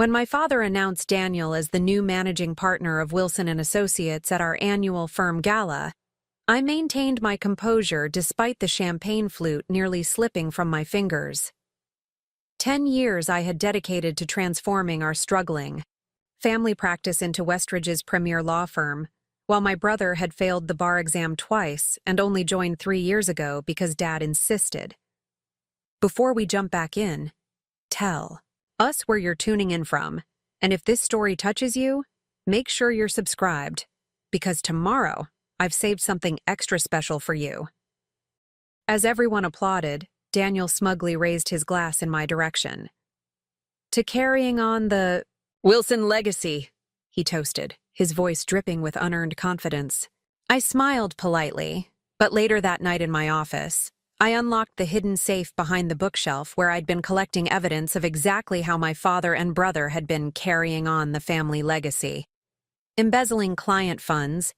When my father announced Daniel as the new managing partner of Wilson & Associates at our annual firm gala, I maintained my composure despite the champagne flute nearly slipping from my fingers. 10 years I had dedicated to transforming our struggling family practice into Westridge's premier law firm, while my brother had failed the bar exam twice and only joined 3 years ago because Dad insisted. Before we jump back in, tell us where you're tuning in from, and if this story touches you, make sure you're subscribed, because tomorrow I've saved something extra special for you. As everyone applauded, Daniel smugly raised his glass in my direction. To carrying on the Wilson legacy, he toasted, his voice dripping with unearned confidence. I smiled politely, but later that night in my office, I unlocked the hidden safe behind the bookshelf where I'd been collecting evidence of exactly how my father and brother had been carrying on the family legacy. Embezzling client funds,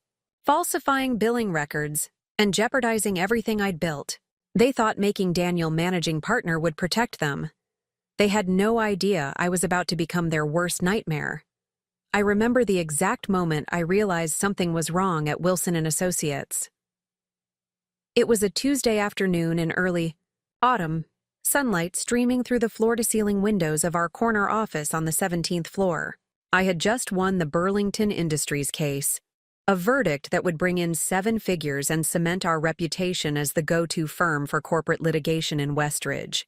falsifying billing records, and jeopardizing everything I'd built. They thought making Daniel managing partner would protect them. They had no idea I was about to become their worst nightmare. I remember the exact moment I realized something was wrong at Wilson & Associates. It was a Tuesday afternoon in early autumn, sunlight streaming through the floor-to-ceiling windows of our corner office on the 17th floor. I had just won the Burlington Industries case, a verdict that would bring in 7 figures and cement our reputation as the go-to firm for corporate litigation in Westridge.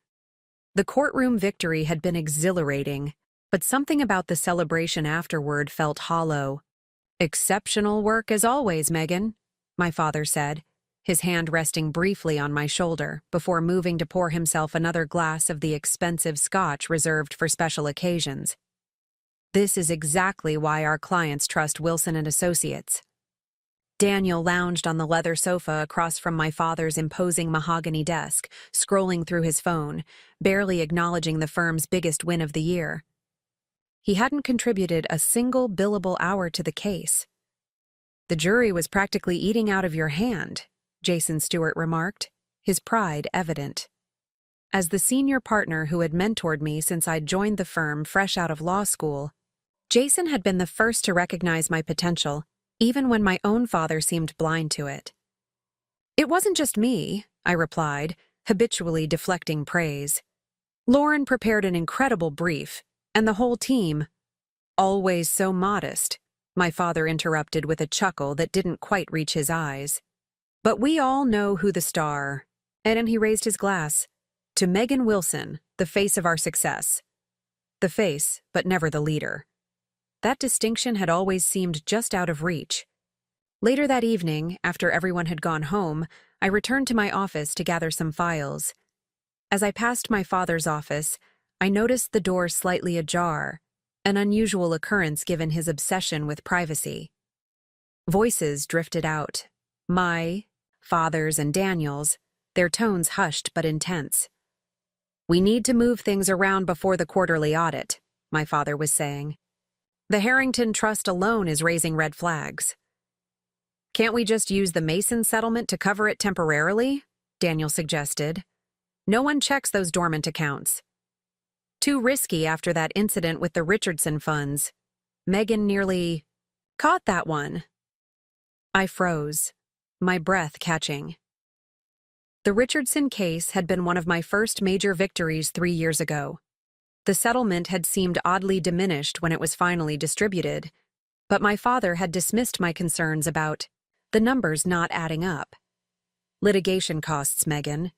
The courtroom victory had been exhilarating, but something about the celebration afterward felt hollow. "Exceptional work as always, Megan," my father said, his hand resting briefly on my shoulder before moving to pour himself another glass of the expensive scotch reserved for special occasions. "This is exactly why our clients trust Wilson & Associates." Daniel lounged on the leather sofa across from my father's imposing mahogany desk, scrolling through his phone, barely acknowledging the firm's biggest win of the year. He hadn't contributed a single billable hour to the case. "The jury was practically eating out of your hand," Jason Stewart remarked, his pride evident. As the senior partner who had mentored me since I'd joined the firm fresh out of law school, Jason had been the first to recognize my potential, even when my own father seemed blind to it. "It wasn't just me," I replied, habitually deflecting praise. "Lauren prepared an incredible brief, and the whole team—" "Always so modest," my father interrupted with a chuckle that didn't quite reach his eyes. "But we all know who the star," and he raised his glass, "to Megan Wilson, the face of our success." The face, but never the leader. That distinction had always seemed just out of reach. Later that evening, after everyone had gone home, I returned to my office to gather some files. As I passed my father's office, I noticed the door slightly ajar, an unusual occurrence given his obsession with privacy. Voices drifted out. My, father's, and Daniel's, their tones hushed but intense. "We need to move things around before the quarterly audit," my father was saying. "The Harrington Trust alone is raising red flags." "Can't we just use the Mason settlement to cover it temporarily?" Daniel suggested. "No one checks those dormant accounts." "Too risky after that incident with the Richardson funds." Megan nearly caught that one. I froze, my breath catching. The Richardson case had been one of my first major victories 3 years ago. The settlement had seemed oddly diminished when it was finally distributed, but my father had dismissed my concerns about the numbers not adding up. "Litigation costs, Megan.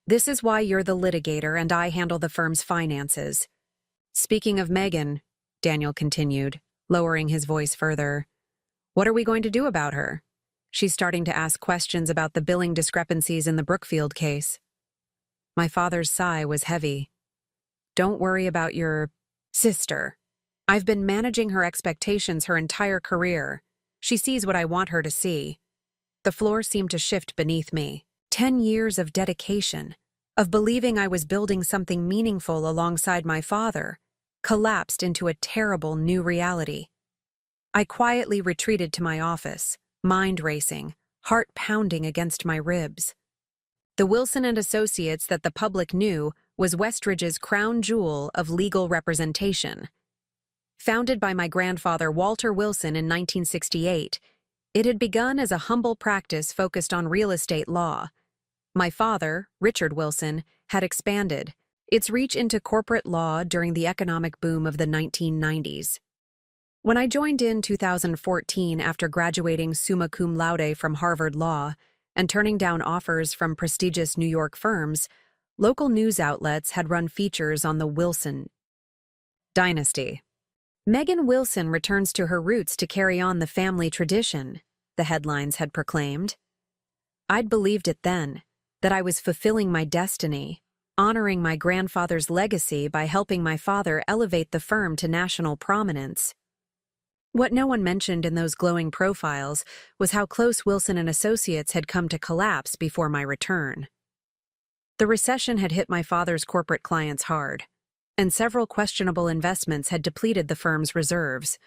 This is why you're the litigator and I handle the firm's finances." "Speaking of Megan," Daniel continued, lowering his voice further, "what are we going to do about her? She's starting to ask questions about the billing discrepancies in the Brookfield case." My father's sigh was heavy. "Don't worry about your sister. I've been managing her expectations her entire career. She sees what I want her to see." The floor seemed to shift beneath me. 10 years of dedication, of believing I was building something meaningful alongside my father, collapsed into a terrible new reality. I quietly retreated to my office, mind racing, heart pounding against my ribs. The Wilson & Associates that the public knew was Westridge's crown jewel of legal representation. Founded by my grandfather Walter Wilson in 1968, it had begun as a humble practice focused on real estate law. My father, Richard Wilson, had expanded its reach into corporate law during the economic boom of the 1990s. When I joined in 2014 after graduating summa cum laude from Harvard Law and turning down offers from prestigious New York firms, local news outlets had run features on the Wilson dynasty. Megan Wilson returns to her roots to carry on the family tradition, the headlines had proclaimed. I'd believed it then, that I was fulfilling my destiny, honoring my grandfather's legacy by helping my father elevate the firm to national prominence. What no one mentioned in those glowing profiles was how close Wilson and Associates had come to collapse before my return. The recession had hit my father's corporate clients hard, and several questionable investments had depleted the firm's reserves.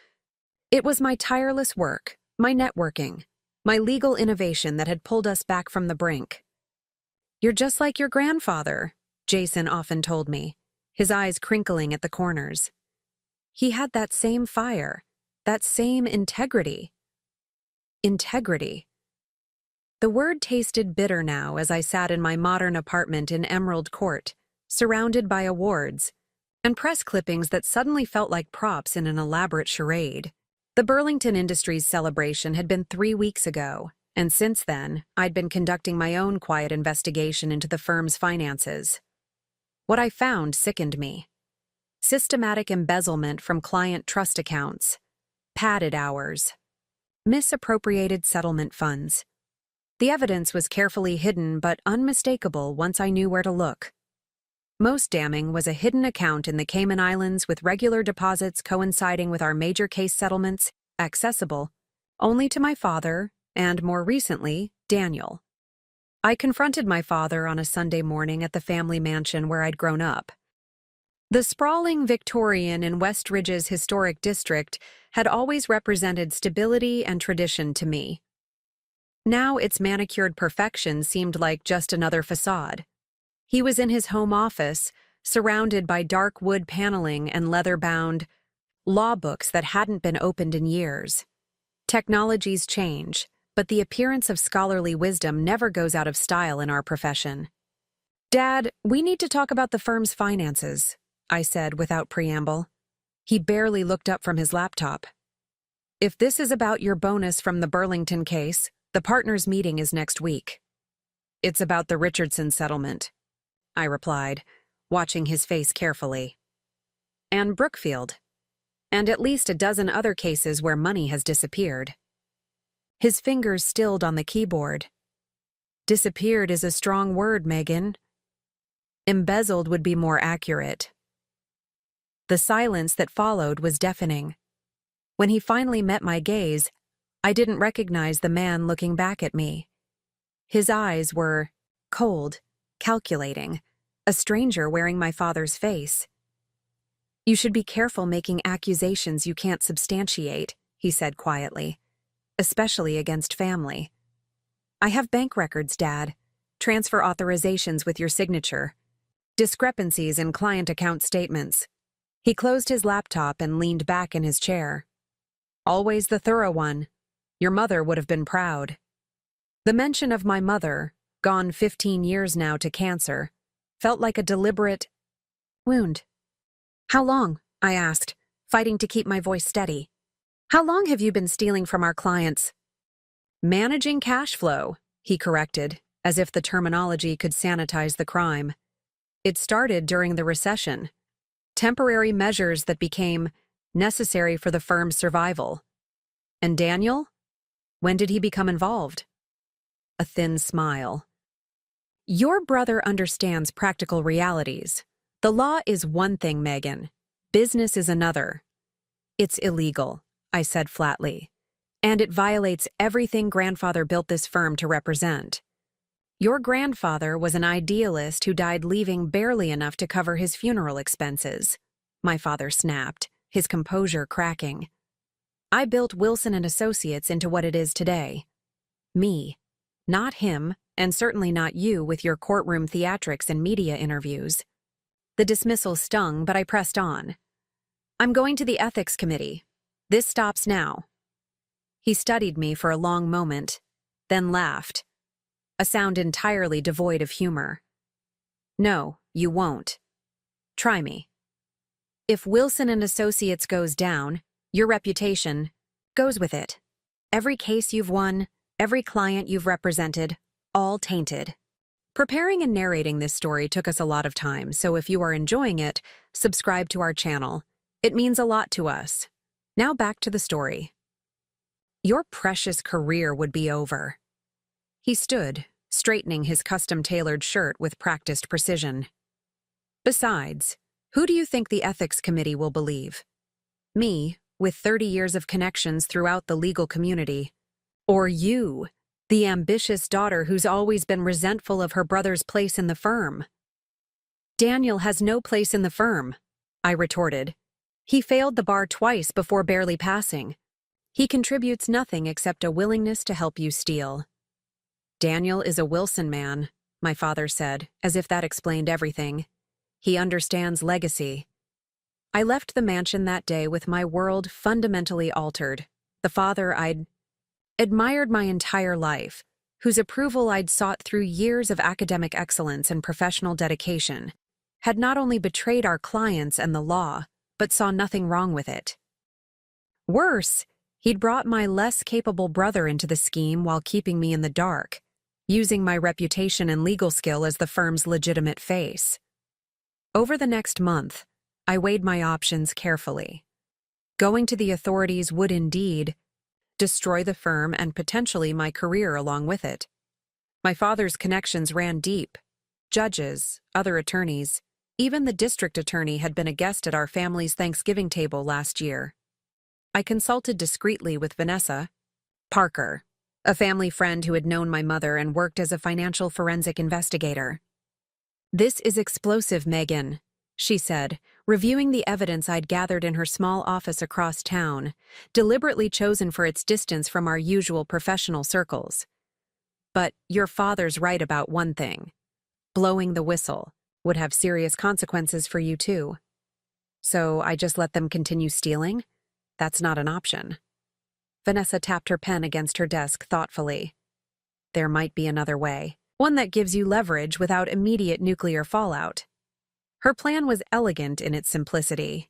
It was my tireless work, my networking, my legal innovation that had pulled us back from the brink. "You're just like your grandfather," Jason often told me, his eyes crinkling at the corners. He had that same fire, that same integrity. Integrity. The word tasted bitter now as I sat in my modern apartment in Emerald Court, surrounded by awards and press clippings that suddenly felt like props in an elaborate charade. The Burlington Industries celebration had been 3 weeks ago, and since then, I'd been conducting my own quiet investigation into the firm's finances. What I found sickened me. Systematic embezzlement from client trust accounts, padded hours, misappropriated settlement funds. The evidence was carefully hidden but unmistakable once I knew where to look. Most damning was a hidden account in the Cayman Islands with regular deposits coinciding with our major case settlements, accessible only to my father and, more recently, Daniel. I confronted my father on a Sunday morning at the family mansion where I'd grown up. The sprawling Victorian in West Ridge's historic district had always represented stability and tradition to me. Now its manicured perfection seemed like just another facade. He was in his home office, surrounded by dark wood paneling and leather-bound law books that hadn't been opened in years. Technologies change, but the appearance of scholarly wisdom never goes out of style in our profession. "Dad, we need to talk about the firm's finances," I said without preamble. He barely looked up from his laptop. "If this is about your bonus from the Burlington case, the partners' meeting is next week." "It's about the Richardson settlement," I replied, watching his face carefully. "And Brookfield. And at least a dozen other cases where money has disappeared." His fingers stilled on the keyboard. "Disappeared is a strong word, Megan. Embezzled would be more accurate." The silence that followed was deafening. When he finally met my gaze, I didn't recognize the man looking back at me. His eyes were cold, calculating, a stranger wearing my father's face. "You should be careful making accusations you can't substantiate," he said quietly, "especially against family." "I have bank records, Dad, transfer authorizations with your signature, discrepancies in client account statements." He closed his laptop and leaned back in his chair. "Always the thorough one. Your mother would have been proud." The mention of my mother, gone 15 years now to cancer, felt like a deliberate wound. "How long?" I asked, fighting to keep my voice steady. "How long have you been stealing from our clients?" "Managing cash flow," he corrected, as if the terminology could sanitize the crime. "It started during the recession. Temporary measures that became necessary for the firm's survival." "And Daniel? When did he become involved?" A thin smile. "Your brother understands practical realities. The law is one thing, Megan. Business is another. It's illegal," I said flatly, "and it violates everything grandfather built this firm to represent. Your grandfather was an idealist who died leaving barely enough to cover his funeral expenses," my father snapped, his composure cracking. "I built Wilson and Associates into what it is today. Me, not him, and certainly not you with your courtroom theatrics and media interviews." The dismissal stung, but I pressed on. I'm going to the ethics committee. This stops now. He studied me for a long moment, then laughed, a sound entirely devoid of humor. No, you won't. Try me. If Wilson and Associates goes down, your reputation goes with it. Every case you've won, every client you've represented, all tainted. Preparing and narrating this story took us a lot of time, so if you are enjoying it, subscribe to our channel. It means a lot to us. Now back to the story. Your precious career would be over. He stood, straightening his custom-tailored shirt with practiced precision. Besides, who do you think the ethics committee will believe? Me, with 30 years of connections throughout the legal community? Or you, the ambitious daughter who's always been resentful of her brother's place in the firm? Daniel has no place in the firm, I retorted. He failed the bar twice before barely passing. He contributes nothing except a willingness to help you steal. Daniel is a Wilson man, my father said, as if that explained everything. He understands legacy. I left the mansion that day with my world fundamentally altered. The father I'd admired my entire life, whose approval I'd sought through years of academic excellence and professional dedication, had not only betrayed our clients and the law, but saw nothing wrong with it. Worse, he'd brought my less capable brother into the scheme while keeping me in the dark, using my reputation and legal skill as the firm's legitimate face. Over the next month, I weighed my options carefully. Going to the authorities would indeed destroy the firm and potentially my career along with it. My father's connections ran deep. Judges, other attorneys, even the district attorney had been a guest at our family's Thanksgiving table last year. I consulted discreetly with Vanessa Parker, a family friend who had known my mother and worked as a financial forensic investigator. "This is explosive, Megan," she said, reviewing the evidence I'd gathered in her small office across town, deliberately chosen for its distance from our usual professional circles. "But your father's right about one thing. Blowing the whistle would have serious consequences for you too. So I just let them continue stealing? That's not an option." Vanessa tapped her pen against her desk thoughtfully. "There might be another way. One that gives you leverage without immediate nuclear fallout." Her plan was elegant in its simplicity.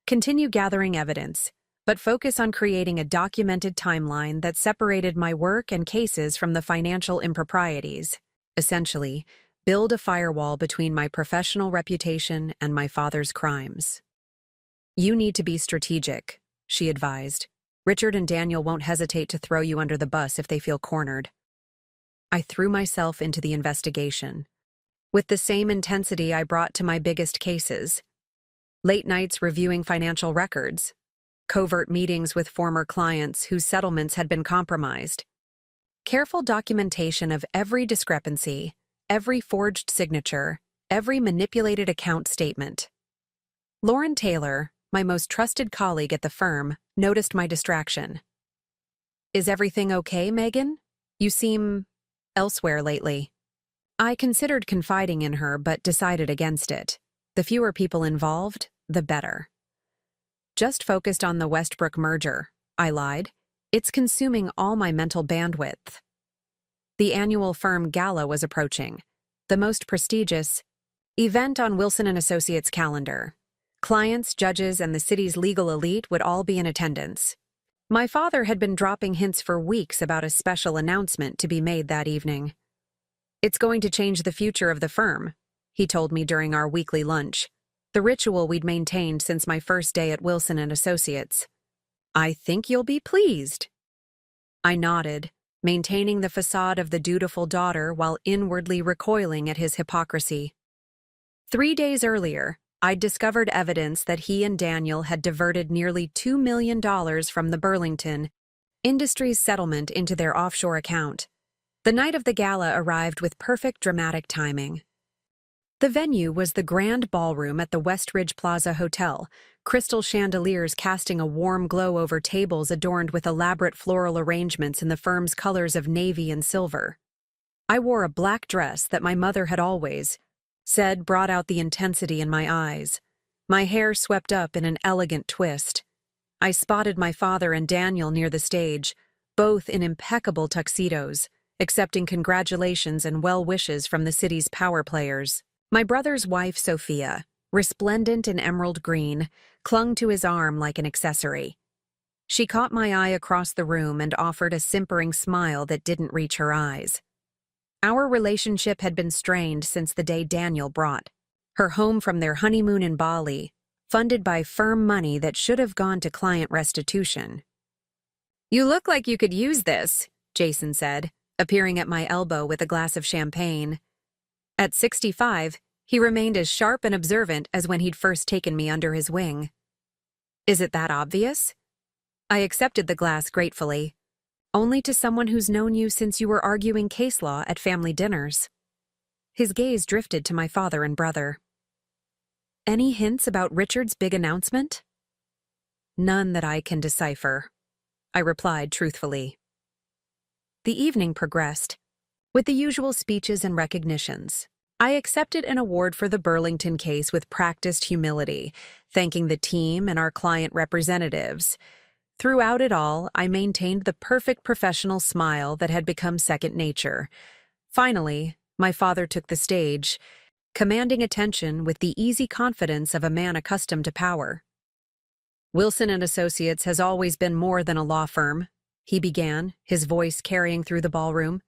Continue gathering evidence, but focus on creating a documented timeline that separated my work and cases from the financial improprieties. Essentially, build a firewall between my professional reputation and my father's crimes. "You need to be strategic," she advised. "Richard and Daniel won't hesitate to throw you under the bus if they feel cornered." I threw myself into the investigation, with the same intensity I brought to my biggest cases. Late nights reviewing financial records, covert meetings with former clients whose settlements had been compromised, careful documentation of every discrepancy, every forged signature, every manipulated account statement. Lauren Taylor, my most trusted colleague at the firm, noticed my distraction. "Is everything okay, Megan? You seem elsewhere lately." I considered confiding in her but decided against it. The fewer people involved, the better. "Just focused on the Westbrook merger," I lied. "It's consuming all my mental bandwidth." The annual firm gala was approaching, the most prestigious event on Wilson and Associates' calendar. Clients, judges, and the city's legal elite would all be in attendance. My father had been dropping hints for weeks about a special announcement to be made that evening. "It's going to change the future of the firm," he told me during our weekly lunch, the ritual we'd maintained since my first day at Wilson and Associates. "I think you'll be pleased." I nodded, maintaining the facade of the dutiful daughter while inwardly recoiling at his hypocrisy. 3 days earlier, I'd discovered evidence that he and Daniel had diverted nearly $2 million from the Burlington Industries settlement into their offshore account. The night of the gala arrived with perfect dramatic timing. The venue was the grand ballroom at the Westridge Plaza Hotel, crystal chandeliers casting a warm glow over tables adorned with elaborate floral arrangements in the firm's colors of navy and silver. I wore a black dress that my mother had always said brought out the intensity in my eyes. my hair swept up in an elegant twist. I spotted my father and Daniel near the stage, both in impeccable tuxedos, accepting congratulations and well wishes from the city's power players. My brother's wife, Sophia, resplendent in emerald green, clung to his arm like an accessory. She caught my eye across the room and offered a simpering smile that didn't reach her eyes. Our relationship had been strained since the day Daniel brought her home from their honeymoon in Bali, funded by firm money that should have gone to client restitution. "You look like you could use this," Jason said, appearing at my elbow with a glass of champagne. At 65, he remained as sharp and observant as when he'd first taken me under his wing. "Is it that obvious?" I accepted the glass gratefully. "Only to someone who's known you since you were arguing case law at family dinners." His gaze drifted to my father and brother. "Any hints about Richard's big announcement?" "None that I can decipher," I replied truthfully. The evening progressed, with the usual speeches and recognitions. I accepted an award for the Burlington case with practiced humility, thanking the team and our client representatives. Throughout it all, I maintained the perfect professional smile that had become second nature. Finally, my father took the stage, commanding attention with the easy confidence of a man accustomed to power. "Wilson and Associates has always been more than a law firm," he began, his voice carrying through the ballroom.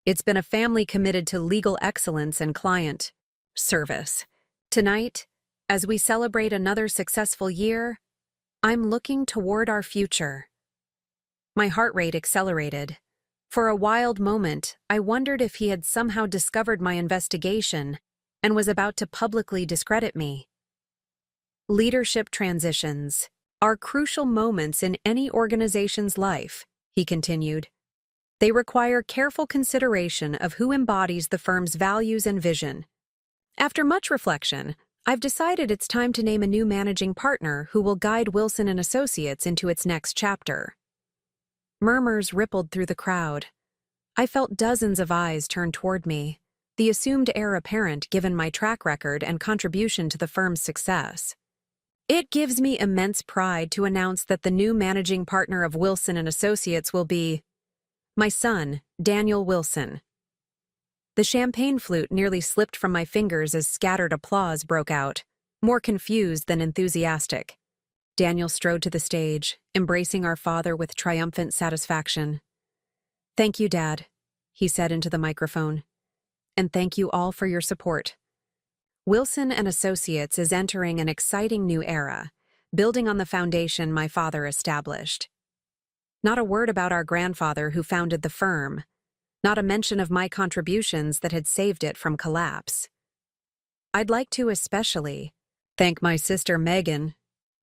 "It's been a family committed to legal excellence and client service. Tonight, as we celebrate another successful year, I'm looking toward our future." My heart rate accelerated. For a wild moment, I wondered if he had somehow discovered my investigation and was about to publicly discredit me. "Leadership transitions are crucial moments in any organization's life," he continued. "They require careful consideration of who embodies the firm's values and vision. After much reflection, I've decided it's time to name a new managing partner who will guide Wilson and Associates into its next chapter." Murmurs rippled through the crowd. I felt dozens of eyes turn toward me, the assumed heir apparent given my track record and contribution to the firm's success. "It gives me immense pride to announce that the new managing partner of Wilson and Associates will be my son, Daniel Wilson." The champagne flute nearly slipped from my fingers as scattered applause broke out, more confused than enthusiastic. Daniel strode to the stage, embracing our father with triumphant satisfaction. "Thank you, Dad," he said into the microphone. "And thank you all for your support. Wilson and Associates is entering an exciting new era, building on the foundation my father established. Not a word about our grandfather who founded the firm, not a mention of my contributions that had saved it from collapse. I'd like to especially thank my sister Megan,"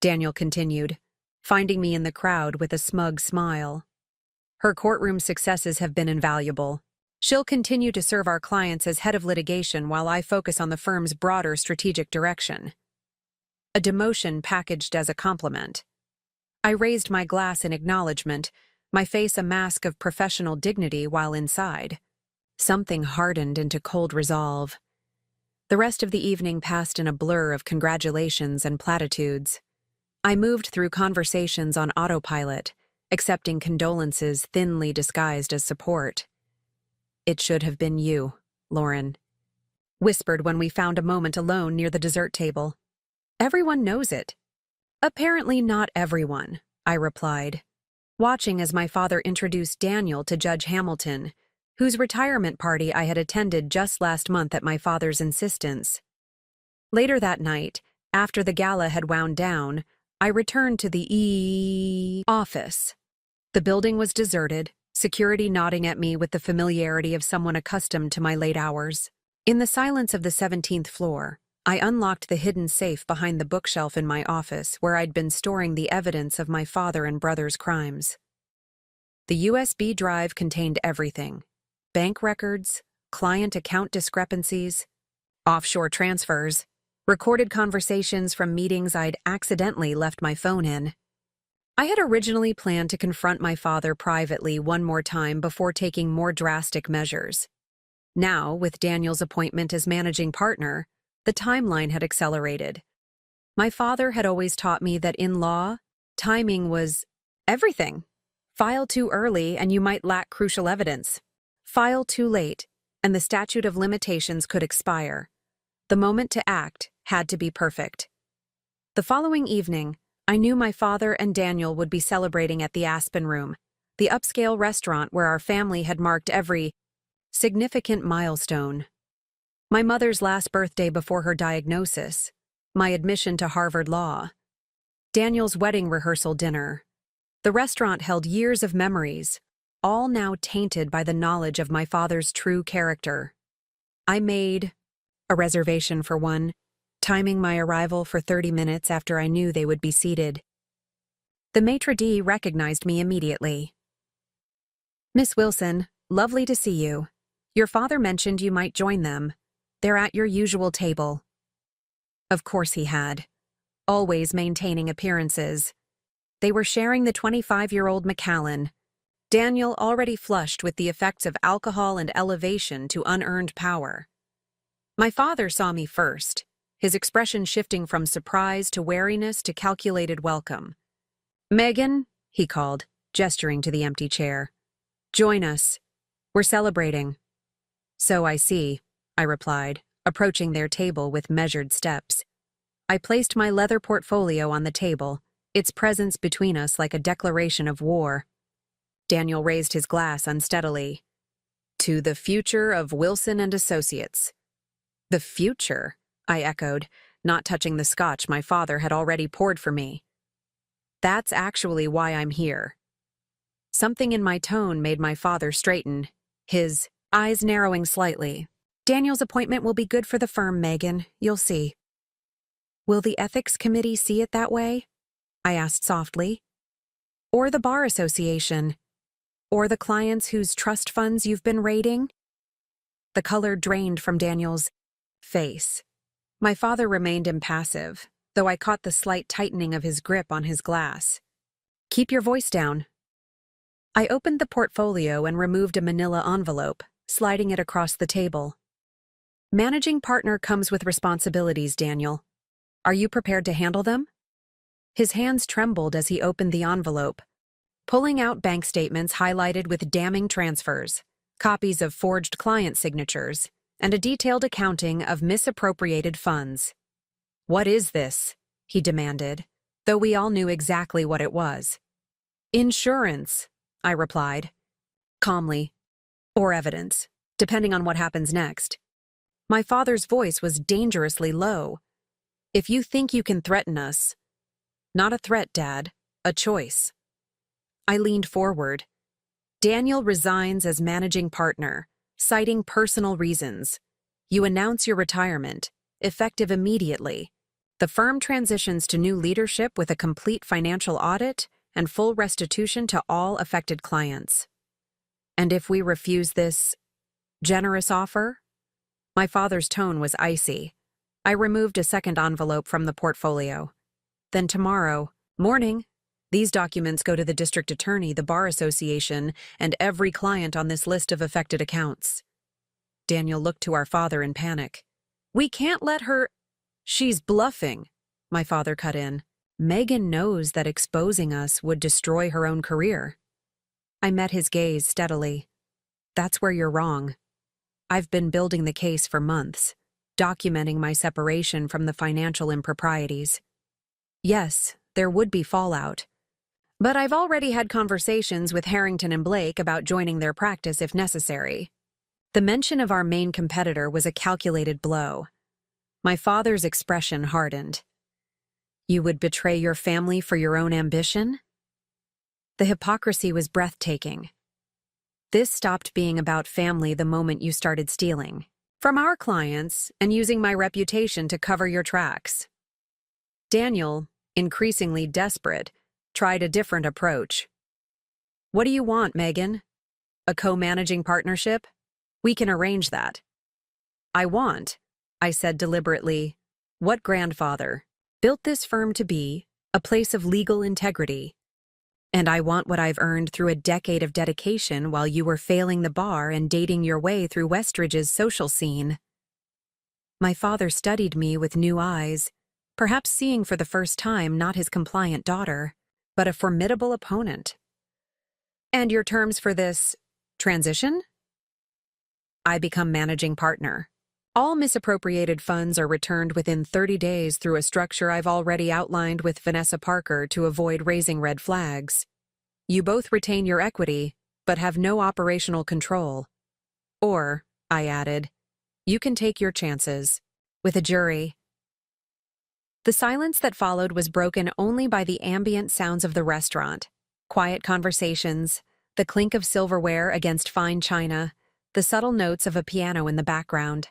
Daniel continued, finding me in the crowd with a smug smile. "Her courtroom successes have been invaluable. She'll continue to serve our clients as head of litigation while I focus on the firm's broader strategic direction." A demotion packaged as a compliment. I raised my glass in acknowledgement, my face a mask of professional dignity while inside. Something hardened into cold resolve. The rest of the evening passed in a blur of congratulations and platitudes. I moved through conversations on autopilot, accepting condolences thinly disguised as support. "It should have been you, Lauren," whispered when we found a moment alone near the dessert table. "Everyone knows it." "Apparently not everyone," I replied, watching as my father introduced Daniel to Judge Hamilton, whose retirement party I had attended just last month at my father's insistence. Later that night, after the gala had wound down, I returned to the office. The building was deserted, security nodding at me with the familiarity of someone accustomed to my late hours. In the silence of the 17th floor, I unlocked the hidden safe behind the bookshelf in my office where I'd been storing the evidence of my father and brother's crimes. The USB drive contained everything: bank records, client account discrepancies, offshore transfers, recorded conversations from meetings I'd accidentally left my phone in. I had originally planned to confront my father privately one more time before taking more drastic measures. Now, with Daniel's appointment as managing partner, the timeline had accelerated. My father had always taught me that in law, timing was everything. File too early and you might lack crucial evidence. File too late, and the statute of limitations could expire. The moment to act had to be perfect. The following evening, I knew my father and Daniel would be celebrating at the Aspen Room, the upscale restaurant where our family had marked every significant milestone. My mother's last birthday before her diagnosis, my admission to Harvard Law, Daniel's wedding rehearsal dinner. The restaurant held years of memories, all now tainted by the knowledge of my father's true character. I made a reservation for one, timing my arrival for 30 minutes after I knew they would be seated. The maitre d' recognized me immediately. "Miss Wilson, lovely to see you. Your father mentioned you might join them. They're at your usual table." Of course he had, always maintaining appearances. They were sharing the 25-year-old Macallan. Daniel already flushed with the effects of alcohol and elevation to unearned power. My father saw me first, his expression shifting from surprise to wariness to calculated welcome. "Megan," he called, gesturing to the empty chair. "Join us. We're celebrating." "So I see," I replied, approaching their table with measured steps. I placed my leather portfolio on the table, its presence between us like a declaration of war. Daniel raised his glass unsteadily. "To the future of Wilson and Associates." "The future?" I echoed, not touching the scotch my father had already poured for me. "That's actually why I'm here." Something in my tone made my father straighten, his eyes narrowing slightly. "Daniel's appointment will be good for the firm, Megan. You'll see." "Will the ethics committee see it that way?" I asked softly. "Or the bar association? Or the clients whose trust funds you've been raiding?" The color drained from Daniel's face. My father remained impassive, though I caught the slight tightening of his grip on his glass. "Keep your voice down." I opened the portfolio and removed a manila envelope, sliding it across the table. "Managing partner comes with responsibilities, Daniel. Are you prepared to handle them?" His hands trembled as he opened the envelope, pulling out bank statements highlighted with damning transfers, copies of forged client signatures, and a detailed accounting of misappropriated funds. "What is this?" he demanded, though we all knew exactly what it was. "Insurance," I replied, calmly, "or evidence, depending on what happens next." My father's voice was dangerously low. "If you think you can threaten us—" "Not a threat, Dad, a choice." I leaned forward. "Daniel resigns as managing partner, citing personal reasons. You announce your retirement, effective immediately. The firm transitions to new leadership with a complete financial audit and full restitution to all affected clients. And if we refuse this generous offer?" My father's tone was icy. I removed a second envelope from the portfolio. "Then tomorrow morning, these documents go to the district attorney, the bar association, and every client on this list of affected accounts." Daniel looked to our father in panic. "We can't let her—" "She's bluffing," my father cut in. "Megan knows that exposing us would destroy her own career." I met his gaze steadily. "That's where you're wrong. I've been building the case for months, documenting my separation from the financial improprieties. Yes, there would be fallout. But I've already had conversations with Harrington and Blake about joining their practice if necessary." The mention of our main competitor was a calculated blow. My father's expression hardened. "You would betray your family for your own ambition?" The hypocrisy was breathtaking. "This stopped being about family the moment you started stealing from our clients and using my reputation to cover your tracks." Daniel, increasingly desperate, tried a different approach. "What do you want, Megan? A co-managing partnership? We can arrange that." "I want," I said deliberately, "what grandfather built this firm to be, a place of legal integrity. And I want what I've earned through a decade of dedication while you were failing the bar and dating your way through Westridge's social scene." My father studied me with new eyes. perhaps seeing for the first time not his compliant daughter, but a formidable opponent. "And your terms for this transition?" "I become managing partner. All misappropriated funds are returned within 30 days through a structure I've already outlined with Vanessa Parker to avoid raising red flags. You both retain your equity, but have no operational control. Or," I added, "you can take your chances with a jury." The silence that followed was broken only by the ambient sounds of the restaurant. Quiet conversations, the clink of silverware against fine china, the subtle notes of a piano in the background.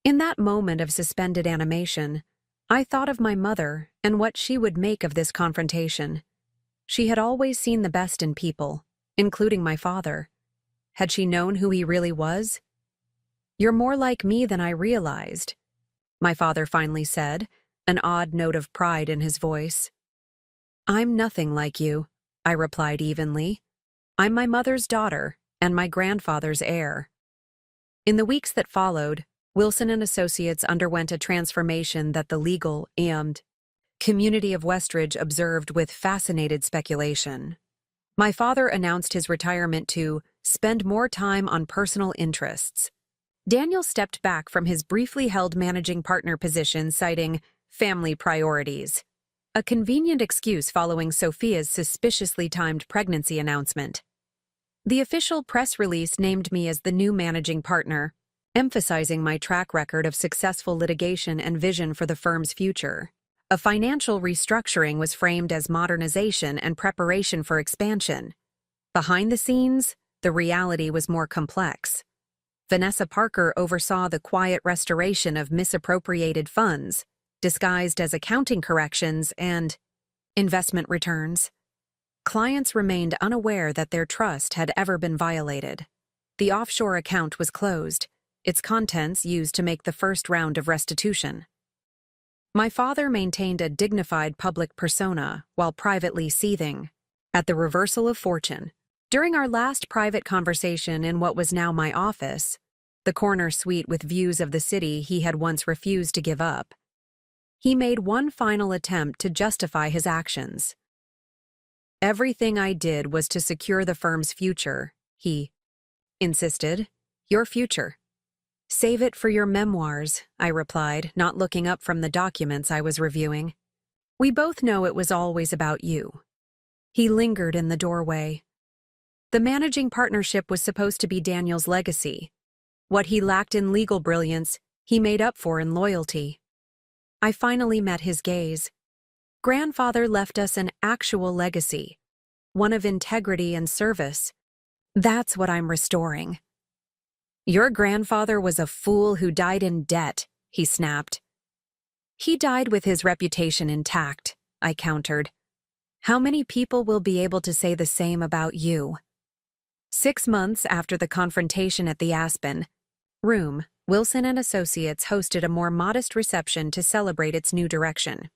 In that moment of suspended animation, I thought of my mother and what she would make of this confrontation. She had always seen the best in people, including my father. Had she known who he really was? "You're more like me than I realized," my father finally said, an odd note of pride in his voice. "I'm nothing like you," I replied evenly. "I'm my mother's daughter and my grandfather's heir." In the weeks that followed, Wilson and Associates underwent a transformation that the legal and community of Westridge observed with fascinated speculation. My father announced his retirement to spend more time on personal interests. Daniel stepped back from his briefly held managing partner position, citing family priorities, a convenient excuse following Sophia's suspiciously timed pregnancy announcement. The official press release named me as the new managing partner, emphasizing my track record of successful litigation and vision for the firm's future. A financial restructuring was framed as modernization and preparation for expansion. Behind the scenes, the reality was more complex. Vanessa Parker oversaw the quiet restoration of misappropriated funds, disguised as accounting corrections and investment returns. Clients remained unaware that their trust had ever been violated. The offshore account was closed, its contents used to make the first round of restitution. My father maintained a dignified public persona while privately seething at the reversal of fortune. During our last private conversation in what was now my office, the corner suite with views of the city he had once refused to give up, he made one final attempt to justify his actions. "Everything I did was to secure the firm's future," he insisted. "Your future. Save it for your memoirs," I replied, not looking up from the documents I was reviewing. "We both know it was always about you." He lingered in the doorway. The managing partnership was supposed to be Daniel's legacy. What he lacked in legal brilliance, he made up for in loyalty. I finally met his gaze. Grandfather left us an actual legacy, one of integrity and service. That's what I'm restoring. "Your grandfather was a fool who died in debt," he snapped. "He died with his reputation intact," I countered. "How many people will be able to say the same about you?" 6 months after the confrontation at the Aspen Room, Wilson and Associates hosted a more modest reception to celebrate its new direction.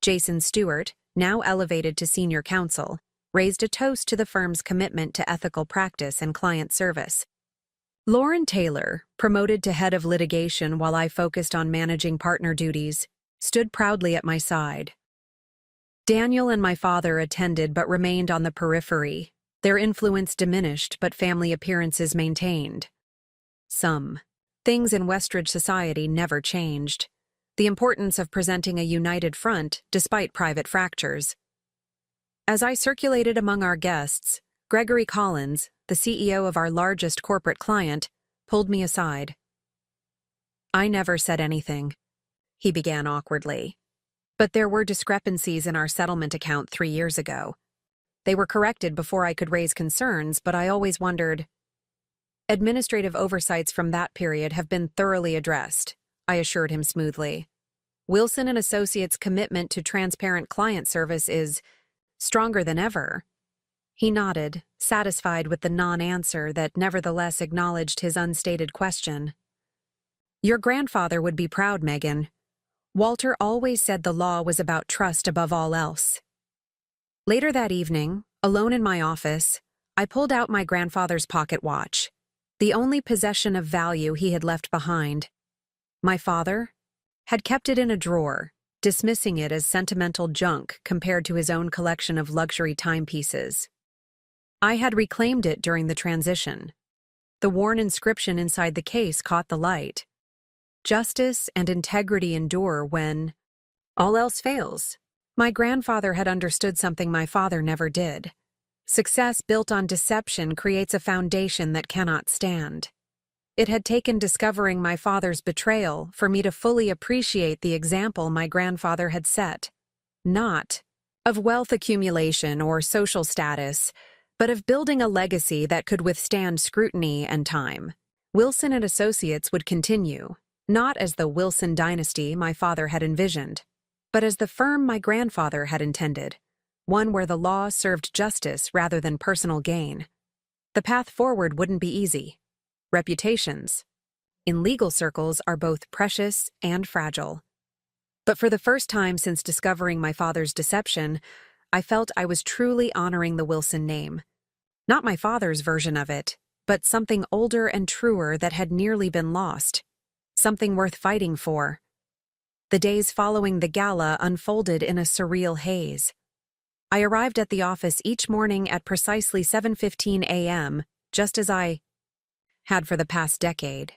Jason Stewart, now elevated to senior counsel, raised a toast to the firm's commitment to ethical practice and client service. Lauren Taylor, promoted to head of litigation while I focused on managing partner duties, stood proudly at my side. Daniel and my father attended but remained on the periphery, their influence diminished but family appearances maintained. Some things in Westridge society never changed. The importance of presenting a united front despite private fractures. As I circulated among our guests, Gregory Collins, the CEO of our largest corporate client, pulled me aside. "I never said anything," he began awkwardly. "But there were discrepancies in our settlement account 3 years ago. They were corrected before I could raise concerns, but I always wondered. Administrative oversights from that period have been thoroughly addressed," I assured him smoothly. "Wilson and Associates' commitment to transparent client service is stronger than ever." He nodded, satisfied with the non-answer that nevertheless acknowledged his unstated question. "Your grandfather would be proud, Megan. Walter always said the law was about trust above all else." Later that evening, alone in my office, I pulled out my grandfather's pocket watch, the only possession of value he had left behind. My father had kept it in a drawer, dismissing it as sentimental junk compared to his own collection of luxury timepieces. I had reclaimed it during the transition. The worn inscription inside the case caught the light. Justice and integrity endure when all else fails. My grandfather had understood something my father never did. Success built on deception creates a foundation that cannot stand. It had taken discovering my father's betrayal for me to fully appreciate the example my grandfather had set. Not of wealth accumulation or social status, but of building a legacy that could withstand scrutiny and time. Wilson and Associates would continue, not as the Wilson dynasty my father had envisioned, but as the firm my grandfather had intended, one where the law served justice rather than personal gain. The path forward wouldn't be easy. Reputations, in legal circles, are both precious and fragile. But for the first time since discovering my father's deception, I felt I was truly honoring the Wilson name. Not my father's version of it, but something older and truer that had nearly been lost. Something worth fighting for. The days following the gala unfolded in a surreal haze. I arrived at the office each morning at precisely 7:15 a.m., just as I had for the past decade,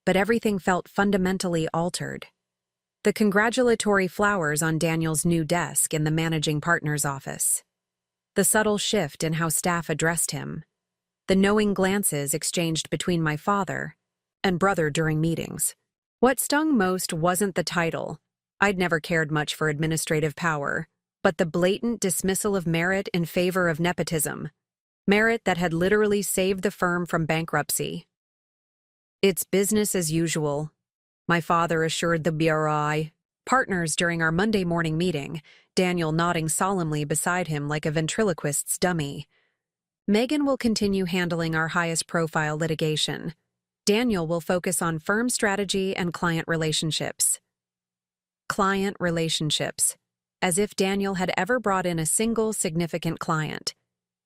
but everything felt fundamentally altered. The congratulatory flowers on Daniel's new desk in the managing partner's office. The subtle shift in how staff addressed him. The knowing glances exchanged between my father and brother during meetings. What stung most wasn't the title. I'd never cared much for administrative power, but the blatant dismissal of merit in favor of nepotism. Merit that had literally saved the firm from bankruptcy. It's business as usual, my father assured the BRI partners during our Monday morning meeting, Daniel nodding solemnly beside him like a ventriloquist's dummy. Megan will continue handling our highest profile litigation. Daniel will focus on firm strategy and client relationships. Client relationships. As if Daniel had ever brought in a single significant client.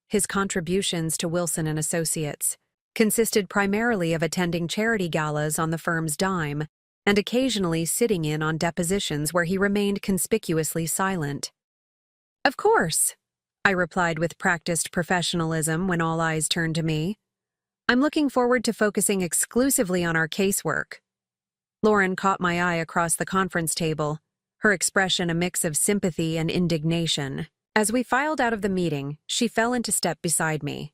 His contributions to Wilson and Associates consisted primarily of attending charity galas on the firm's dime and occasionally sitting in on depositions where he remained conspicuously silent. "Of course," I replied with practiced professionalism when all eyes turned to me. "I'm looking forward to focusing exclusively on our casework." Lauren caught my eye across the conference table, her expression a mix of sympathy and indignation. As we filed out of the meeting, she fell into step beside me.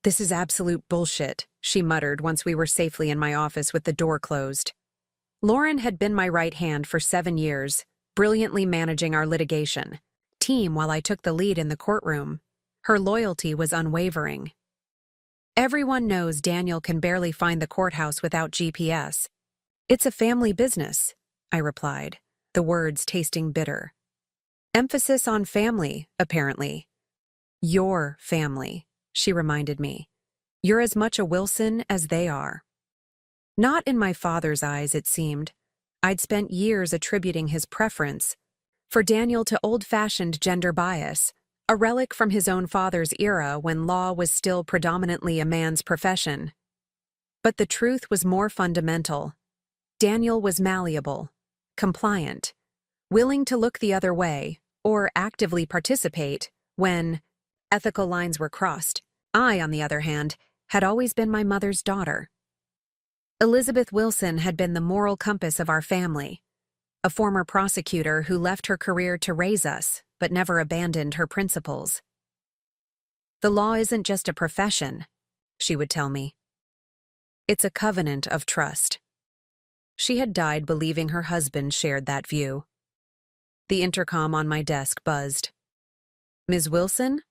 "This is absolute bullshit," she muttered once we were safely in my office with the door closed. Lauren had been my right hand for 7 years, brilliantly managing our litigation team while I took the lead in the courtroom. Her loyalty was unwavering. "Everyone knows Daniel can barely find the courthouse without GPS. It's a family business," I replied, the words tasting bitter. "Emphasis on family, apparently." "Your family," she reminded me. "You're as much a Wilson as they are." Not in my father's eyes, it seemed. I'd spent years attributing his preference for Daniel to old-fashioned gender bias, a relic from his own father's era when law was still predominantly a man's profession. But the truth was more fundamental. Daniel was malleable, compliant, willing to look the other way, or actively participate when ethical lines were crossed. I, on the other hand, had always been my mother's daughter. Elizabeth Wilson had been the moral compass of our family, a former prosecutor who left her career to raise us, but never abandoned her principles. "The law isn't just a profession," she would tell me. "It's a covenant of trust." She had died believing her husband shared that view. The intercom on my desk buzzed. "Ms. Wilson,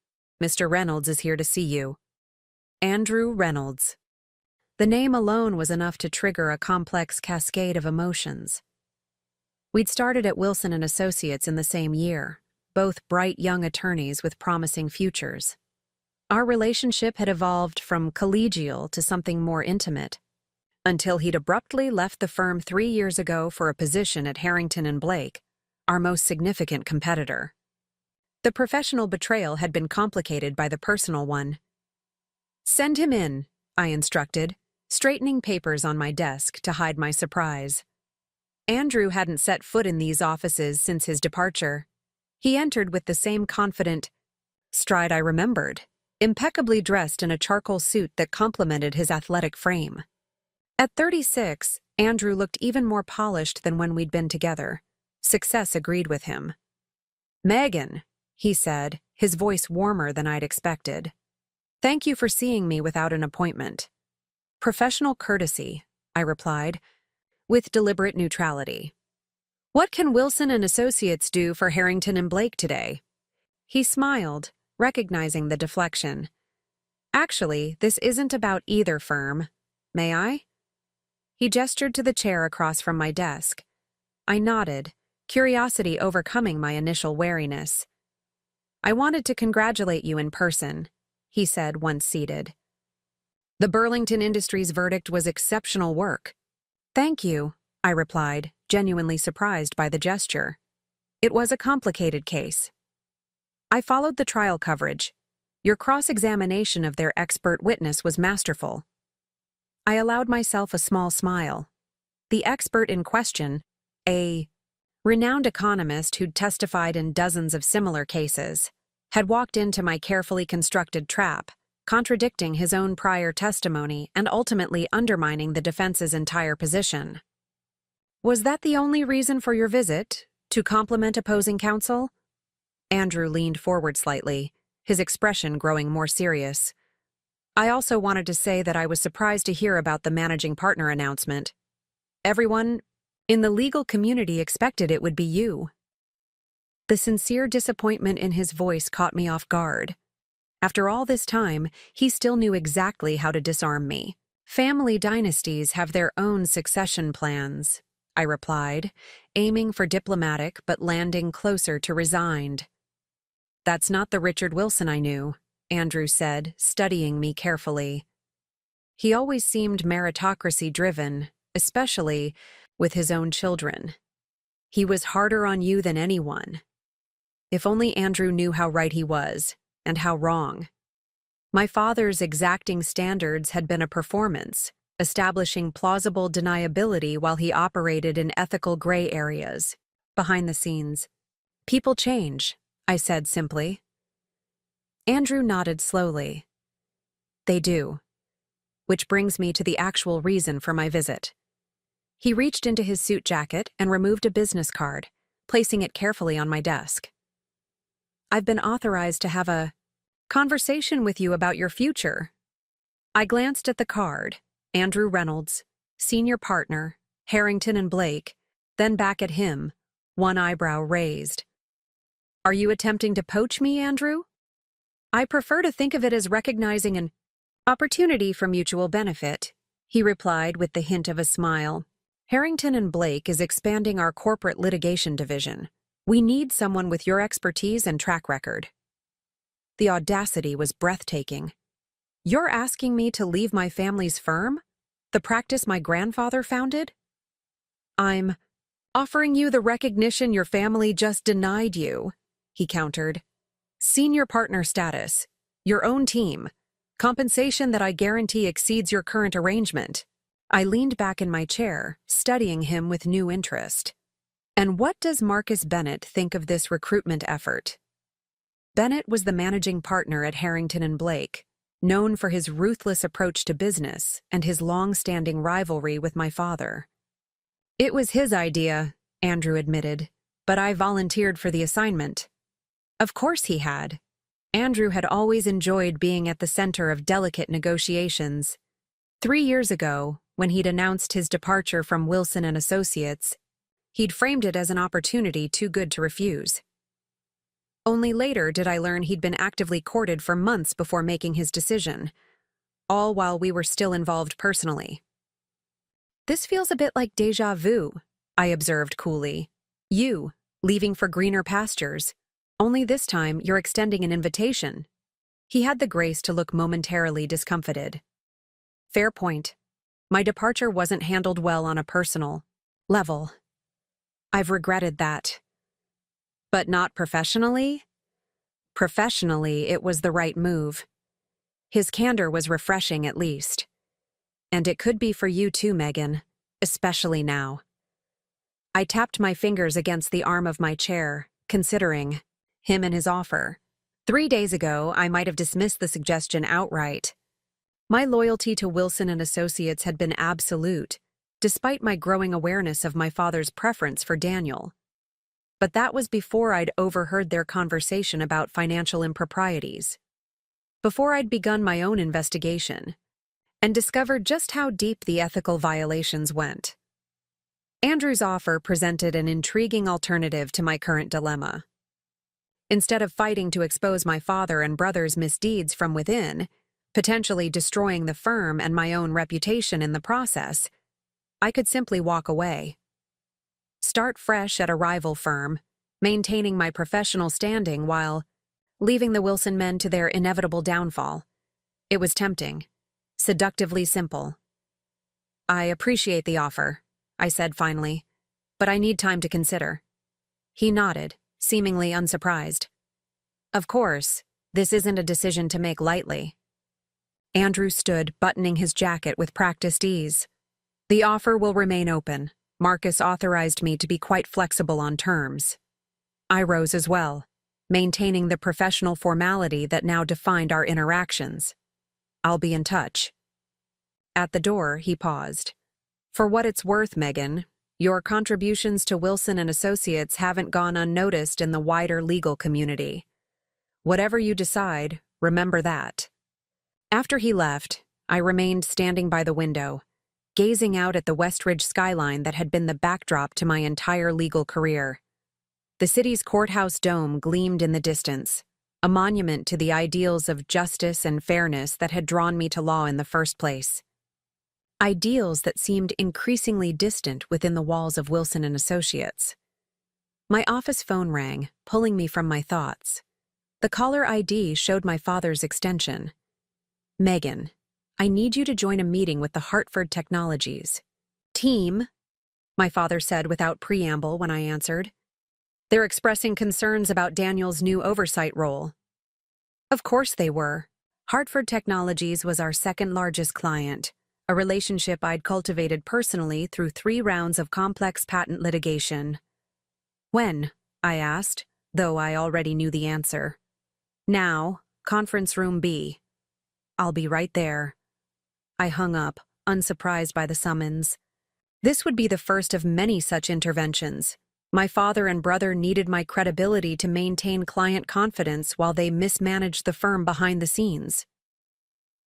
Mr. Reynolds is here to see you." Andrew Reynolds. The name alone was enough to trigger a complex cascade of emotions. We'd started at Wilson and Associates in the same year, both bright young attorneys with promising futures. Our relationship had evolved from collegial to something more intimate, until he'd abruptly left the firm 3 years ago for a position at Harrington and Blake, our most significant competitor. The professional betrayal had been complicated by the personal one. "Send him in," I instructed, straightening papers on my desk to hide my surprise. Andrew hadn't set foot in these offices since his departure. He entered with the same confident stride I remembered, impeccably dressed in a charcoal suit that complemented his athletic frame. At 36, Andrew looked even more polished than when we'd been together. Success agreed with him. "Megan," he said, his voice warmer than I'd expected. "Thank you for seeing me without an appointment." "Professional courtesy," I replied, with deliberate neutrality. "What can Wilson and Associates do for Harrington and Blake today?" He smiled, recognizing the deflection. "Actually, this isn't about either firm. May I?" He gestured to the chair across from my desk. I nodded, curiosity overcoming my initial wariness. "I wanted to congratulate you in person," he said once seated. "The Burlington Industries verdict was exceptional work." "Thank you," I replied, genuinely surprised by the gesture. "It was a complicated case." "I followed the trial coverage. Your cross-examination of their expert witness was masterful." I allowed myself a small smile. The expert in question, a renowned economist who'd testified in dozens of similar cases, had walked into my carefully constructed trap, contradicting his own prior testimony and ultimately undermining the defense's entire position. "Was that the only reason for your visit, to compliment opposing counsel?" Andrew leaned forward slightly, his expression growing more serious. "I also wanted to say that I was surprised to hear about the managing partner announcement. Everyone in the legal community expected it would be you." The sincere disappointment in his voice caught me off guard. After all this time, he still knew exactly how to disarm me. "Family dynasties have their own succession plans," I replied, aiming for diplomatic but landing closer to resigned. "That's not the Richard Wilson I knew," Andrew said, studying me carefully. "He always seemed meritocracy-driven, especially with his own children. He was harder on you than anyone." If only Andrew knew how right he was, and how wrong. My father's exacting standards had been a performance, establishing plausible deniability while he operated in ethical gray areas. Behind the scenes. "People change," I said simply. Andrew nodded slowly. "They do." Which brings me to the actual reason for my visit. He reached into his suit jacket and removed a business card, placing it carefully on my desk. "I've been authorized to have a conversation with you about your future." I glanced at the card, Andrew Reynolds, senior partner, Harrington and Blake, then back at him, one eyebrow raised. "Are you attempting to poach me, Andrew?" "I prefer to think of it as recognizing an opportunity for mutual benefit," he replied with the hint of a smile. "Harrington and Blake is expanding our corporate litigation division. We need someone with your expertise and track record." The audacity was breathtaking. "You're asking me to leave my family's firm? The practice my grandfather founded?" "I'm offering you the recognition your family just denied you," he countered. "Senior partner status, your own team, compensation that I guarantee exceeds your current arrangement." I leaned back in my chair, studying him with new interest. "And what does Marcus Bennett think of this recruitment effort?" Bennett was the managing partner at Harrington and Blake, known for his ruthless approach to business and his long-standing rivalry with my father. "It was his idea," Andrew admitted, "but I volunteered for the assignment." Of course he had. Andrew had always enjoyed being at the center of delicate negotiations. 3 years ago, when he'd announced his departure from Wilson and Associates, he'd framed it as an opportunity too good to refuse. Only later did I learn he'd been actively courted for months before making his decision, all while we were still involved personally. "This feels a bit like déjà vu," I observed coolly. "You, leaving for greener pastures. Only this time you're extending an invitation." He had the grace to look momentarily discomfited. "Fair point. My departure wasn't handled well on a personal level. I've regretted that." "But not professionally?" "Professionally, it was the right move." His candor was refreshing at least. "And it could be for you too, Megan, especially now." I tapped my fingers against the arm of my chair, considering him and his offer. 3 days ago, I might have dismissed the suggestion outright. My loyalty to Wilson and Associates had been absolute, despite my growing awareness of my father's preference for Daniel. But that was before I'd overheard their conversation about financial improprieties. Before I'd begun my own investigation, and discovered just how deep the ethical violations went. Andrew's offer presented an intriguing alternative to my current dilemma. Instead of fighting to expose my father and brother's misdeeds from within, potentially destroying the firm and my own reputation in the process, I could simply walk away. Start fresh at a rival firm, maintaining my professional standing while leaving the Wilson men to their inevitable downfall. It was tempting, seductively simple. "I appreciate the offer," I said finally, "but I need time to consider." He nodded, seemingly unsurprised. "Of course, this isn't a decision to make lightly." Andrew stood, buttoning his jacket with practiced ease. "The offer will remain open. Marcus authorized me to be quite flexible on terms." I rose as well, maintaining the professional formality that now defined our interactions. "I'll be in touch." At the door, he paused. "For what it's worth, Megan, your contributions to Wilson and Associates haven't gone unnoticed in the wider legal community. Whatever you decide, remember that." After he left, I remained standing by the window, gazing out at the Westridge skyline that had been the backdrop to my entire legal career. The city's courthouse dome gleamed in the distance, a monument to the ideals of justice and fairness that had drawn me to law in the first place. Ideals that seemed increasingly distant within the walls of Wilson and Associates. My office phone rang, pulling me from my thoughts. The caller ID showed my father's extension. "Megan, I need you to join a meeting with the Hartford Technologies team," my father said without preamble when I answered. "They're expressing concerns about Daniel's new oversight role." Of course they were. Hartford Technologies was our second largest client, a relationship I'd cultivated personally through 3 rounds of complex patent litigation. "When?" I asked, though I already knew the answer. "Now, conference room B." "I'll be right there." I hung up, unsurprised by the summons. This would be the first of many such interventions. My father and brother needed my credibility to maintain client confidence while they mismanaged the firm behind the scenes.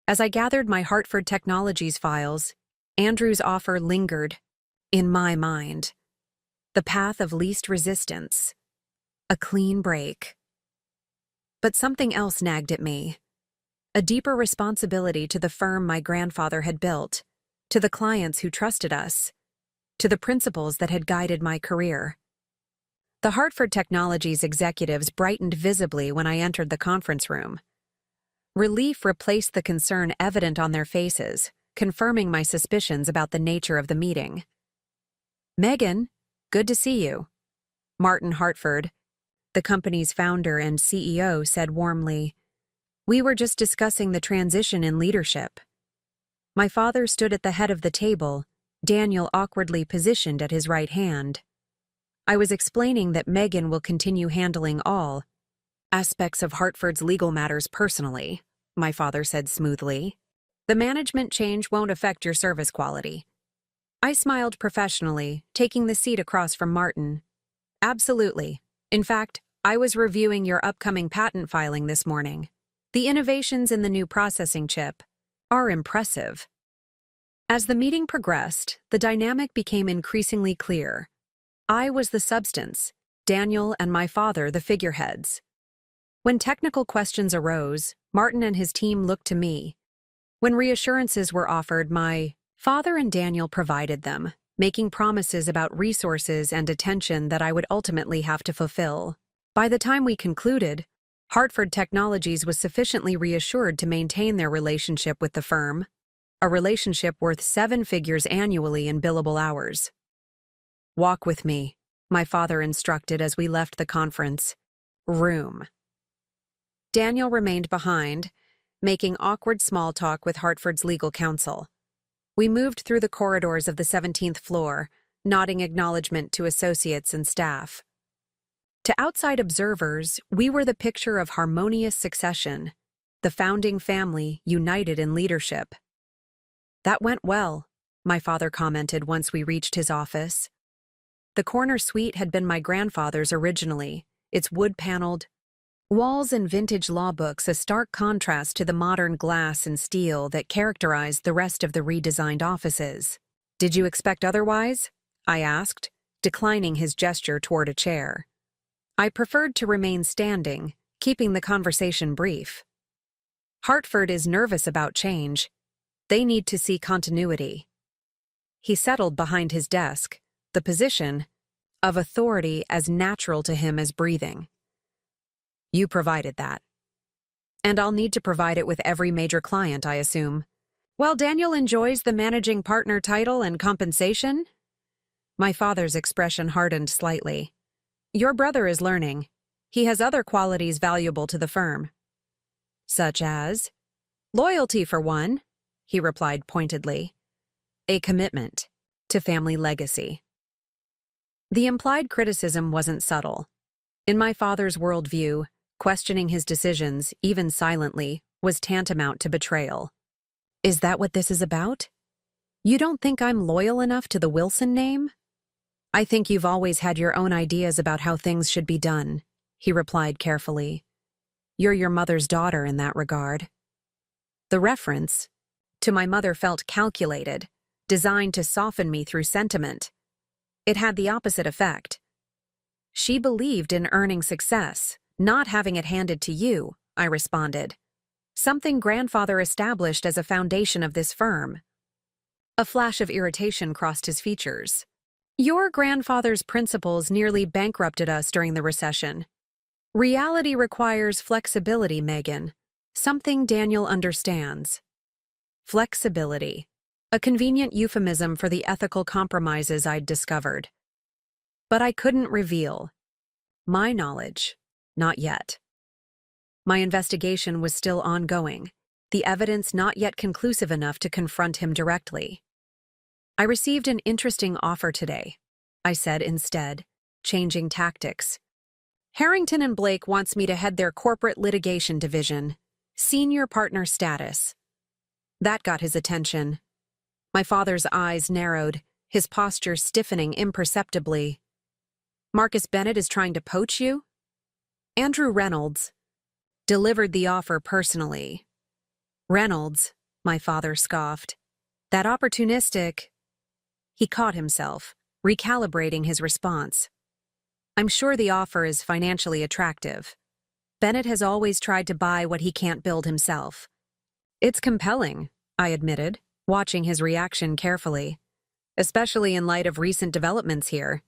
As I gathered my Hartford Technologies files, Andrew's offer lingered in my mind. The path of least resistance. A clean break. But something else nagged at me. A deeper responsibility to the firm my grandfather had built, to the clients who trusted us, to the principles that had guided my career. The Hartford Technologies executives brightened visibly when I entered the conference room. Relief replaced the concern evident on their faces, confirming my suspicions about the nature of the meeting. "Megan, good to see you." Martin Hartford, the company's founder and CEO, said warmly. "We were just discussing the transition in leadership." My father stood at the head of the table, Daniel awkwardly positioned at his right hand. "I was explaining that Megan will continue handling all aspects of Hartford's legal matters personally," my father said smoothly. "The management change won't affect your service quality." I smiled professionally, taking the seat across from Martin. "Absolutely. In fact, I was reviewing your upcoming patent filing this morning. The innovations in the new processing chip are impressive." As the meeting progressed, the dynamic became increasingly clear. I was the substance, Daniel and my father the figureheads. When technical questions arose, Martin and his team looked to me. When reassurances were offered, my father and Daniel provided them, making promises about resources and attention that I would ultimately have to fulfill. By the time we concluded, Hartford Technologies was sufficiently reassured to maintain their relationship with the firm, a relationship worth 7 figures annually in billable hours. "Walk with me," my father instructed as we left the conference room. Daniel remained behind, making awkward small talk with Hartford's legal counsel. We moved through the corridors of the 17th floor, nodding acknowledgement to associates and staff. To outside observers, we were the picture of harmonious succession, the founding family united in leadership. "That went well," my father commented once we reached his office. The corner suite had been my grandfather's originally, its wood-paneled walls and vintage law books a stark contrast to the modern glass and steel that characterized the rest of the redesigned offices. "Did you expect otherwise?" I asked, declining his gesture toward a chair. I preferred to remain standing, keeping the conversation brief. "Hartford is nervous about change. They need to see continuity." He settled behind his desk, the position of authority as natural to him as breathing. "You provided that. And I'll need to provide it with every major client, I assume." "While Daniel enjoys the managing partner title and compensation?" My father's expression hardened slightly. "Your brother is learning. He has other qualities valuable to the firm." "Such as?" "Loyalty, for one," he replied pointedly. "A commitment to family legacy." The implied criticism wasn't subtle. In my father's worldview, questioning his decisions, even silently, was tantamount to betrayal. "Is that what this is about? You don't think I'm loyal enough to the Wilson name?" "I think you've always had your own ideas about how things should be done," he replied carefully. "You're your mother's daughter in that regard." The reference to my mother felt calculated, designed to soften me through sentiment. It had the opposite effect. "She believed in earning success, not having it handed to you," I responded. "Something grandfather established as a foundation of this firm." A flash of irritation crossed his features. "Your grandfather's principles nearly bankrupted us during the recession. Reality requires flexibility, Megan. Something Daniel understands." Flexibility. A convenient euphemism for the ethical compromises I'd discovered. But I couldn't reveal my knowledge. Not yet. My investigation was still ongoing, the evidence not yet conclusive enough to confront him directly. "I received an interesting offer today," I said instead, changing tactics. "Harrington and Blake wants me to head their corporate litigation division, senior partner status." That got his attention. My father's eyes narrowed, his posture stiffening imperceptibly. "Marcus Bennett is trying to poach you?" "Andrew Reynolds delivered the offer personally." "Reynolds," my father scoffed. "That opportunistic—" He caught himself, recalibrating his response. "I'm sure the offer is financially attractive. Bennett has always tried to buy what he can't build himself." "It's compelling," I admitted, watching his reaction carefully, "especially in light of recent developments here."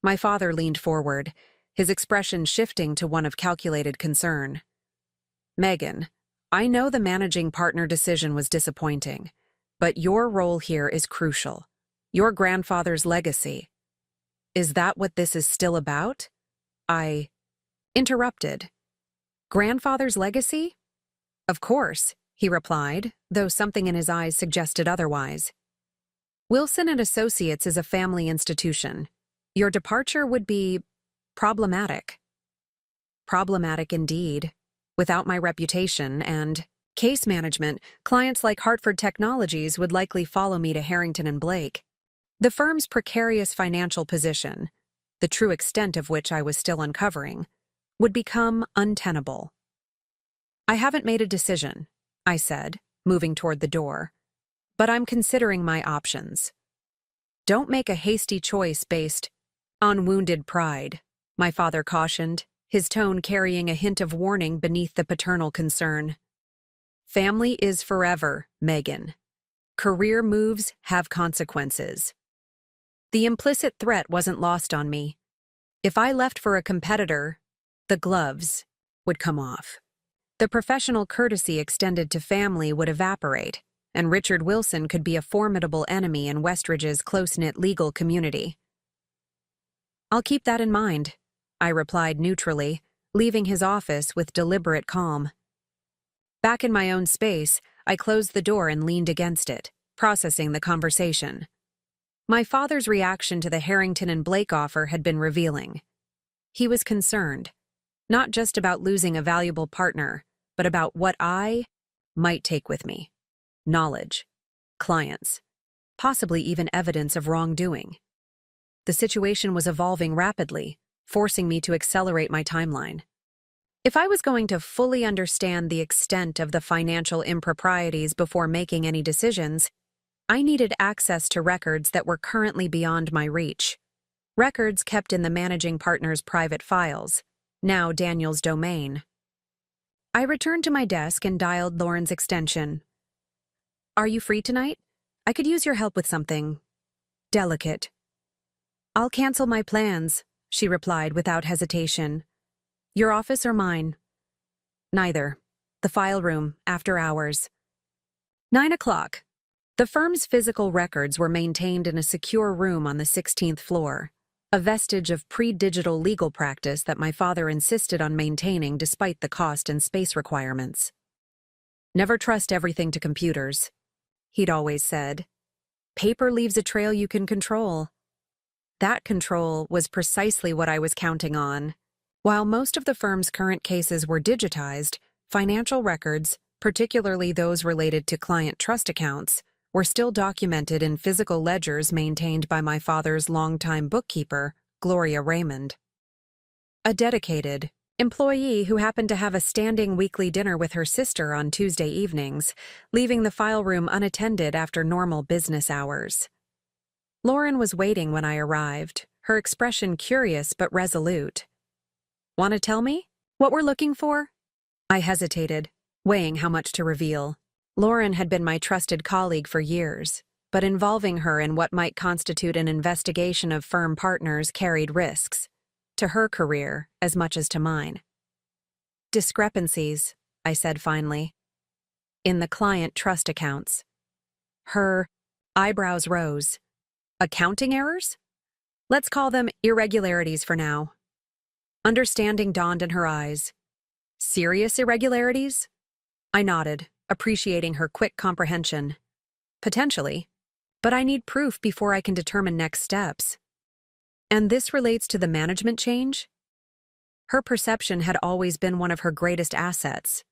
My father leaned forward, his expression shifting to one of calculated concern. "Megan, I know the managing partner decision was disappointing, but your role here is crucial. Your grandfather's legacy. Is that what this is still about?" I interrupted. "Grandfather's legacy?" "Of course," he replied, though something in his eyes suggested otherwise. "Wilson and Associates is a family institution. Your departure would be problematic." Problematic indeed. Without my reputation and case management, clients like Hartford Technologies would likely follow me to Harrington and Blake. The firm's precarious financial position, the true extent of which I was still uncovering, would become untenable. "I haven't made a decision," I said, moving toward the door, "but I'm considering my options." "Don't make a hasty choice based on wounded pride," my father cautioned, his tone carrying a hint of warning beneath the paternal concern. "Family is forever, Megan. Career moves have consequences." The implicit threat wasn't lost on me. If I left for a competitor, the gloves would come off. The professional courtesy extended to family would evaporate, and Richard Wilson could be a formidable enemy in Westridge's close-knit legal community. "I'll keep that in mind," I replied neutrally, leaving his office with deliberate calm. Back in my own space, I closed the door and leaned against it, processing the conversation. My father's reaction to the Harrington and Blake offer had been revealing. He was concerned, not just about losing a valuable partner, but about what I might take with me: knowledge, clients, possibly even evidence of wrongdoing. The situation was evolving rapidly, forcing me to accelerate my timeline. If I was going to fully understand the extent of the financial improprieties before making any decisions, I needed access to records that were currently beyond my reach. Records kept in the managing partner's private files, now Daniel's domain. I returned to my desk and dialed Lauren's extension. "Are you free tonight? I could use your help with something delicate." "I'll cancel my plans," she replied without hesitation. "Your office or mine?" "Neither. The file room, after hours." 9 o'clock. The firm's physical records were maintained in a secure room on the 16th floor, a vestige of pre-digital legal practice that my father insisted on maintaining despite the cost and space requirements. "Never trust everything to computers," he'd always said. "Paper leaves a trail you can control." That control was precisely what I was counting on. While most of the firm's current cases were digitized, financial records, particularly those related to client trust accounts, were still documented in physical ledgers maintained by my father's longtime bookkeeper, Gloria Raymond. A dedicated employee who happened to have a standing weekly dinner with her sister on Tuesday evenings, leaving the file room unattended after normal business hours. Lauren was waiting when I arrived, her expression curious but resolute. "Want to tell me what we're looking for?" I hesitated, weighing how much to reveal. Lauren had been my trusted colleague for years, but involving her in what might constitute an investigation of firm partners carried risks, to her career as much as to mine. "Discrepancies," I said finally, "in the client trust accounts." Her eyebrows rose. "Accounting errors? Let's call them irregularities for now." Understanding dawned in her eyes. "Serious irregularities?" I nodded, appreciating her quick comprehension. "Potentially, but I need proof before I can determine next steps." "And this relates to the management change?" Her perception had always been one of her greatest assets.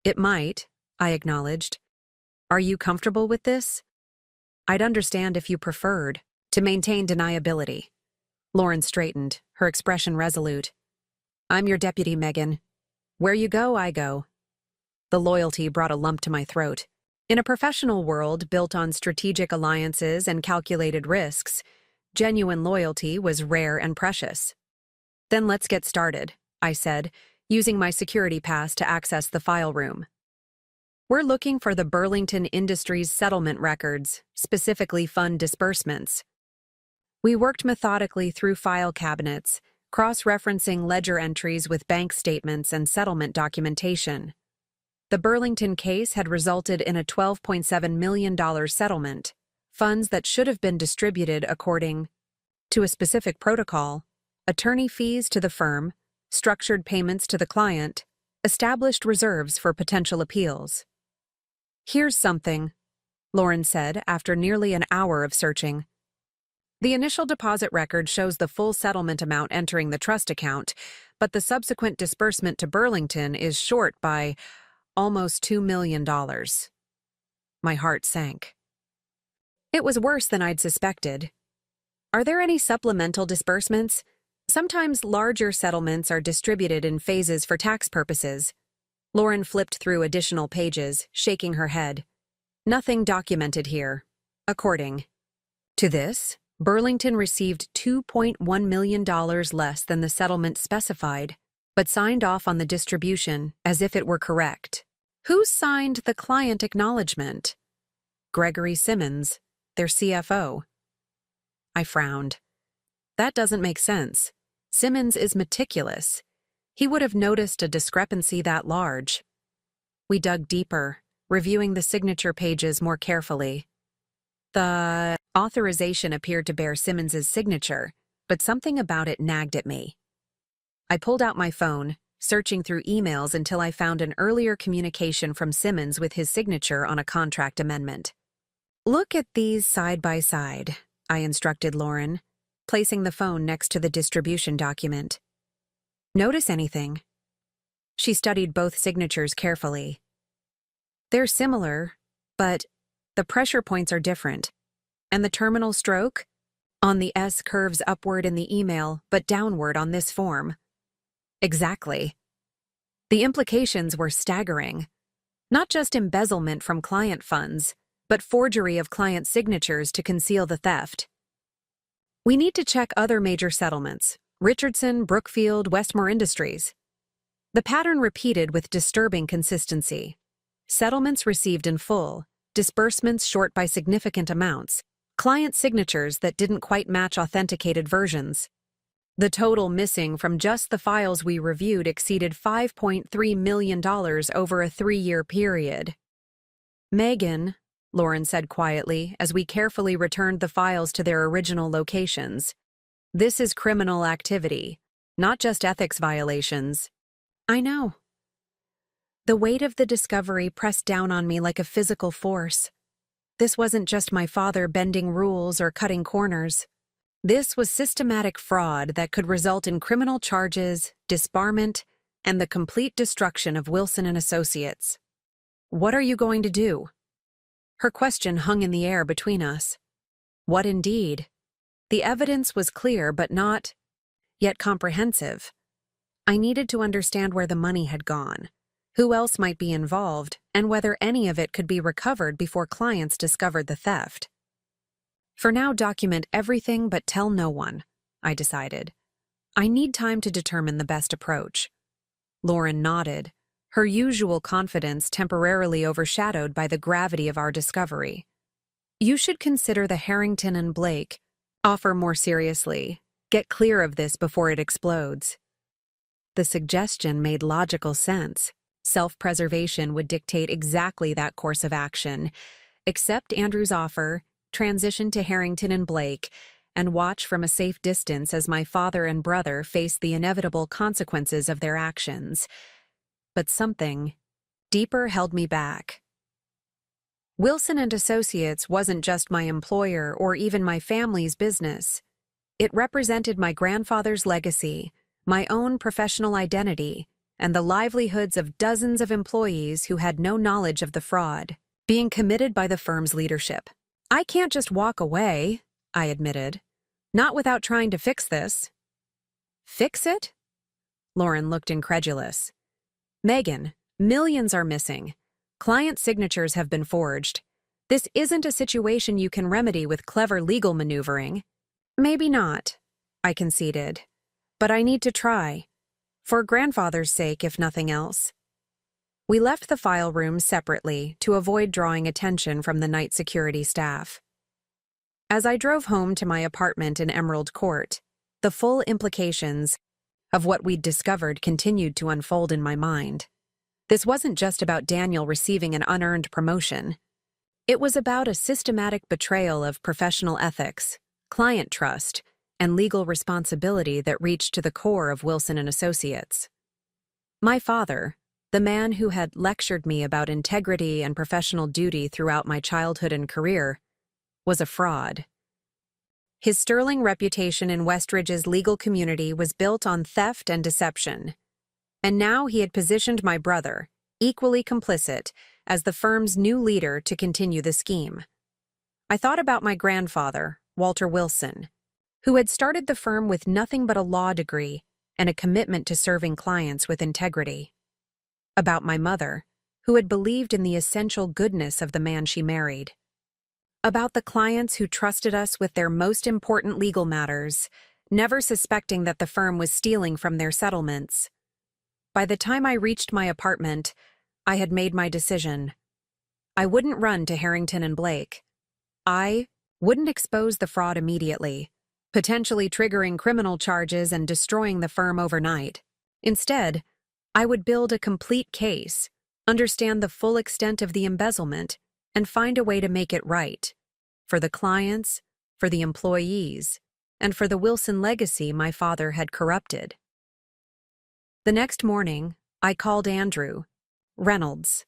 "It might," I acknowledged. "Are you comfortable with this?" "I'd understand if you preferred to maintain deniability." Lauren straightened, her expression resolute. "I'm your deputy, Megan. Where you go, I go." The loyalty brought a lump to my throat. In a professional world built on strategic alliances and calculated risks, genuine loyalty was rare and precious. "Then let's get started," I said, using my security pass to access the file room. "We're looking for the Burlington Industries settlement records, specifically fund disbursements." We worked methodically through file cabinets, cross-referencing ledger entries with bank statements and settlement documentation. The Burlington case had resulted in a $12.7 million settlement, funds that should have been distributed according to a specific protocol: attorney fees to the firm, structured payments to the client, established reserves for potential appeals. "Here's something," Lauren said after nearly an hour of searching. "The initial deposit record shows the full settlement amount entering the trust account, but the subsequent disbursement to Burlington is short by almost $2 million. My heart sank. It was worse than I'd suspected. "Are there any supplemental disbursements? Sometimes larger settlements are distributed in phases for tax purposes." Lauren flipped through additional pages, shaking her head. "Nothing documented here. According to this, Burlington received $2.1 million less than the settlement specified, but signed off on the distribution as if it were correct. Who signed the client acknowledgement?" "Gregory Simmons, their CFO." I frowned. "That doesn't make sense. Simmons is meticulous. He would have noticed a discrepancy that large." We dug deeper, reviewing the signature pages more carefully. The authorization appeared to bear Simmons's signature, but something about it nagged at me. I pulled out my phone, searching through emails until I found an earlier communication from Simmons with his signature on a contract amendment. "Look at these side by side," I instructed Lauren, placing the phone next to the distribution document. Notice anything? She studied both signatures carefully. They're similar, but the pressure points are different. And the terminal stroke? On the S curves upward in the email, but downward on this form. Exactly. The implications were staggering. Not just embezzlement from client funds, but forgery of client signatures to conceal the theft. We need to check other major settlements: Richardson, Brookfield, Westmore Industries. The pattern repeated with disturbing consistency. Settlements received in full, disbursements short by significant amounts, client signatures that didn't quite match authenticated versions. The total missing from just the files we reviewed exceeded $5.3 million over a 3-year period. Megan, Lauren said quietly as we carefully returned the files to their original locations. This is criminal activity, not just ethics violations. I know. The weight of the discovery pressed down on me like a physical force. This wasn't just my father bending rules or cutting corners. This was systematic fraud that could result in criminal charges, disbarment, and the complete destruction of Wilson and Associates. What are you going to do? Her question hung in the air between us. What indeed? The evidence was clear but not yet comprehensive. I needed to understand where the money had gone, who else might be involved, and whether any of it could be recovered before clients discovered the theft. For now, document everything but tell no one, I decided. I need time to determine the best approach. Lauren nodded, her usual confidence temporarily overshadowed by the gravity of our discovery. You should consider the Harrington and Blake offer more seriously. Get clear of this before it explodes. The suggestion made logical sense. Self-preservation would dictate exactly that course of action. Accept Andrew's offer, transition to Harrington and Blake, and watch from a safe distance as my father and brother face the inevitable consequences of their actions. But something deeper held me back. Wilson and Associates wasn't just my employer or even my family's business. It represented my grandfather's legacy, my own professional identity, and the livelihoods of dozens of employees who had no knowledge of the fraud being committed by the firm's leadership. I can't just walk away, I admitted. Not without trying to fix this. Fix it? Lauren looked incredulous. Megan, millions are missing. Client signatures have been forged. This isn't a situation you can remedy with clever legal maneuvering. Maybe not, I conceded. But I need to try. For grandfather's sake, if nothing else. We left the file room separately to avoid drawing attention from the night security staff. As I drove home to my apartment in Emerald Court, the full implications of what we'd discovered continued to unfold in my mind. This wasn't just about Daniel receiving an unearned promotion. It was about a systematic betrayal of professional ethics, client trust, and legal responsibility that reached to the core of Wilson and Associates. My father, the man who had lectured me about integrity and professional duty throughout my childhood and career, was a fraud. His sterling reputation in Westridge's legal community was built on theft and deception. And now he had positioned my brother, equally complicit, as the firm's new leader to continue the scheme. I thought about my grandfather, Walter Wilson, who had started the firm with nothing but a law degree and a commitment to serving clients with integrity. About my mother, who had believed in the essential goodness of the man she married. About the clients who trusted us with their most important legal matters, never suspecting that the firm was stealing from their settlements. By the time I reached my apartment, I had made my decision. I wouldn't run to Harrington and Blake. I wouldn't expose the fraud immediately, potentially triggering criminal charges and destroying the firm overnight. Instead, I would build a complete case, understand the full extent of the embezzlement, and find a way to make it right. For the clients, for the employees, and for the Wilson legacy my father had corrupted. The next morning, I called Andrew Reynolds.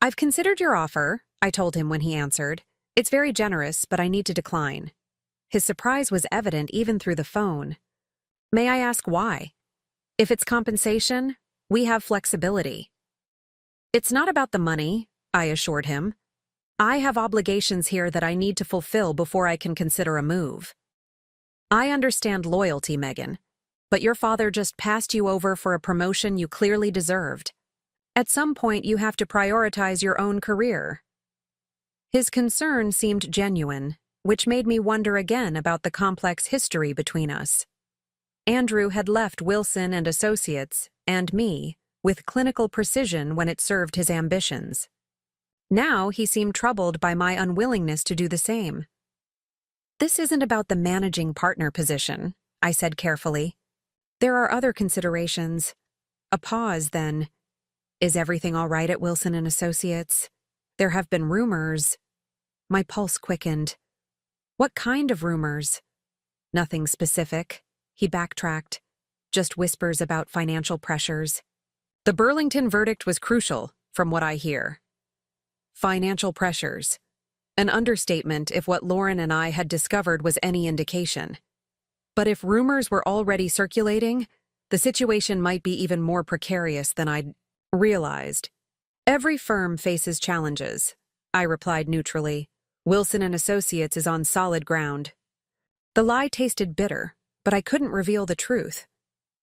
"I've considered your offer," I told him when he answered. "It's very generous, but I need to decline." His surprise was evident even through the phone. May I ask why? If it's compensation, we have flexibility. It's not about the money, I assured him. I have obligations here that I need to fulfill before I can consider a move. I understand loyalty, Megan, but your father just passed you over for a promotion you clearly deserved. At some point, you have to prioritize your own career. His concern seemed genuine, which made me wonder again about the complex history between us. Andrew had left Wilson and Associates, and me, with clinical precision when it served his ambitions. Now he seemed troubled by my unwillingness to do the same. This isn't about the managing partner position, I said carefully. There are other considerations. A pause, then. Is everything all right at Wilson and Associates? There have been rumors. My pulse quickened. What kind of rumors? Nothing specific. He backtracked. Just whispers about financial pressures. The Burlington verdict was crucial, from what I hear. Financial pressures. An understatement if what Lauren and I had discovered was any indication. But if rumors were already circulating, the situation might be even more precarious than I'd realized. Every firm faces challenges, I replied neutrally. Wilson and Associates is on solid ground. The lie tasted bitter, but I couldn't reveal the truth.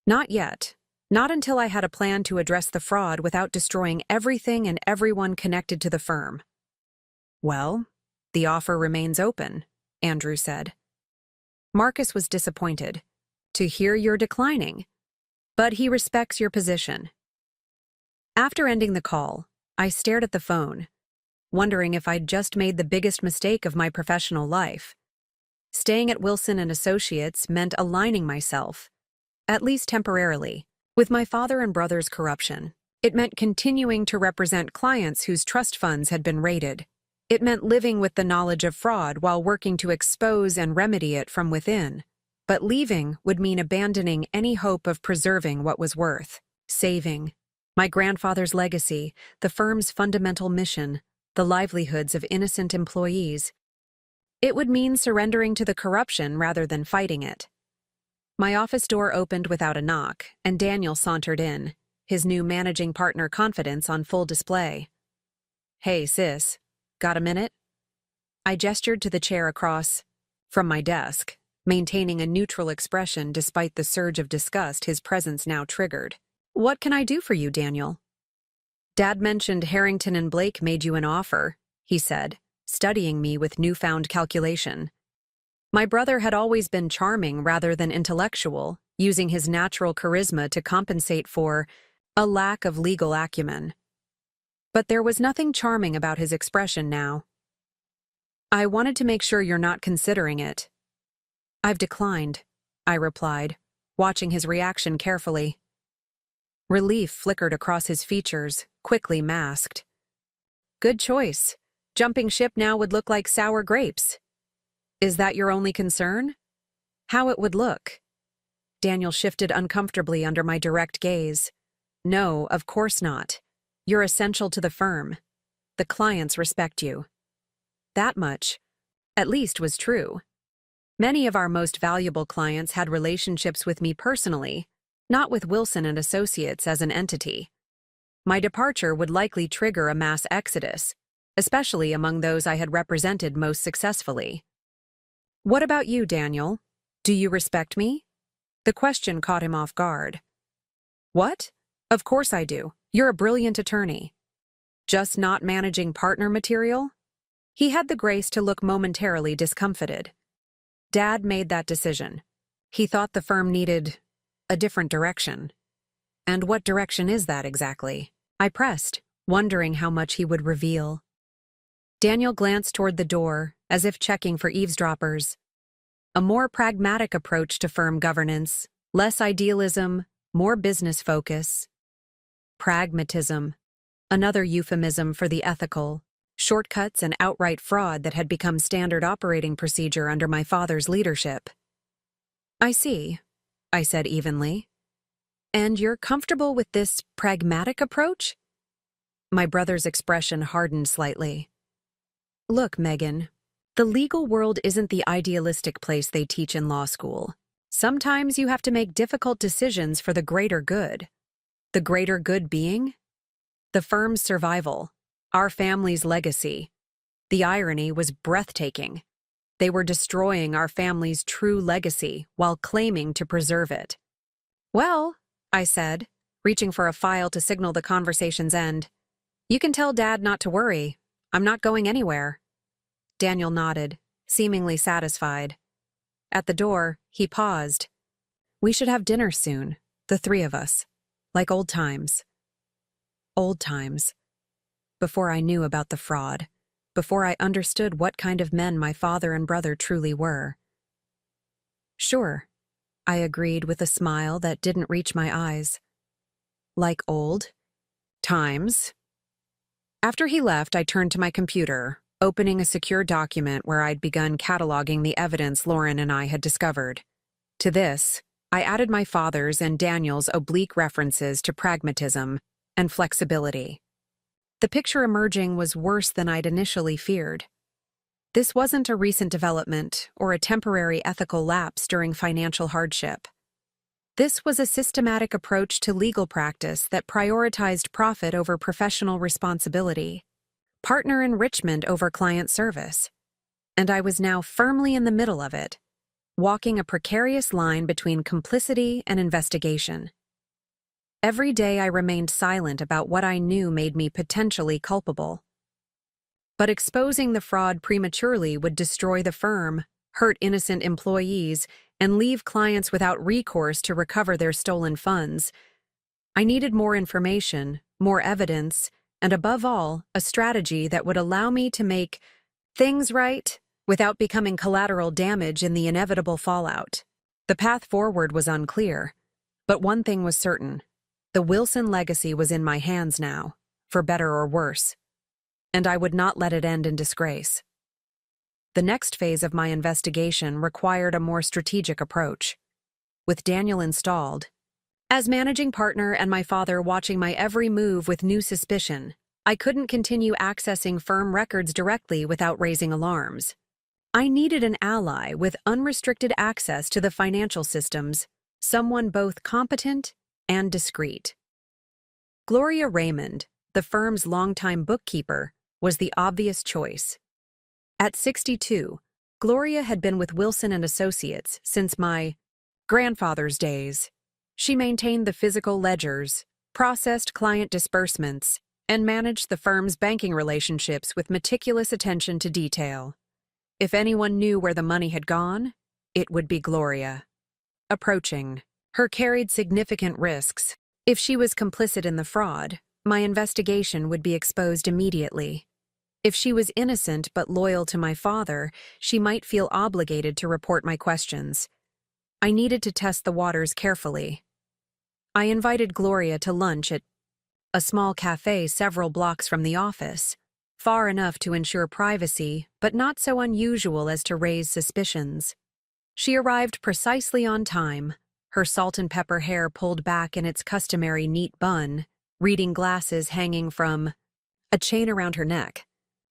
Not yet. Not until I had a plan to address the fraud without destroying everything and everyone connected to the firm. Well, the offer remains open, Andrew said. Marcus was disappointed. To hear you're declining. But he respects your position. After ending the call, I stared at the phone, wondering if I'd just made the biggest mistake of my professional life. Staying at Wilson and Associates meant aligning myself, at least temporarily, with my father and brother's corruption. It meant continuing to represent clients whose trust funds had been raided. It meant living with the knowledge of fraud while working to expose and remedy it from within. But leaving would mean abandoning any hope of preserving what was worth saving. My grandfather's legacy, the firm's fundamental mission, the livelihoods of innocent employees. It would mean surrendering to the corruption rather than fighting it. My office door opened without a knock, and Daniel sauntered in, his new managing partner confidence on full display. Hey, sis, got a minute? I gestured to the chair across from my desk, maintaining a neutral expression despite the surge of disgust his presence now triggered. What can I do for you, Daniel? Dad mentioned Harrington and Blake made you an offer, he said, studying me with newfound calculation. My brother had always been charming rather than intellectual, using his natural charisma to compensate for a lack of legal acumen. But there was nothing charming about his expression now. I wanted to make sure you're not considering it. I've declined, I replied, watching his reaction carefully. Relief flickered across his features, quickly masked. Good choice. Jumping ship now would look like sour grapes. Is that your only concern? How it would look? Daniel shifted uncomfortably under my direct gaze. No, of course not. You're essential to the firm. The clients respect you. That much, at least, was true. Many of our most valuable clients had relationships with me personally, not with Wilson and Associates as an entity. My departure would likely trigger a mass exodus, especially among those I had represented most successfully. What about you, Daniel? Do you respect me? The question caught him off guard. What? Of course I do. You're a brilliant attorney. Just not managing partner material? He had the grace to look momentarily discomfited. Dad made that decision. He thought the firm needed a different direction. And what direction is that exactly? I pressed, wondering how much he would reveal. Daniel glanced toward the door, as if checking for eavesdroppers. A more pragmatic approach to firm governance, less idealism, more business focus. Pragmatism, another euphemism for the ethical, shortcuts and outright fraud that had become standard operating procedure under my father's leadership. I see, I said evenly. And you're comfortable with this pragmatic approach? My brother's expression hardened slightly. Look, Megan, The legal world isn't the idealistic place they teach in law school. Sometimes you have to make difficult decisions for the greater good. The greater good being? The firm's survival, our family's legacy. The irony was breathtaking. They were destroying our family's true legacy while claiming to preserve it. Well, I said, reaching for a file to signal the conversation's end, you can tell Dad not to worry. I'm not going anywhere. Daniel nodded, seemingly satisfied. At the door, he paused. We should have dinner soon, the three of us, like old times. Old times. Before I knew about the fraud, before I understood what kind of men my father and brother truly were. Sure, I agreed with a smile that didn't reach my eyes. Like old times. After he left, I turned to my computer, opening a secure document where I'd begun cataloging the evidence Lauren and I had discovered. To this, I added my father's and Daniel's oblique references to pragmatism and flexibility. The picture emerging was worse than I'd initially feared. This wasn't a recent development or a temporary ethical lapse during financial hardship. This was a systematic approach to legal practice that prioritized profit over professional responsibility, partner enrichment over client service. And I was now firmly in the middle of it, walking a precarious line between complicity and investigation. Every day I remained silent about what I knew made me potentially culpable. But exposing the fraud prematurely would destroy the firm, hurt innocent employees, and leave clients without recourse to recover their stolen funds. I needed more information, more evidence, and above all, a strategy that would allow me to make things right without becoming collateral damage in the inevitable fallout. The path forward was unclear, but one thing was certain. The Wilson legacy was in my hands now, for better or worse, and I would not let it end in disgrace. The next phase of my investigation required a more strategic approach. With Daniel installed, as managing partner and my father watching my every move with new suspicion, I couldn't continue accessing firm records directly without raising alarms. I needed an ally with unrestricted access to the financial systems, someone both competent and discreet. Gloria Raymond, the firm's longtime bookkeeper, was the obvious choice. At 62, Gloria had been with Wilson and Associates since my grandfather's days. She maintained the physical ledgers, processed client disbursements, and managed the firm's banking relationships with meticulous attention to detail. If anyone knew where the money had gone, it would be Gloria. Approaching her carried significant risks. If she was complicit in the fraud, my investigation would be exposed immediately. If she was innocent but loyal to my father, she might feel obligated to report my questions. I needed to test the waters carefully. I invited Gloria to lunch at a small cafe several blocks from the office, far enough to ensure privacy, but not so unusual as to raise suspicions. She arrived precisely on time, her salt and pepper hair pulled back in its customary neat bun, reading glasses hanging from a chain around her neck.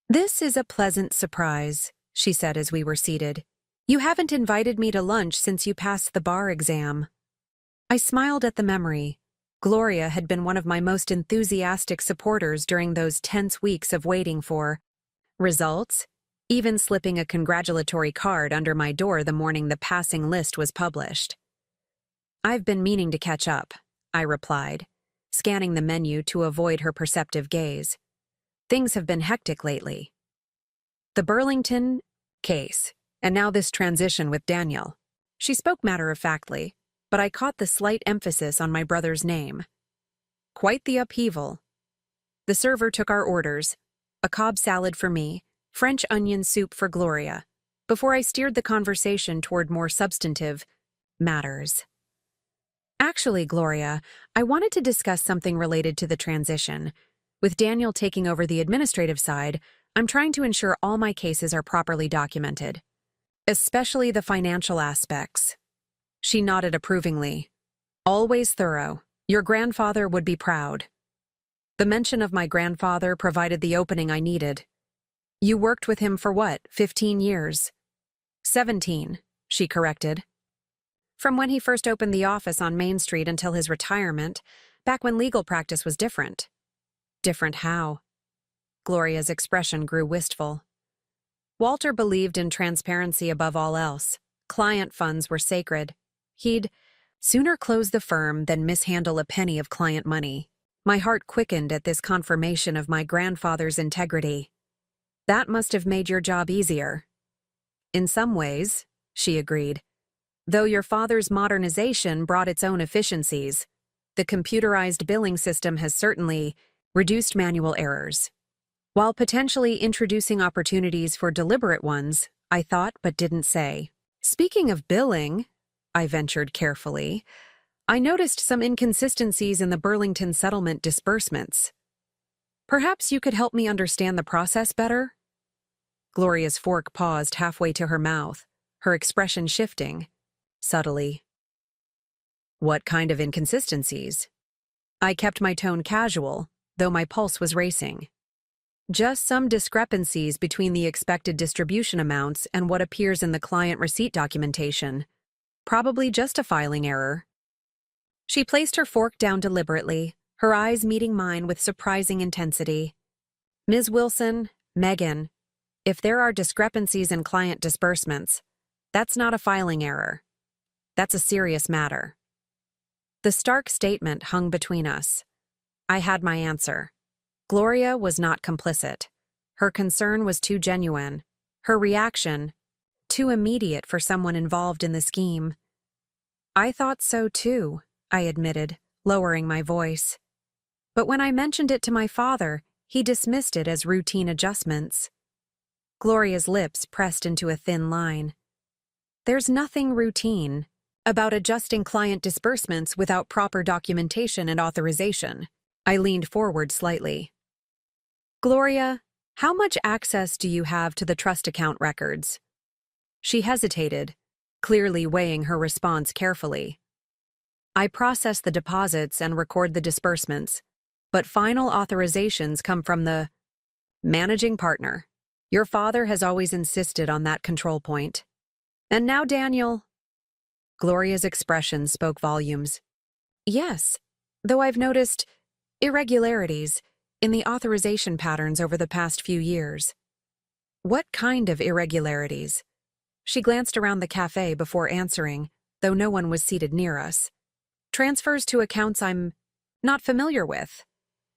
"This is a pleasant surprise," she said as we were seated. "You haven't invited me to lunch since you passed the bar exam." I smiled at the memory. Gloria had been one of my most enthusiastic supporters during those tense weeks of waiting for results, even slipping a congratulatory card under my door the morning the passing list was published. "I've been meaning to catch up," I replied, scanning the menu to avoid her perceptive gaze. "Things have been hectic lately. The Burlington case, and now this transition with Daniel." She spoke matter-of-factly, but I caught the slight emphasis on my brother's name. Quite the upheaval. The server took our orders, a Cobb salad for me, French onion soup for Gloria, before I steered the conversation toward more substantive matters. "Actually, Gloria, I wanted to discuss something related to the transition. With Daniel taking over the administrative side, I'm trying to ensure all my cases are properly documented, especially the financial aspects." She nodded approvingly. "Always thorough. Your grandfather would be proud." The mention of my grandfather provided the opening I needed. You worked with him for what, 15 years? 17, she corrected. From when he first opened the office on Main Street until his retirement, back when legal practice was different. Different how? Gloria's expression grew wistful. Walter believed in transparency above all else. Client funds were sacred. He'd sooner close the firm than mishandle a penny of client money. My heart quickened at this confirmation of my grandfather's integrity. That must have made your job easier. In some ways, she agreed. Though your father's modernization brought its own efficiencies, the computerized billing system has certainly reduced manual errors, while potentially introducing opportunities for deliberate ones, I thought but didn't say. Speaking of billing, I ventured carefully, I noticed some inconsistencies in the Burlington settlement disbursements. Perhaps you could help me understand the process better? Gloria's fork paused halfway to her mouth, her expression shifting, subtly. What kind of inconsistencies? I kept my tone casual, though my pulse was racing. Just some discrepancies between the expected distribution amounts and what appears in the client receipt documentation. Probably just a filing error. She placed her fork down deliberately, her eyes meeting mine with surprising intensity. Ms. Wilson, Megan, if there are discrepancies in client disbursements, that's not a filing error. That's a serious matter. The stark statement hung between us. I had my answer. Gloria was not complicit. Her concern was too genuine. Her reaction, too immediate for someone involved in the scheme. I thought so too, I admitted, lowering my voice. But when I mentioned it to my father, he dismissed it as routine adjustments. Gloria's lips pressed into a thin line. There's nothing routine about adjusting client disbursements without proper documentation and authorization. I leaned forward slightly. Gloria, how much access do you have to the trust account records? She hesitated, clearly weighing her response carefully. I process the deposits and record the disbursements, but final authorizations come from the managing partner. Your father has always insisted on that control point. And now, Daniel. Gloria's expression spoke volumes. Yes, though I've noticed irregularities in the authorization patterns over the past few years. What kind of irregularities? She glanced around the cafe before answering, though no one was seated near us. Transfers to accounts I'm not familiar with.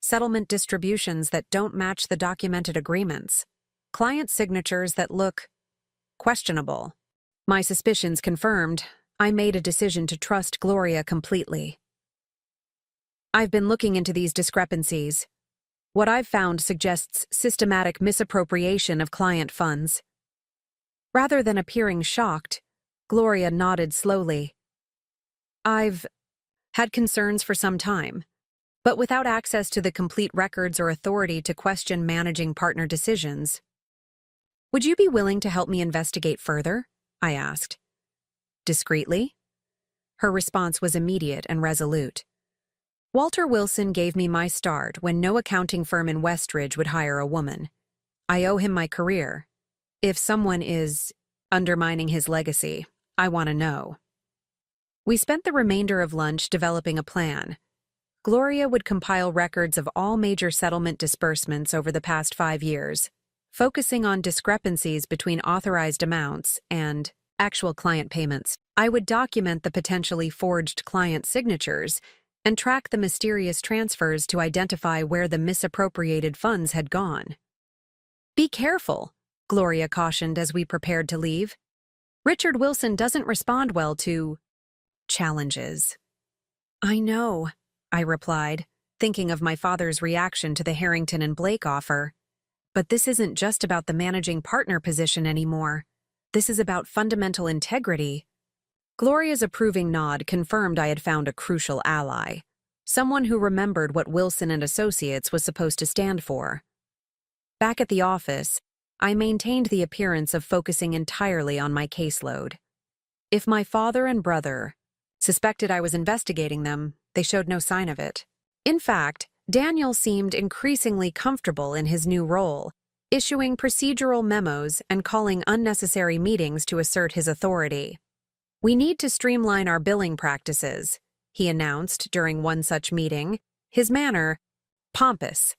Settlement distributions that don't match the documented agreements. Client signatures that look questionable. My suspicions confirmed, I made a decision to trust Gloria completely. I've been looking into these discrepancies. What I've found suggests systematic misappropriation of client funds. Rather than appearing shocked, Gloria nodded slowly. I've had concerns for some time, but without access to the complete records or authority to question managing partner decisions. Would you be willing to help me investigate further? I asked. Discreetly? Her response was immediate and resolute. Walter Wilson gave me my start when no accounting firm in Westridge would hire a woman. I owe him my career. If someone is undermining his legacy, I want to know. We spent the remainder of lunch developing a plan. Gloria would compile records of all major settlement disbursements over the past 5 years, focusing on discrepancies between authorized amounts and actual client payments. I would document the potentially forged client signatures and track the mysterious transfers to identify where the misappropriated funds had gone. Be careful, Gloria cautioned as we prepared to leave. Richard Wilson doesn't respond well to challenges. I know, I replied, thinking of my father's reaction to the Harrington and Blake offer. But this isn't just about the managing partner position anymore. This is about fundamental integrity. Gloria's approving nod confirmed I had found a crucial ally, someone who remembered what Wilson and Associates was supposed to stand for. Back at the office, I maintained the appearance of focusing entirely on my caseload. If my father and brother suspected I was investigating them, they showed no sign of it. In fact, Daniel seemed increasingly comfortable in his new role, issuing procedural memos and calling unnecessary meetings to assert his authority. "We need to streamline our billing practices," he announced during one such meeting, his manner pompous.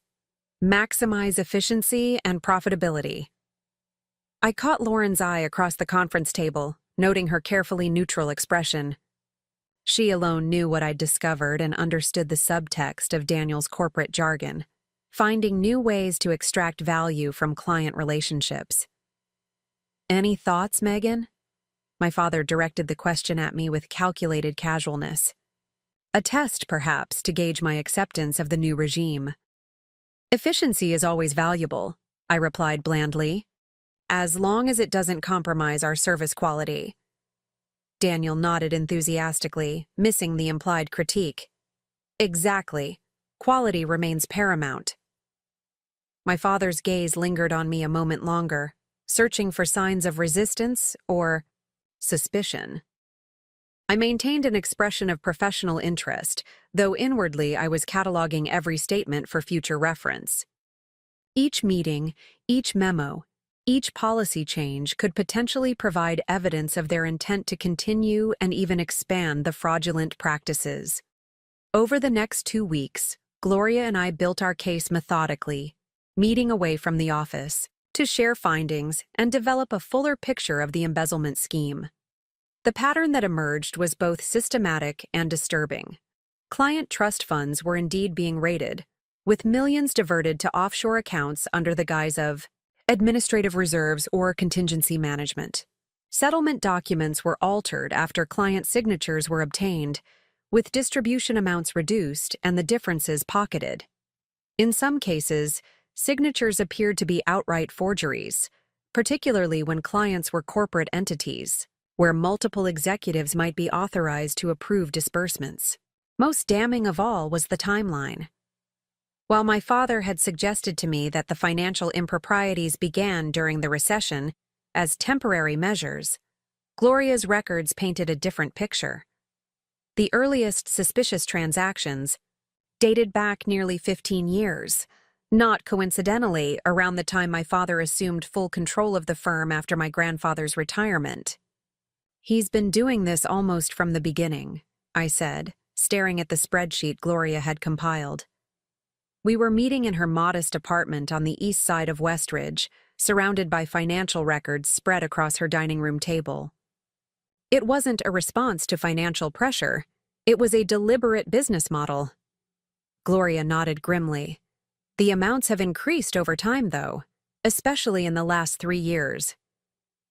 "Maximize efficiency and profitability." I caught Lauren's eye across the conference table, noting her carefully neutral expression. She alone knew what I'd discovered and understood the subtext of Daniel's corporate jargon, finding new ways to extract value from client relationships. "Any thoughts, Megan?" My father directed the question at me with calculated casualness. A test, perhaps, to gauge my acceptance of the new regime. "Efficiency is always valuable," I replied blandly, "as long as it doesn't compromise our service quality." Daniel nodded enthusiastically, missing the implied critique. "Exactly. Quality remains paramount." My father's gaze lingered on me a moment longer, searching for signs of resistance or suspicion. I maintained an expression of professional interest, though inwardly I was cataloging every statement for future reference. Each meeting, each memo, each policy change could potentially provide evidence of their intent to continue and even expand the fraudulent practices. Over the next 2 weeks, Gloria and I built our case methodically, meeting away from the office, to share findings and develop a fuller picture of the embezzlement scheme. The pattern that emerged was both systematic and disturbing. Client trust funds were indeed being raided, with millions diverted to offshore accounts under the guise of administrative reserves or contingency management. Settlement documents were altered after client signatures were obtained, with distribution amounts reduced and the differences pocketed. In some cases, signatures appeared to be outright forgeries, particularly when clients were corporate entities, where multiple executives might be authorized to approve disbursements. Most damning of all was the timeline. While my father had suggested to me that the financial improprieties began during the recession as temporary measures, Gloria's records painted a different picture. The earliest suspicious transactions dated back nearly 15 years, not coincidentally around the time my father assumed full control of the firm after my grandfather's retirement. "He's been doing this almost from the beginning," I said, staring at the spreadsheet Gloria had compiled. We were meeting in her modest apartment on the east side of Westridge, surrounded by financial records spread across her dining room table. It wasn't a response to financial pressure. It was a deliberate business model. Gloria nodded grimly. "The amounts have increased over time, though, especially in the last 3 years.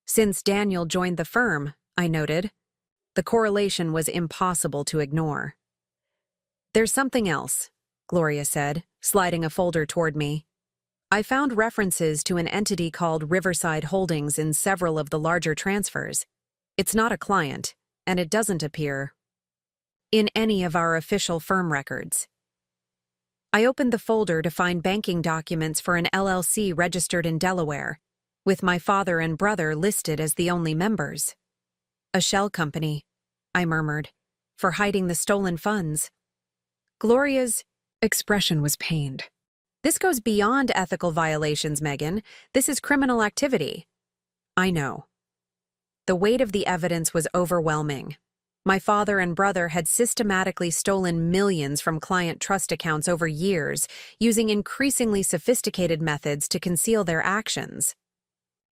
Since Daniel joined the firm," I noted. The correlation was impossible to ignore. "There's something else," Gloria said, sliding a folder toward me. "I found references to an entity called Riverside Holdings in several of the larger transfers. It's not a client, and it doesn't appear in any of our official firm records." I opened the folder to find banking documents for an LLC registered in Delaware, with my father and brother listed as the only members. "A shell company," I murmured, "for hiding the stolen funds." Gloria's expression was pained. "This goes beyond ethical violations, Megan. This is criminal activity." "I know." The weight of the evidence was overwhelming. My father and brother had systematically stolen millions from client trust accounts over years, using increasingly sophisticated methods to conceal their actions.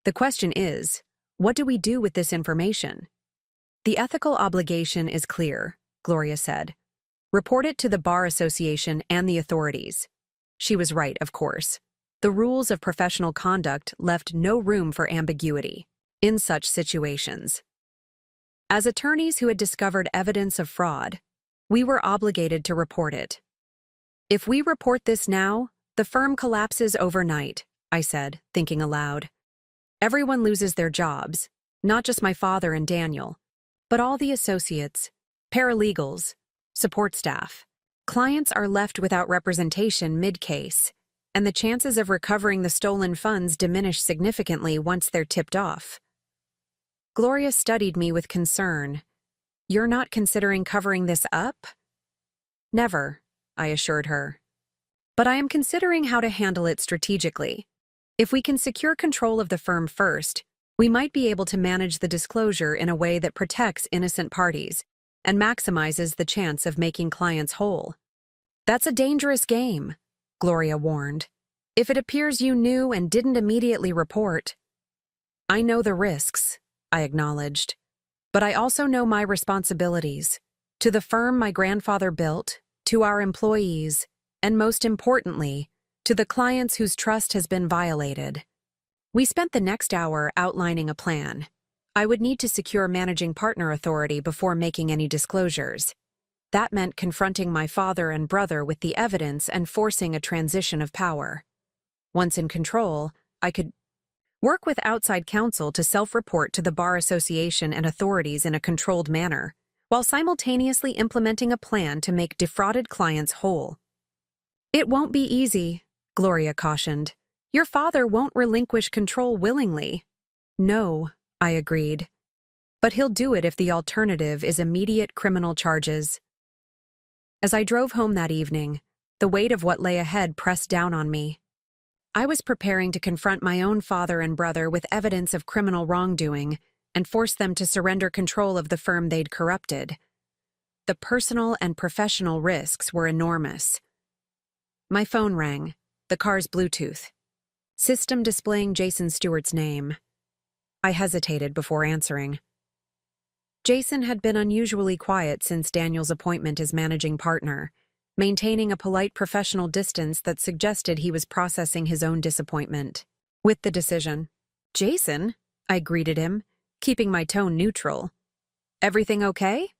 The question is, what do we do with this information? "The ethical obligation is clear," Gloria said. "Report it to the Bar Association and the authorities." She was right, of course. The rules of professional conduct left no room for ambiguity in such situations. As attorneys who had discovered evidence of fraud, we were obligated to report it. "If we report this now, the firm collapses overnight," I said, thinking aloud. "Everyone loses their jobs, not just my father and Daniel, but all the associates, paralegals, support staff. Clients are left without representation mid-case, and the chances of recovering the stolen funds diminish significantly once they're tipped off." Gloria studied me with concern. "You're not considering covering this up?" "Never," I assured her. "But I am considering how to handle it strategically. If we can secure control of the firm first, we might be able to manage the disclosure in a way that protects innocent parties and maximizes the chance of making clients whole. That's a dangerous game, Gloria warned. If it appears you knew and didn't immediately report. I know the risks, I acknowledged. But I also know my responsibilities. To the firm my grandfather built, to our employees, and most importantly, to the clients whose trust has been violated. We spent the next hour outlining a plan. I would need to secure managing partner authority before making any disclosures. That meant confronting my father and brother with the evidence and forcing a transition of power. Once in control, I could work with outside counsel to self-report to the Bar Association and authorities in a controlled manner, while simultaneously implementing a plan to make defrauded clients whole. It won't be easy, Gloria cautioned. Your father won't relinquish control willingly. No, I agreed. But he'll do it if the alternative is immediate criminal charges. As I drove home that evening, the weight of what lay ahead pressed down on me. I was preparing to confront my own father and brother with evidence of criminal wrongdoing and force them to surrender control of the firm they'd corrupted. The personal and professional risks were enormous. My phone rang, the car's Bluetooth. System displaying Jason Stewart's name. I hesitated before answering. Jason had been unusually quiet since Daniel's appointment as managing partner, maintaining a polite professional distance that suggested he was processing his own disappointment with the decision. Jason, I greeted him, keeping my tone neutral. Everything okay?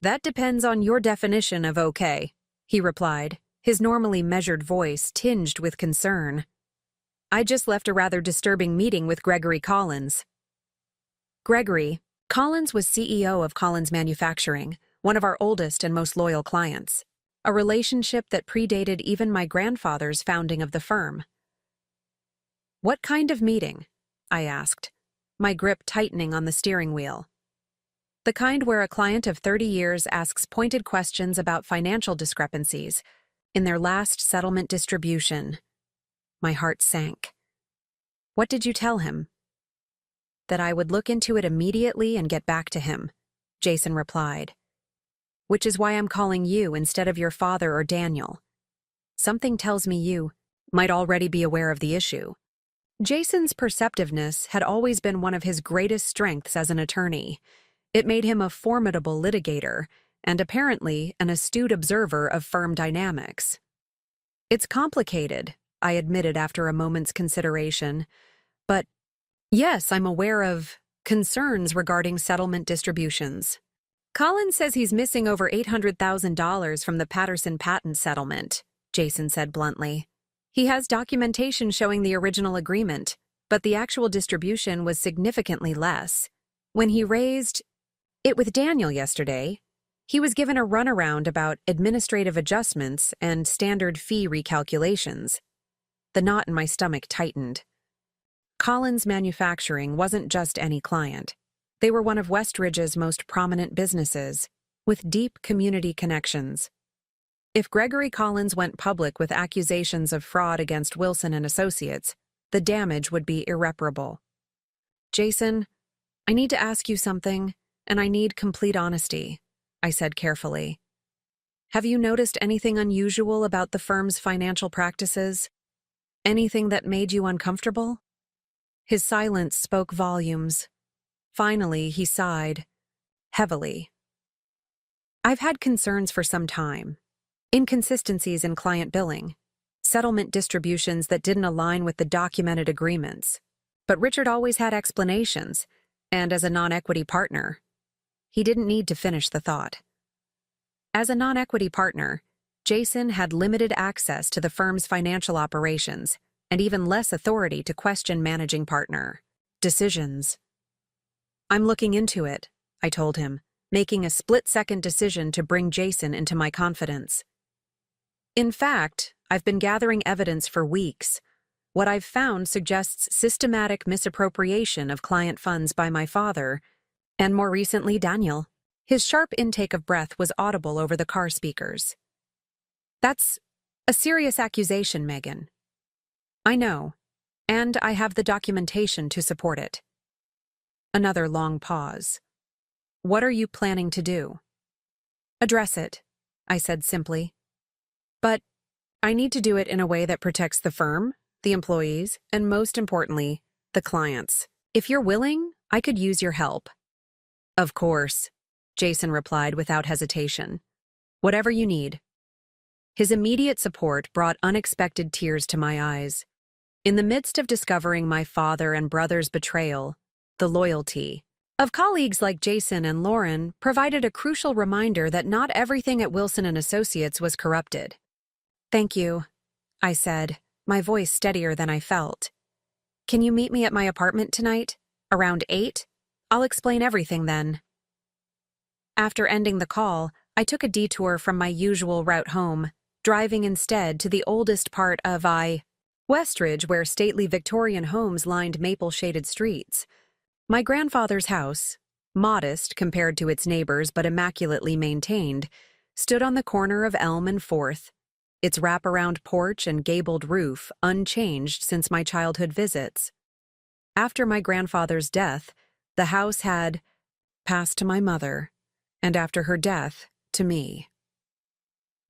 That depends on your definition of okay, he replied, his normally measured voice tinged with concern. I just left a rather disturbing meeting with Gregory Collins. Gregory, Collins was CEO of Collins Manufacturing, one of our oldest and most loyal clients, a relationship that predated even my grandfather's founding of the firm. What kind of meeting? I asked, my grip tightening on the steering wheel. The kind where a client of 30 years asks pointed questions about financial discrepancies in their last settlement distribution. My heart sank. What did you tell him? That I would look into it immediately and get back to him, Jason replied. Which is why I'm calling you instead of your father or Daniel. Something tells me you might already be aware of the issue. Jason's perceptiveness had always been one of his greatest strengths as an attorney. It made him a formidable litigator and apparently an astute observer of firm dynamics. It's complicated, I admitted after a moment's consideration, but yes, I'm aware of concerns regarding settlement distributions. Collins says he's missing over $800,000 from the Patterson patent settlement, Jason said bluntly. He has documentation showing the original agreement, but the actual distribution was significantly less. When he raised it with Daniel yesterday, he was given a runaround about administrative adjustments and standard fee recalculations. The knot in my stomach tightened. Collins Manufacturing wasn't just any client. They were one of Westridge's most prominent businesses, with deep community connections. If Gregory Collins went public with accusations of fraud against Wilson and Associates, the damage would be irreparable. Jason, I need to ask you something, and I need complete honesty, I said carefully. Have you noticed anything unusual about the firm's financial practices? Anything that made you uncomfortable? His silence spoke volumes. Finally, he sighed, heavily. I've had concerns for some time. Inconsistencies in client billing, settlement distributions that didn't align with the documented agreements. But Richard always had explanations, and as a non-equity partner, he didn't need to finish the thought. As a non-equity partner, Jason had limited access to the firm's financial operations and even less authority to question managing partner decisions. I'm looking into it, I told him, making a split-second decision to bring Jason into my confidence. In fact, I've been gathering evidence for weeks. What I've found suggests systematic misappropriation of client funds by my father, and more recently Daniel. His sharp intake of breath was audible over the car speakers. That's a serious accusation, Megan. I know. And I have the documentation to support it. Another long pause. What are you planning to do? Address it, I said simply. But I need to do it in a way that protects the firm, the employees, and most importantly, the clients. If you're willing, I could use your help. Of course, Jason replied without hesitation. Whatever you need. His immediate support brought unexpected tears to my eyes. In the midst of discovering my father and brother's betrayal, the loyalty of colleagues like Jason and Lauren provided a crucial reminder that not everything at Wilson & Associates was corrupted. Thank you, I said, my voice steadier than I felt. Can you meet me at my apartment tonight? Around 8? I'll explain everything then. After ending the call, I took a detour from my usual route home, driving instead to the oldest part of Westridge, where stately Victorian homes lined maple-shaded streets. My grandfather's house, modest compared to its neighbors but immaculately maintained, stood on the corner of Elm and 4th, its wraparound porch and gabled roof unchanged since my childhood visits. After my grandfather's death, the house had passed to my mother, and after her death, to me.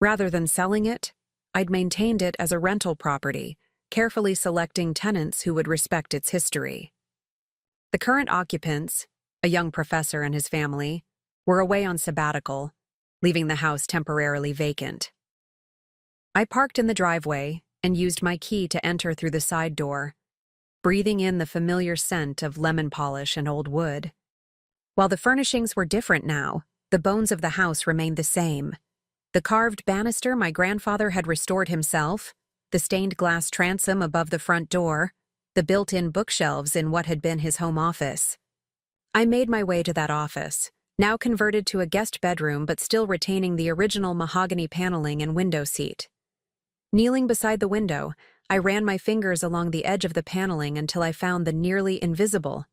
Rather than selling it, I'd maintained it as a rental property, carefully selecting tenants who would respect its history. The current occupants, a young professor and his family, were away on sabbatical, leaving the house temporarily vacant. I parked in the driveway and used my key to enter through the side door, breathing in the familiar scent of lemon polish and old wood. While the furnishings were different now, the bones of the house remained the same. The carved banister my grandfather had restored himself, the stained glass transom above the front door, the built-in bookshelves in what had been his home office. I made my way to that office, now converted to a guest bedroom but still retaining the original mahogany paneling and window seat. Kneeling beside the window, I ran my fingers along the edge of the paneling until I found the nearly invisible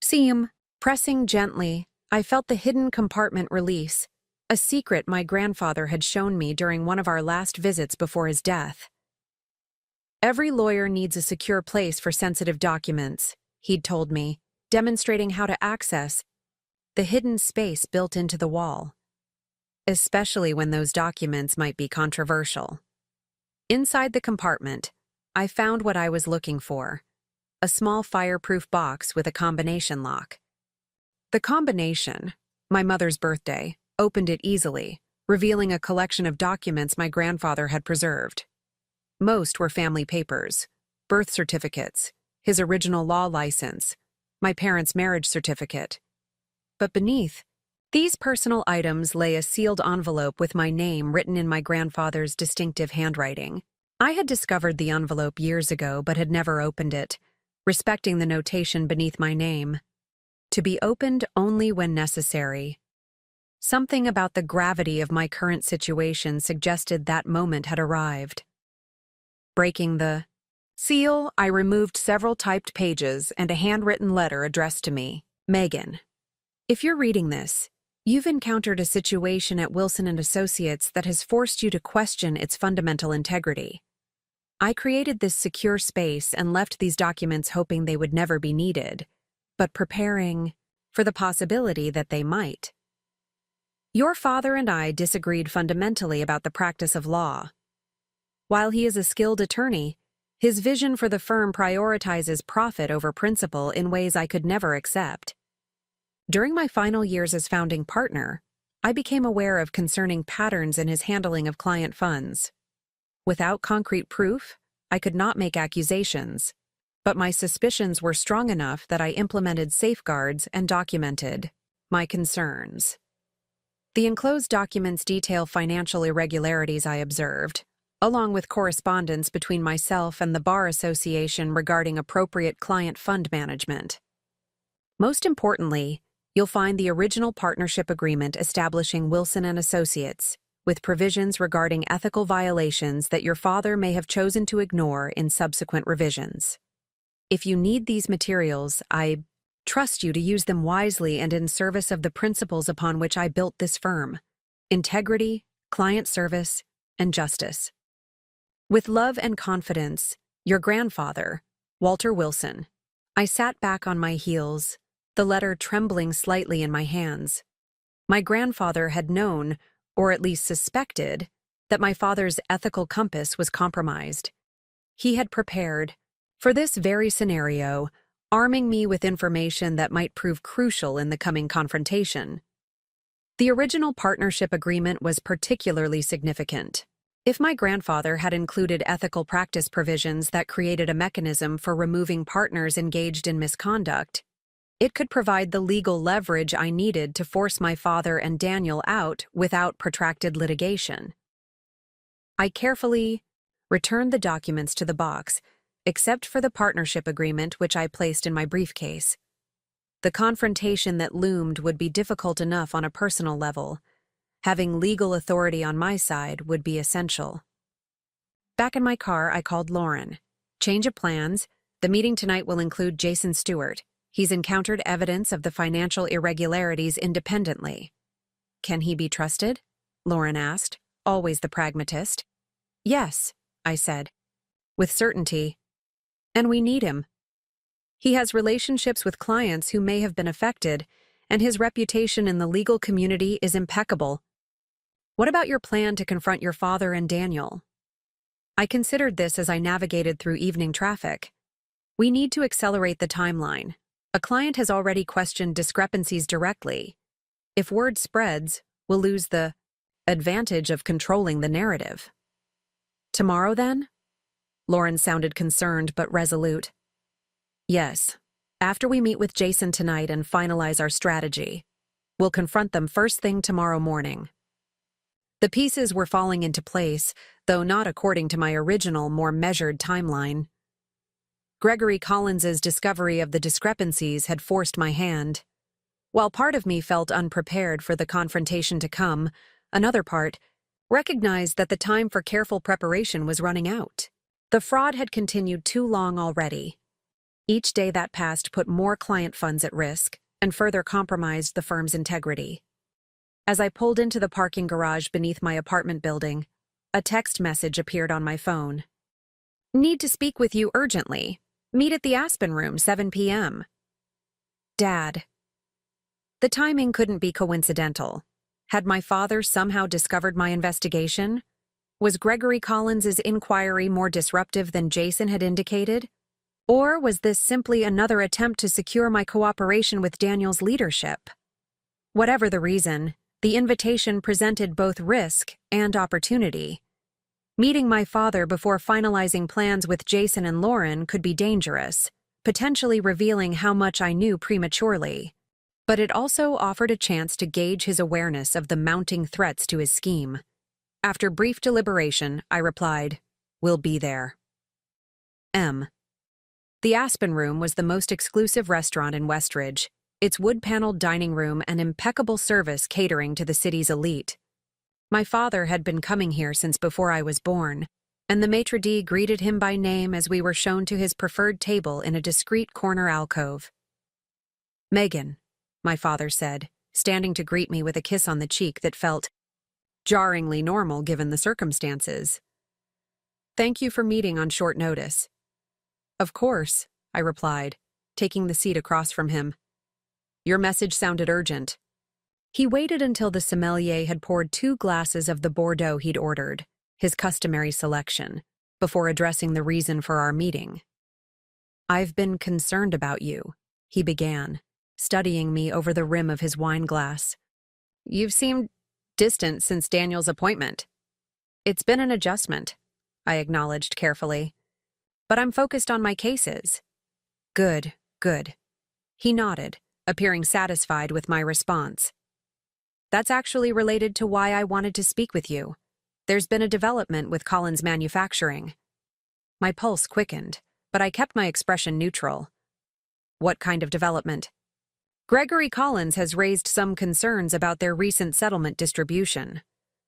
seam. Pressing gently, I felt the hidden compartment release, a secret my grandfather had shown me during one of our last visits before his death. Every lawyer needs a secure place for sensitive documents, he'd told me, demonstrating how to access the hidden space built into the wall, especially when those documents might be controversial. Inside the compartment, I found what I was looking for, a small fireproof box with a combination lock. The combination, my mother's birthday, opened it easily, revealing a collection of documents my grandfather had preserved. Most were family papers, birth certificates, his original law license, my parents' marriage certificate. But beneath these personal items lay a sealed envelope with my name written in my grandfather's distinctive handwriting. I had discovered the envelope years ago but had never opened it, respecting the notation beneath my name. To be opened only when necessary. Something about the gravity of my current situation suggested that moment had arrived. Breaking the seal, I removed several typed pages and a handwritten letter addressed to me. Megan, if you're reading this, you've encountered a situation at Wilson & Associates that has forced you to question its fundamental integrity. I created this secure space and left these documents hoping they would never be needed, but preparing for the possibility that they might. Your father and I disagreed fundamentally about the practice of law. While he is a skilled attorney, his vision for the firm prioritizes profit over principle in ways I could never accept. During my final years as founding partner, I became aware of concerning patterns in his handling of client funds. Without concrete proof, I could not make accusations, but my suspicions were strong enough that I implemented safeguards and documented my concerns. The enclosed documents detail financial irregularities I observed, along with correspondence between myself and the Bar Association regarding appropriate client fund management. Most importantly, you'll find the original partnership agreement establishing Wilson & Associates, with provisions regarding ethical violations that your father may have chosen to ignore in subsequent revisions. If you need these materials, I trust you to use them wisely and in service of the principles upon which I built this firm: integrity, client service, and justice. With love and confidence, your grandfather, Walter Wilson. I sat back on my heels, the letter trembling slightly in my hands. My grandfather had known, or at least suspected, that my father's ethical compass was compromised. He had prepared for this very scenario, arming me with information that might prove crucial in the coming confrontation. The original partnership agreement was particularly significant. If my grandfather had included ethical practice provisions that created a mechanism for removing partners engaged in misconduct, it could provide the legal leverage I needed to force my father and Daniel out without protracted litigation. I carefully returned the documents to the box, except for the partnership agreement which I placed in my briefcase. The confrontation that loomed would be difficult enough on a personal level. Having legal authority on my side would be essential. Back in my car, I called Lauren. Change of plans. The meeting tonight will include Jason Stewart. He's encountered evidence of the financial irregularities independently. Can he be trusted? Lauren asked, always the pragmatist. Yes, I said, with certainty. And we need him. He has relationships with clients who may have been affected, and his reputation in the legal community is impeccable. What about your plan to confront your father and Daniel? I considered this as I navigated through evening traffic. We need to accelerate the timeline. A client has already questioned discrepancies directly. If word spreads, we'll lose the advantage of controlling the narrative. Tomorrow, then? Lauren sounded concerned but resolute. Yes. After we meet with Jason tonight and finalize our strategy, we'll confront them first thing tomorrow morning. The pieces were falling into place, though not according to my original, more measured timeline. Gregory Collins's discovery of the discrepancies had forced my hand. While part of me felt unprepared for the confrontation to come, another part recognized that the time for careful preparation was running out. The fraud had continued too long already. Each day that passed put more client funds at risk and further compromised the firm's integrity. As I pulled into the parking garage beneath my apartment building, a text message appeared on my phone. Need to speak with you urgently. Meet at the Aspen Room, 7 p.m. Dad. The timing couldn't be coincidental. Had my father somehow discovered my investigation? Was Gregory Collins's inquiry more disruptive than Jason had indicated? Or was this simply another attempt to secure my cooperation with Daniel's leadership? Whatever the reason, the invitation presented both risk and opportunity. Meeting my father before finalizing plans with Jason and Lauren could be dangerous, potentially revealing how much I knew prematurely. But it also offered a chance to gauge his awareness of the mounting threats to his scheme. After brief deliberation, I replied, "We'll be there." M. The Aspen Room was the most exclusive restaurant in Westridge, its wood-paneled dining room and impeccable service catering to the city's elite. My father had been coming here since before I was born, and the maitre d' greeted him by name as we were shown to his preferred table in a discreet corner alcove. "Megan," my father said, standing to greet me with a kiss on the cheek that felt jarringly normal given the circumstances. "Thank you for meeting on short notice." "Of course," I replied, taking the seat across from him. "Your message sounded urgent." He waited until the sommelier had poured 2 glasses of the Bordeaux he'd ordered, his customary selection, before addressing the reason for our meeting. "I've been concerned about you," he began, studying me over the rim of his wine glass. "You've seemed distant since Daniel's appointment." "It's been an adjustment," I acknowledged carefully. "But I'm focused on my cases." Good. He nodded, appearing satisfied with my response. "That's actually related to why I wanted to speak with you. There's been a development with Collins Manufacturing." My pulse quickened, but I kept my expression neutral. "What kind of development?" "Gregory Collins has raised some concerns about their recent settlement distribution,"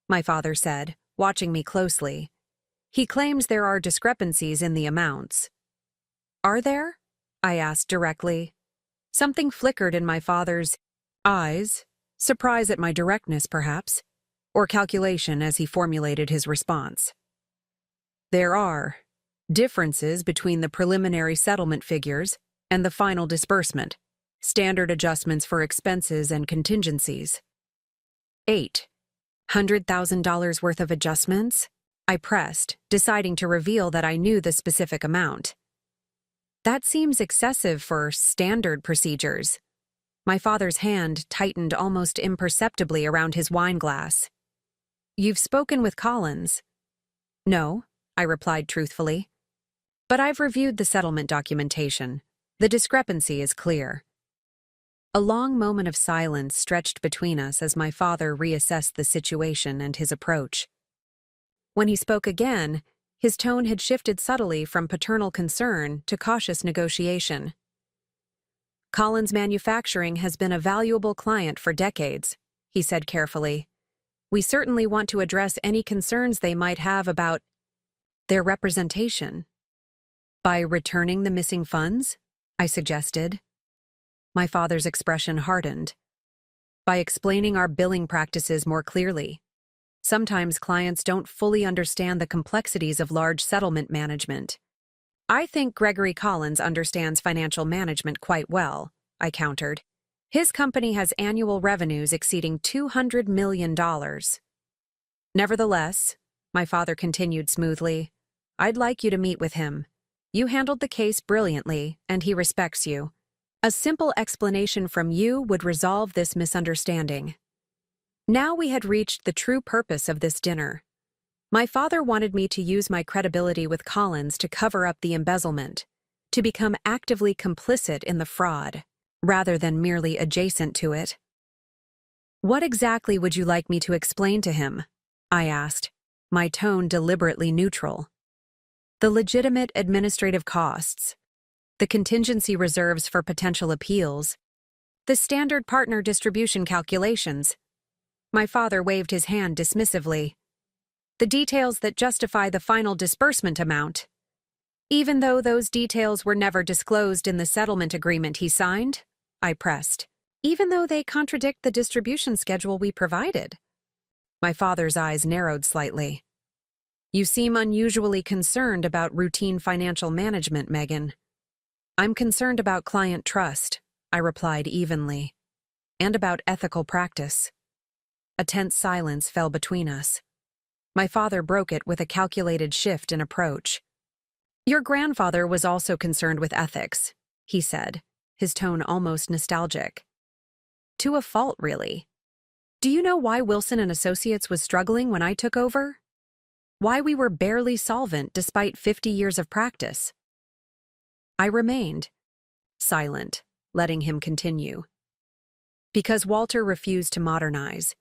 my father said, watching me closely. "He claims there are discrepancies in the amounts." "Are there?" I asked directly. Something flickered in my father's eyes, surprise at my directness perhaps, or calculation as he formulated his response. "There are," differences between the preliminary settlement figures and the final disbursement, standard adjustments for expenses and contingencies. $800,000 worth of adjustments? I pressed, deciding to reveal that I knew the specific amount. That seems excessive for standard procedures. My father's hand tightened almost imperceptibly around his wine glass. You've spoken with Collins? No, I replied truthfully. But I've reviewed the settlement documentation. The discrepancy is clear. A long moment of silence stretched between us as my father reassessed the situation and his approach. When he spoke again, his tone had shifted subtly from paternal concern to cautious negotiation. Collins Manufacturing has been a valuable client for decades, he said carefully. We certainly want to address any concerns they might have about their representation. By returning the missing funds? I suggested. My father's expression hardened. By explaining our billing practices more clearly. Sometimes clients don't fully understand the complexities of large settlement management. I think Gregory Collins understands financial management quite well, I countered. His company has annual revenues exceeding $200 million. Nevertheless, my father continued smoothly, I'd like you to meet with him. You handled the case brilliantly, and he respects you. A simple explanation from you would resolve this misunderstanding. Now we had reached the true purpose of this dinner. My father wanted me to use my credibility with Collins to cover up the embezzlement, to become actively complicit in the fraud, rather than merely adjacent to it. What exactly would you like me to explain to him? I asked, my tone deliberately neutral. The legitimate administrative costs, the contingency reserves for potential appeals, the standard partner distribution calculations. My father waved his hand dismissively. The details that justify the final disbursement amount. Even though those details were never disclosed in the settlement agreement he signed, I pressed. Even though they contradict the distribution schedule we provided. My father's eyes narrowed slightly. You seem unusually concerned about routine financial management, Megan. I'm concerned about client trust, I replied evenly, and about ethical practice. A tense silence fell between us. My father broke it with a calculated shift in approach. Your grandfather was also concerned with ethics, he said, his tone almost nostalgic. To a fault, really. Do you know why Wilson & Associates was struggling when I took over? Why we were barely solvent despite 50 years of practice? I remained silent, letting him continue. Because Walter refused to modernize,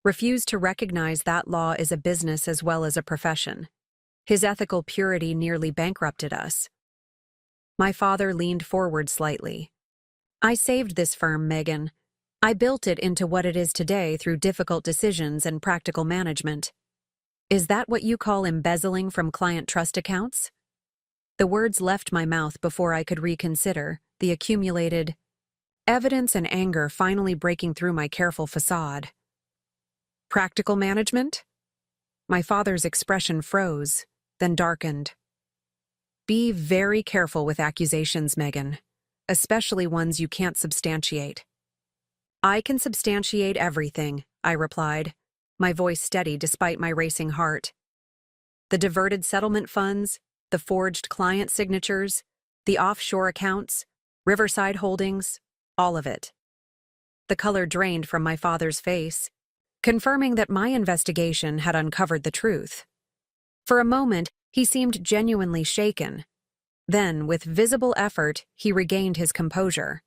refused to recognize that law is a business as well as a profession. His ethical purity nearly bankrupted us. My father leaned forward slightly. I saved this firm, Megan. I built it into what it is today through difficult decisions and practical management. Is that what you call embezzling from client trust accounts? The words left my mouth before I could reconsider, the accumulated evidence and anger finally breaking through my careful facade. Practical management? My father's expression froze, then darkened. Be very careful with accusations, Megan, especially ones you can't substantiate. I can substantiate everything, I replied, my voice steady despite my racing heart. The diverted settlement funds, the forged client signatures, the offshore accounts, Riverside Holdings, all of it. The color drained from my father's face, confirming that my investigation had uncovered the truth. For a moment, he seemed genuinely shaken. Then, with visible effort, he regained his composure.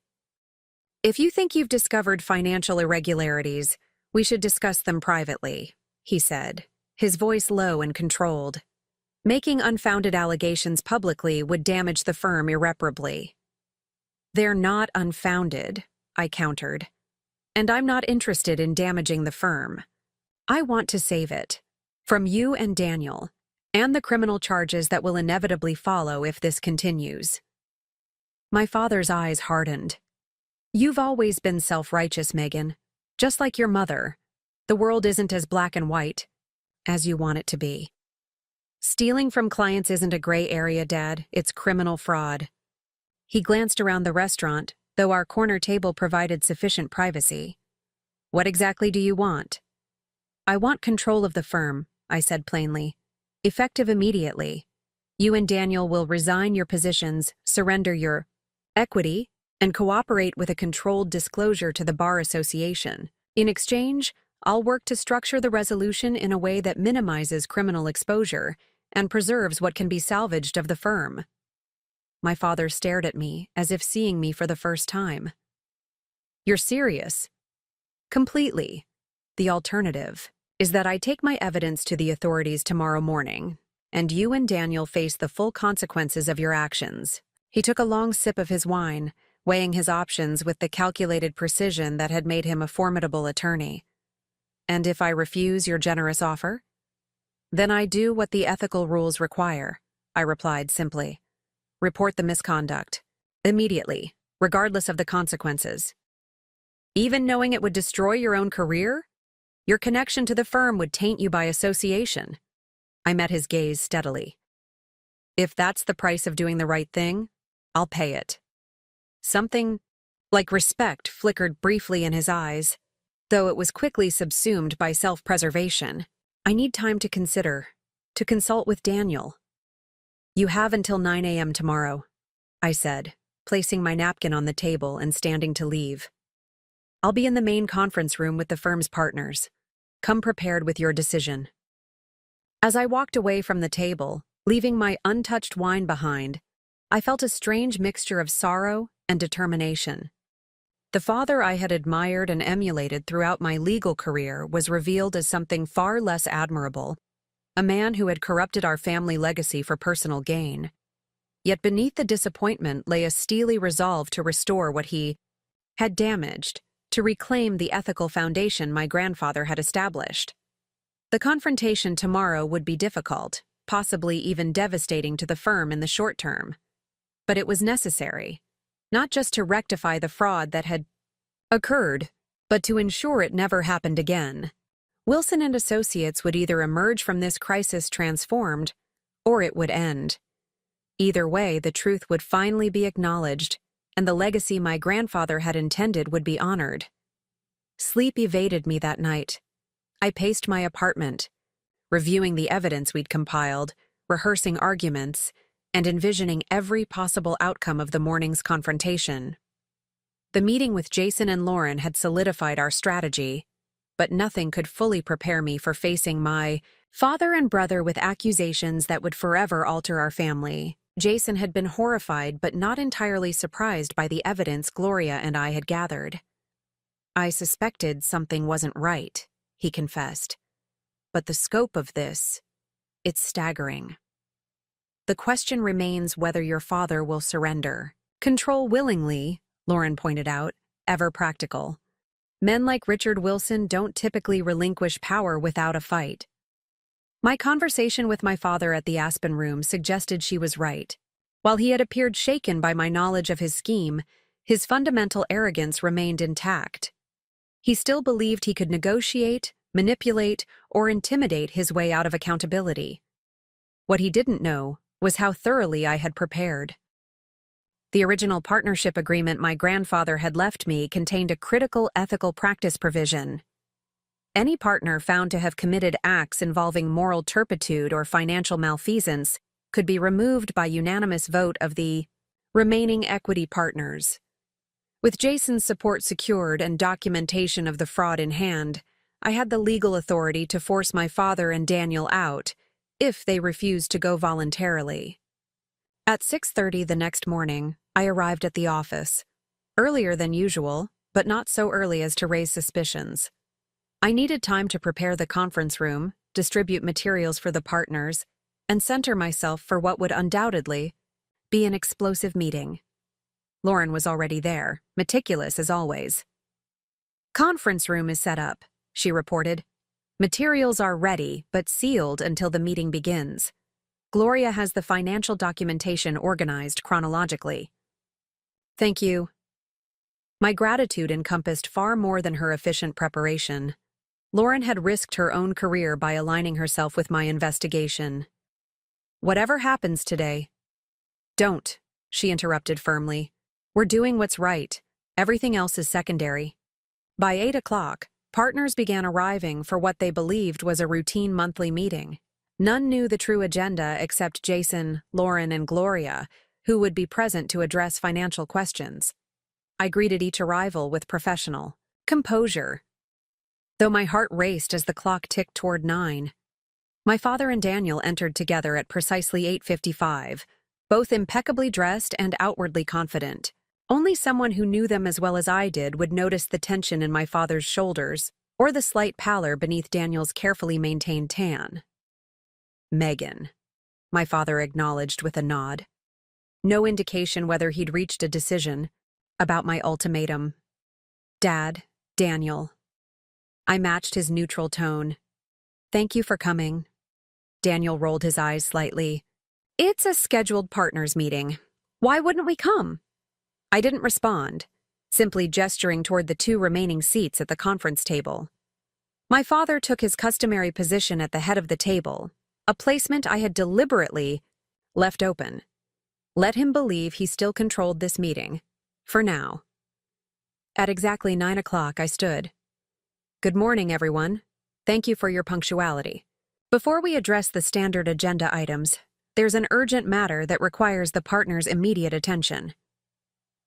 If you think you've discovered financial irregularities, we should discuss them privately, he said, his voice low and controlled. Making unfounded allegations publicly would damage the firm irreparably. They're not unfounded, I countered. And I'm not interested in damaging the firm. I want to save it. From you and Daniel, and the criminal charges that will inevitably follow if this continues. My father's eyes hardened. You've always been self-righteous, Megan. Just like your mother. The world isn't as black and white as you want it to be. Stealing from clients isn't a gray area, Dad. It's criminal fraud. He glanced around the restaurant, though our corner table provided sufficient privacy. What exactly do you want? I want control of the firm, I said plainly. Effective immediately. You and Daniel will resign your positions, surrender your equity, and cooperate with a controlled disclosure to the Bar Association. In exchange, I'll work to structure the resolution in a way that minimizes criminal exposure and preserves what can be salvaged of the firm. My father stared at me, as if seeing me for the first time. You're serious? Completely. The alternative is that I take my evidence to the authorities tomorrow morning, and you and Daniel face the full consequences of your actions. He took a long sip of his wine, weighing his options with the calculated precision that had made him a formidable attorney. And if I refuse your generous offer? Then I do what the ethical rules require, I replied simply. Report the misconduct. Immediately, regardless of the consequences. Even knowing it would destroy your own career? Your connection to the firm would taint you by association. I met his gaze steadily. If that's the price of doing the right thing, I'll pay it. Something like respect flickered briefly in his eyes, though it was quickly subsumed by self-preservation. I need time to consider, to consult with Daniel. You have until 9 a.m. tomorrow, I said, placing my napkin on the table and standing to leave. I'll be in the main conference room with the firm's partners. Come prepared with your decision. As I walked away from the table, leaving my untouched wine behind, I felt a strange mixture of sorrow and determination. The father I had admired and emulated throughout my legal career was revealed as something far less admirable, a man who had corrupted our family legacy for personal gain. Yet beneath the disappointment lay a steely resolve to restore what he had damaged, to reclaim the ethical foundation my grandfather had established. The confrontation tomorrow would be difficult, possibly even devastating to the firm in the short term. But it was necessary, not just to rectify the fraud that had occurred, but to ensure it never happened again. Wilson and Associates would either emerge from this crisis transformed, or it would end. Either way, the truth would finally be acknowledged, and the legacy my grandfather had intended would be honored. Sleep evaded me that night. I paced my apartment, reviewing the evidence we'd compiled, rehearsing arguments, and envisioning every possible outcome of the morning's confrontation. The meeting with Jason and Lauren had solidified our strategy, but nothing could fully prepare me for facing my father and brother with accusations that would forever alter our family. Jason had been horrified but not entirely surprised by the evidence Gloria and I had gathered. I suspected something wasn't right, he confessed. But the scope of this, it's staggering. The question remains whether your father will surrender. Control willingly, Lauren pointed out, ever practical. Men like Richard Wilson don't typically relinquish power without a fight. My conversation with my father at the Aspen Room suggested she was right. While he had appeared shaken by my knowledge of his scheme, his fundamental arrogance remained intact. He still believed he could negotiate, manipulate, or intimidate his way out of accountability. What he didn't know was how thoroughly I had prepared. The original partnership agreement my grandfather had left me contained a critical ethical practice provision. Any partner found to have committed acts involving moral turpitude or financial malfeasance could be removed by unanimous vote of the remaining equity partners. With Jason's support secured and documentation of the fraud in hand, I had the legal authority to force my father and Daniel out, if they refused to go voluntarily. At 6:30 the next morning, I arrived at the office. Earlier than usual, but not so early as to raise suspicions. I needed time to prepare the conference room, distribute materials for the partners, and center myself for what would undoubtedly be an explosive meeting. Lauren was already there, meticulous as always. Conference room is set up, she reported. Materials are ready, but sealed until the meeting begins. Gloria has the financial documentation organized chronologically. Thank you. My gratitude encompassed far more than her efficient preparation. Lauren had risked her own career by aligning herself with my investigation. Whatever happens today, don't, she interrupted firmly. We're doing what's right. Everything else is secondary. By 8 o'clock, partners began arriving for what they believed was a routine monthly meeting. None knew the true agenda except Jason, Lauren, and Gloria, who would be present to address financial questions. I greeted each arrival with professional composure, though my heart raced as the clock ticked toward 9. My father and Daniel entered together at precisely 8:55, both impeccably dressed and outwardly confident. Only someone who knew them as well as I did would notice the tension in my father's shoulders or the slight pallor beneath Daniel's carefully maintained tan. Megan, my father acknowledged with a nod. No indication whether he'd reached a decision about my ultimatum. Dad, Daniel. I matched his neutral tone. Thank you for coming. Daniel rolled his eyes slightly. It's a scheduled partners meeting. Why wouldn't we come? I didn't respond, simply gesturing toward the 2 remaining seats at the conference table. My father took his customary position at the head of the table, a placement I had deliberately left open. Let him believe he still controlled this meeting, for now. At exactly 9 o'clock, I stood. Good morning, everyone. Thank you for your punctuality. Before we address the standard agenda items, there's an urgent matter that requires the partners' immediate attention.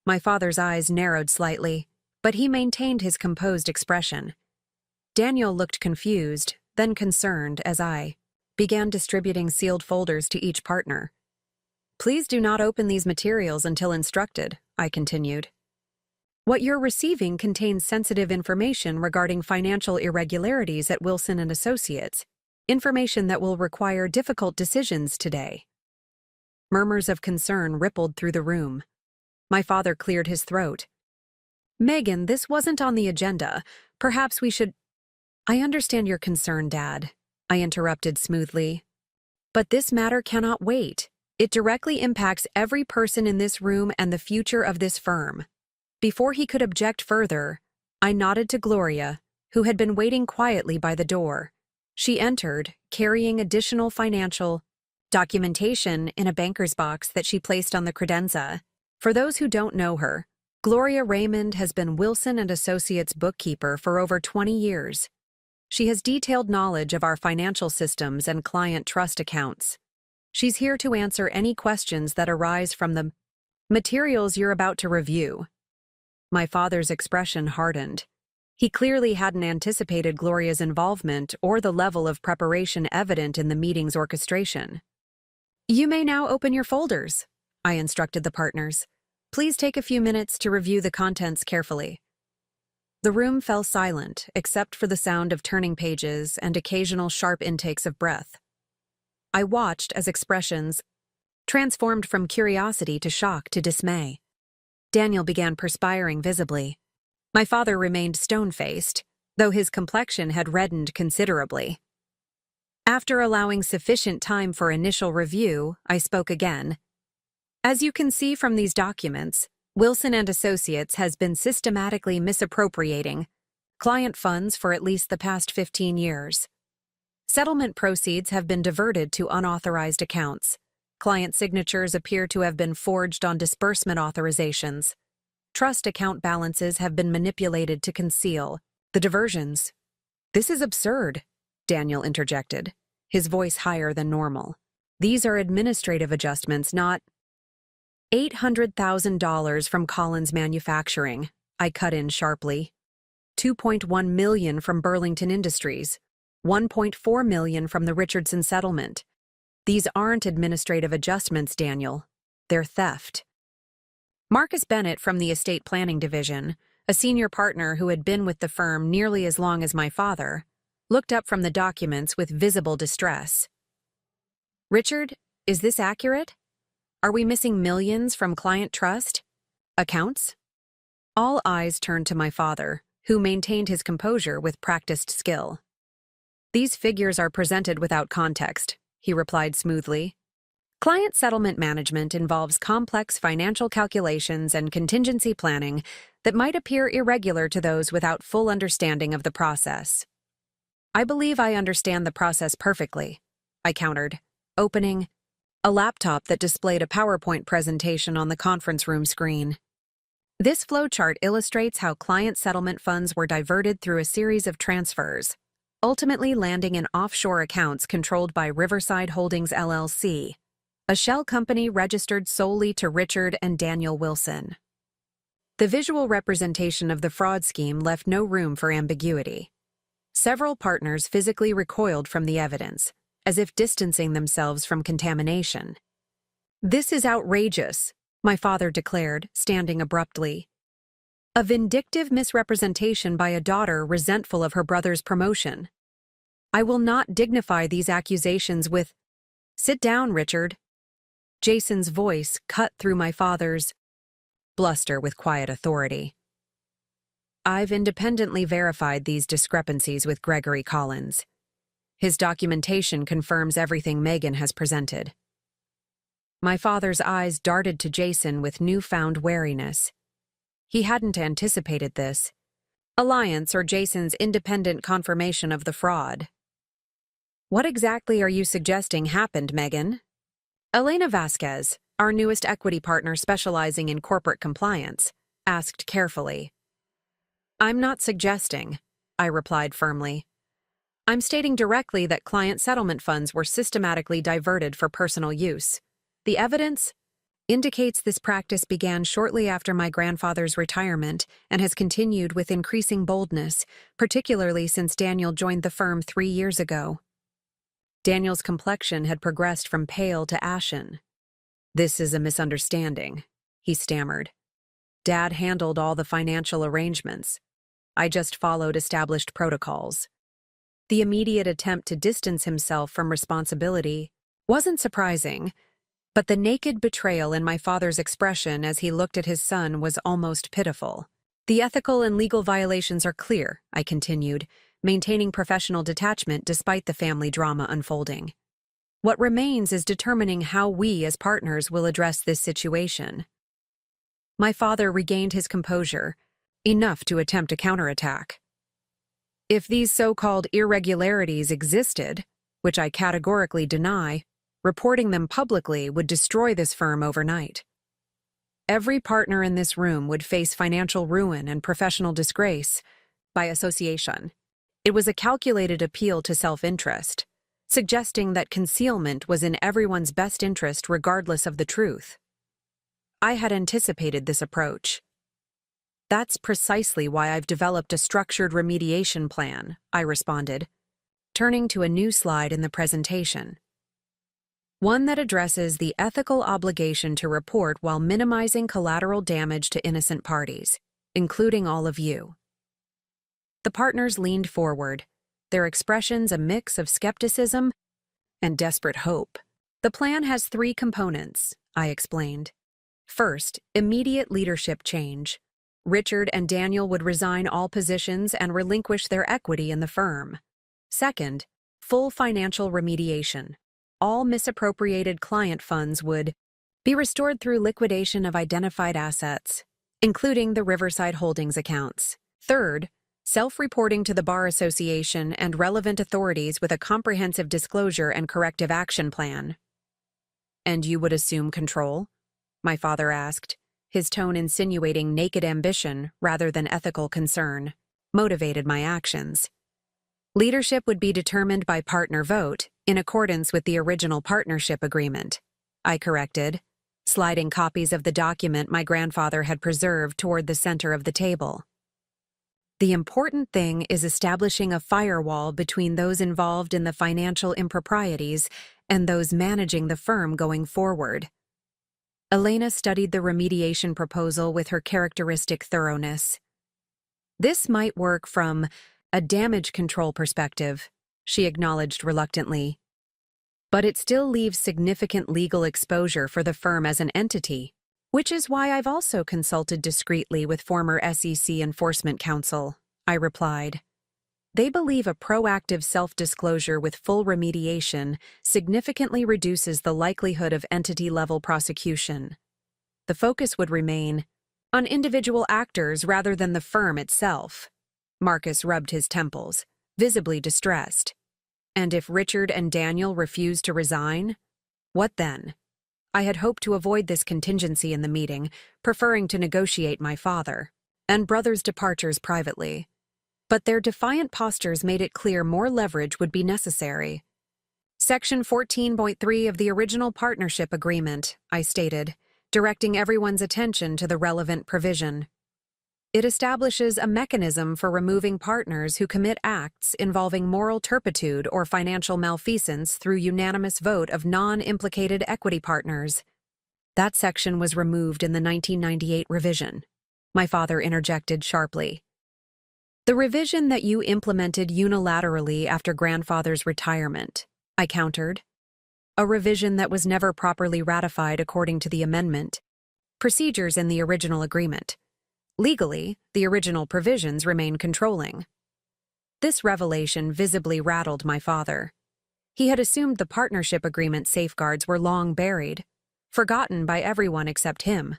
My father's eyes narrowed slightly, but he maintained his composed expression. Daniel looked confused, then concerned as I began distributing sealed folders to each partner. Please do not open these materials until instructed, I continued. What you're receiving contains sensitive information regarding financial irregularities at Wilson & Associates, information that will require difficult decisions today. Murmurs of concern rippled through the room. My father cleared his throat. Megan, this wasn't on the agenda. Perhaps we should— I understand your concern, Dad, I interrupted smoothly. But this matter cannot wait. It directly impacts every person in this room and the future of this firm. Before he could object further, I nodded to Gloria, who had been waiting quietly by the door. She entered, carrying additional financial documentation in a banker's box that she placed on the credenza. For those who don't know her, Gloria Raymond has been Wilson & Associates bookkeeper for over 20 years. She has detailed knowledge of our financial systems and client trust accounts. She's here to answer any questions that arise from the materials you're about to review. My father's expression hardened. He clearly hadn't anticipated Gloria's involvement or the level of preparation evident in the meeting's orchestration. You may now open your folders, I instructed the partners. Please take a few minutes to review the contents carefully. The room fell silent, except for the sound of turning pages and occasional sharp intakes of breath. I watched as expressions transformed from curiosity to shock to dismay. Daniel began perspiring visibly. My father remained stone-faced, though his complexion had reddened considerably. After allowing sufficient time for initial review, I spoke again. As you can see from these documents, Wilson & Associates has been systematically misappropriating client funds for at least the past 15 years. Settlement proceeds have been diverted to unauthorized accounts. Client signatures appear to have been forged on disbursement authorizations. Trust account balances have been manipulated to conceal the diversions. This is absurd, Daniel interjected, his voice higher than normal. These are administrative adjustments, not— $800,000 from Collins Manufacturing, I cut in sharply. $2.1 million from Burlington Industries. $1.4 million from the Richardson settlement. These aren't administrative adjustments, Daniel. They're theft. Marcus Bennett from the Estate Planning Division, a senior partner who had been with the firm nearly as long as my father, looked up from the documents with visible distress. Richard, is this accurate? Are we missing millions from client trust accounts? All eyes turned to my father, who maintained his composure with practiced skill. These figures are presented without context, he replied smoothly. Client settlement management involves complex financial calculations and contingency planning that might appear irregular to those without full understanding of the process. I believe I understand the process perfectly, I countered, opening a laptop that displayed a PowerPoint presentation on the conference room screen. This flowchart illustrates how client settlement funds were diverted through a series of transfers, ultimately landing in offshore accounts controlled by Riverside Holdings LLC, a shell company registered solely to Richard and Daniel Wilson. The visual representation of the fraud scheme left no room for ambiguity. Several partners physically recoiled from the evidence, as if distancing themselves from contamination. "This is outrageous," my father declared, standing abruptly. "A vindictive misrepresentation by a daughter resentful of her brother's promotion. I will not dignify these accusations with—" "Sit down, Richard." Jason's voice cut through my father's bluster with quiet authority. "I've independently verified these discrepancies with Gregory Collins. His documentation confirms everything Megan has presented." My father's eyes darted to Jason with newfound wariness. He hadn't anticipated this. Alliance or Jason's independent confirmation of the fraud. "What exactly are you suggesting happened, Megan?" Elena Vasquez, our newest equity partner specializing in corporate compliance, asked carefully. "I'm not suggesting," I replied firmly. "I'm stating directly that client settlement funds were systematically diverted for personal use. The evidence indicates this practice began shortly after my grandfather's retirement and has continued with increasing boldness, particularly since Daniel joined the firm 3 years ago." Daniel's complexion had progressed from pale to ashen. "This is a misunderstanding," he stammered. "Dad handled all the financial arrangements. I just followed established protocols." The immediate attempt to distance himself from responsibility wasn't surprising, but the naked betrayal in my father's expression as he looked at his son was almost pitiful. "The ethical and legal violations are clear," I continued, maintaining professional detachment despite the family drama unfolding. "What remains is determining how we as partners will address this situation." My father regained his composure, enough to attempt a counterattack. "If these so-called irregularities existed, which I categorically deny, reporting them publicly would destroy this firm overnight. Every partner in this room would face financial ruin and professional disgrace by association." It was a calculated appeal to self-interest, suggesting that concealment was in everyone's best interest regardless of the truth. I had anticipated this approach. "That's precisely why I've developed a structured remediation plan," I responded, turning to a new slide in the presentation. One that addresses the ethical obligation to report while minimizing collateral damage to innocent parties, including all of you. The partners leaned forward, their expressions a mix of skepticism and desperate hope. "The plan has 3 components," I explained. "First, immediate leadership change. Richard and Daniel would resign all positions and relinquish their equity in the firm. Second, full financial remediation. All misappropriated client funds would be restored through liquidation of identified assets, including the Riverside Holdings accounts. Third, self-reporting to the Bar Association and relevant authorities with a comprehensive disclosure and corrective action plan." "And you would assume control?" my father asked, his tone insinuating naked ambition rather than ethical concern, motivated my actions. "Leadership would be determined by partner vote, in accordance with the original partnership agreement," I corrected, sliding copies of the document my grandfather had preserved toward the center of the table. "The important thing is establishing a firewall between those involved in the financial improprieties and those managing the firm going forward." Elena studied the remediation proposal with her characteristic thoroughness. "This might work from a damage control perspective," she acknowledged reluctantly. "But it still leaves significant legal exposure for the firm as an entity, which is why I've also consulted discreetly with former SEC Enforcement Counsel," I replied. "They believe a proactive self-disclosure with full remediation significantly reduces the likelihood of entity-level prosecution. The focus would remain on individual actors rather than the firm itself." Marcus rubbed his temples, visibly distressed. "And if Richard and Daniel refuse to resign, What then? I had hoped to avoid this contingency in the meeting, preferring to negotiate my father and brother's departures privately. But their defiant postures made it clear more leverage would be necessary. Section 14.3 of the original partnership agreement, I stated, directing everyone's attention to the relevant provision. It establishes a mechanism for removing partners who commit acts involving moral turpitude or financial malfeasance through unanimous vote of non-implicated equity partners. That section was removed in the 1998 revision. My father interjected sharply. The revision that you implemented unilaterally after grandfather's retirement, I countered. A revision that was never properly ratified according to the amendment. Procedures in the original agreement. Legally, the original provisions remain controlling. This revelation visibly rattled my father. He had assumed the partnership agreement safeguards were long buried, forgotten by everyone except him.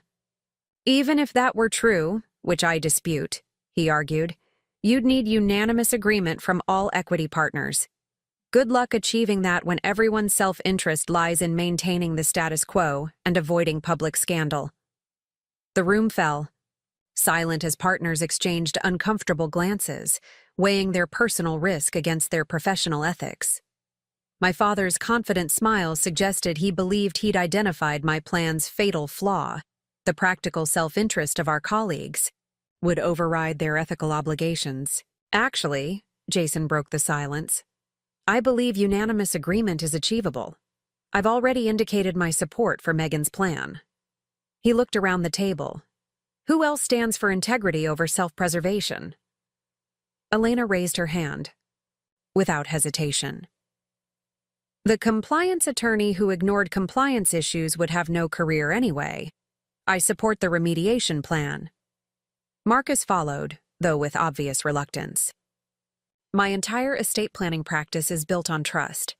Even if that were true, which I dispute, he argued, you'd need unanimous agreement from all equity partners. Good luck achieving that when everyone's self-interest lies in maintaining the status quo and avoiding public scandal. The room fell, silent as partners exchanged uncomfortable glances, weighing their personal risk against their professional ethics. My father's confident smile suggested he believed he'd identified my plan's fatal flaw. The practical self-interest of our colleagues would override their ethical obligations. Actually, Jason broke the silence, I believe unanimous agreement is achievable. I've already indicated my support for Megan's plan. He looked around the table. Who else stands for integrity over self-preservation? Elena raised her hand, without hesitation. The compliance attorney who ignored compliance issues would have no career anyway. I support the remediation plan. Marcus followed, though with obvious reluctance. My entire estate planning practice is built on trust.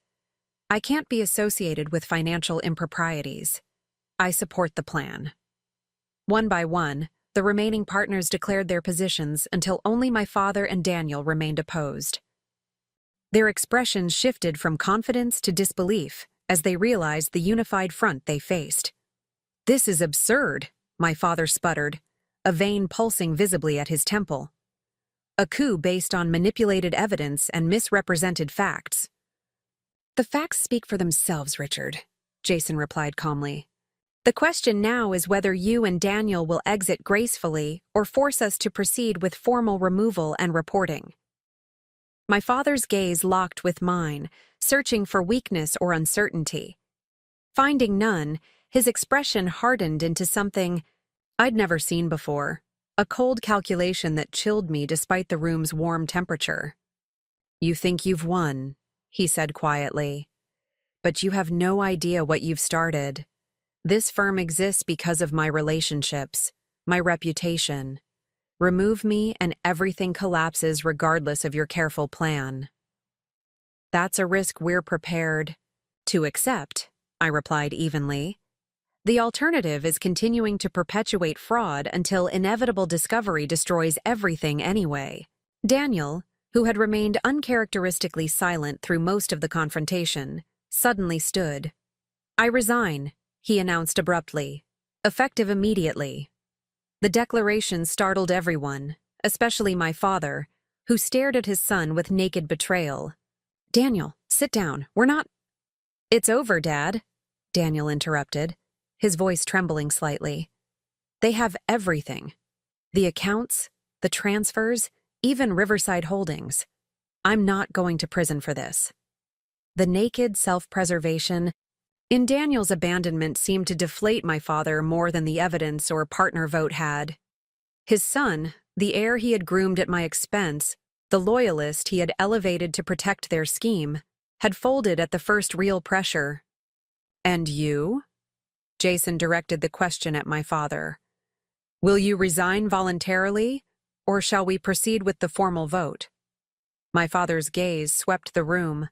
I can't be associated with financial improprieties. I support the plan. One by one, the remaining partners declared their positions until only my father and Daniel remained opposed. Their expressions shifted from confidence to disbelief as they realized the unified front they faced. This is absurd, my father sputtered, a vein pulsing visibly at his temple. A coup based on manipulated evidence and misrepresented facts. The facts speak for themselves, Richard, Jason replied calmly. The question now is whether you and Daniel will exit gracefully or force us to proceed with formal removal and reporting. My father's gaze locked with mine, searching for weakness or uncertainty. Finding none, his expression hardened into something I'd never seen before, a cold calculation that chilled me despite the room's warm temperature. You think you've won, he said quietly. But you have no idea what you've started. This firm exists because of my relationships, my reputation. Remove me and everything collapses regardless of your careful plan. That's a risk we're prepared to accept, I replied evenly. The alternative is continuing to perpetuate fraud until inevitable discovery destroys everything anyway. Daniel, who had remained uncharacteristically silent through most of the confrontation, suddenly stood. I resign, he announced abruptly, effective immediately. The declaration startled everyone, especially my father, who stared at his son with naked betrayal. Daniel, sit down, we're not— It's over, Dad, Daniel interrupted, his voice trembling slightly. They have everything. The accounts, the transfers, even Riverside Holdings. I'm not going to prison for this. The naked self-preservation in Daniel's abandonment seemed to deflate my father more than the evidence or partner vote had. His son, the heir he had groomed at my expense, the loyalist he had elevated to protect their scheme, had folded at the first real pressure. And you? Jason directed the question at my father. Will you resign voluntarily, or shall we proceed with the formal vote? My father's gaze swept the room,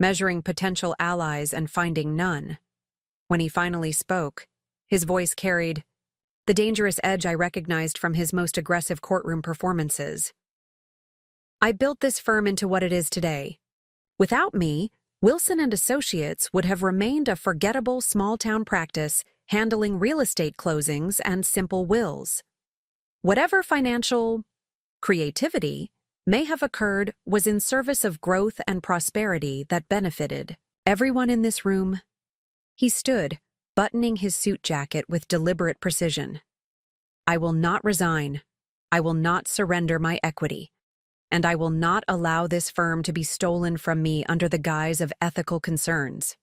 measuring potential allies and finding none. When he finally spoke, his voice carried the dangerous edge I recognized from his most aggressive courtroom performances. I built this firm into what it is today. Without me, Wilson and Associates would have remained a forgettable small-town practice handling real estate closings and simple wills. Whatever financial creativity may have occurred was in service of growth and prosperity that benefited everyone in this room. He stood, buttoning his suit jacket with deliberate precision. I will not resign. I will not surrender my equity. And I will not allow this firm to be stolen from me under the guise of ethical concerns.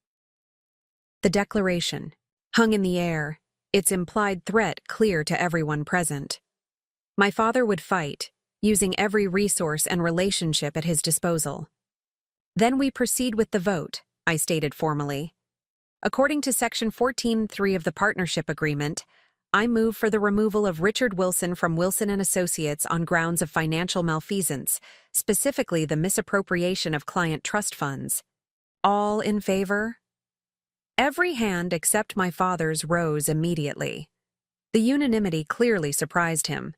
The declaration hung in the air, its implied threat clear to everyone present. My father would fight, using every resource and relationship at his disposal. Then we proceed with the vote, I stated formally. According to Section 14.3 of the Partnership Agreement, I move for the removal of Richard Wilson from Wilson and Associates on grounds of financial malfeasance, specifically the misappropriation of client trust funds. All in favor? Every hand except my father's rose immediately. The unanimity clearly surprised him.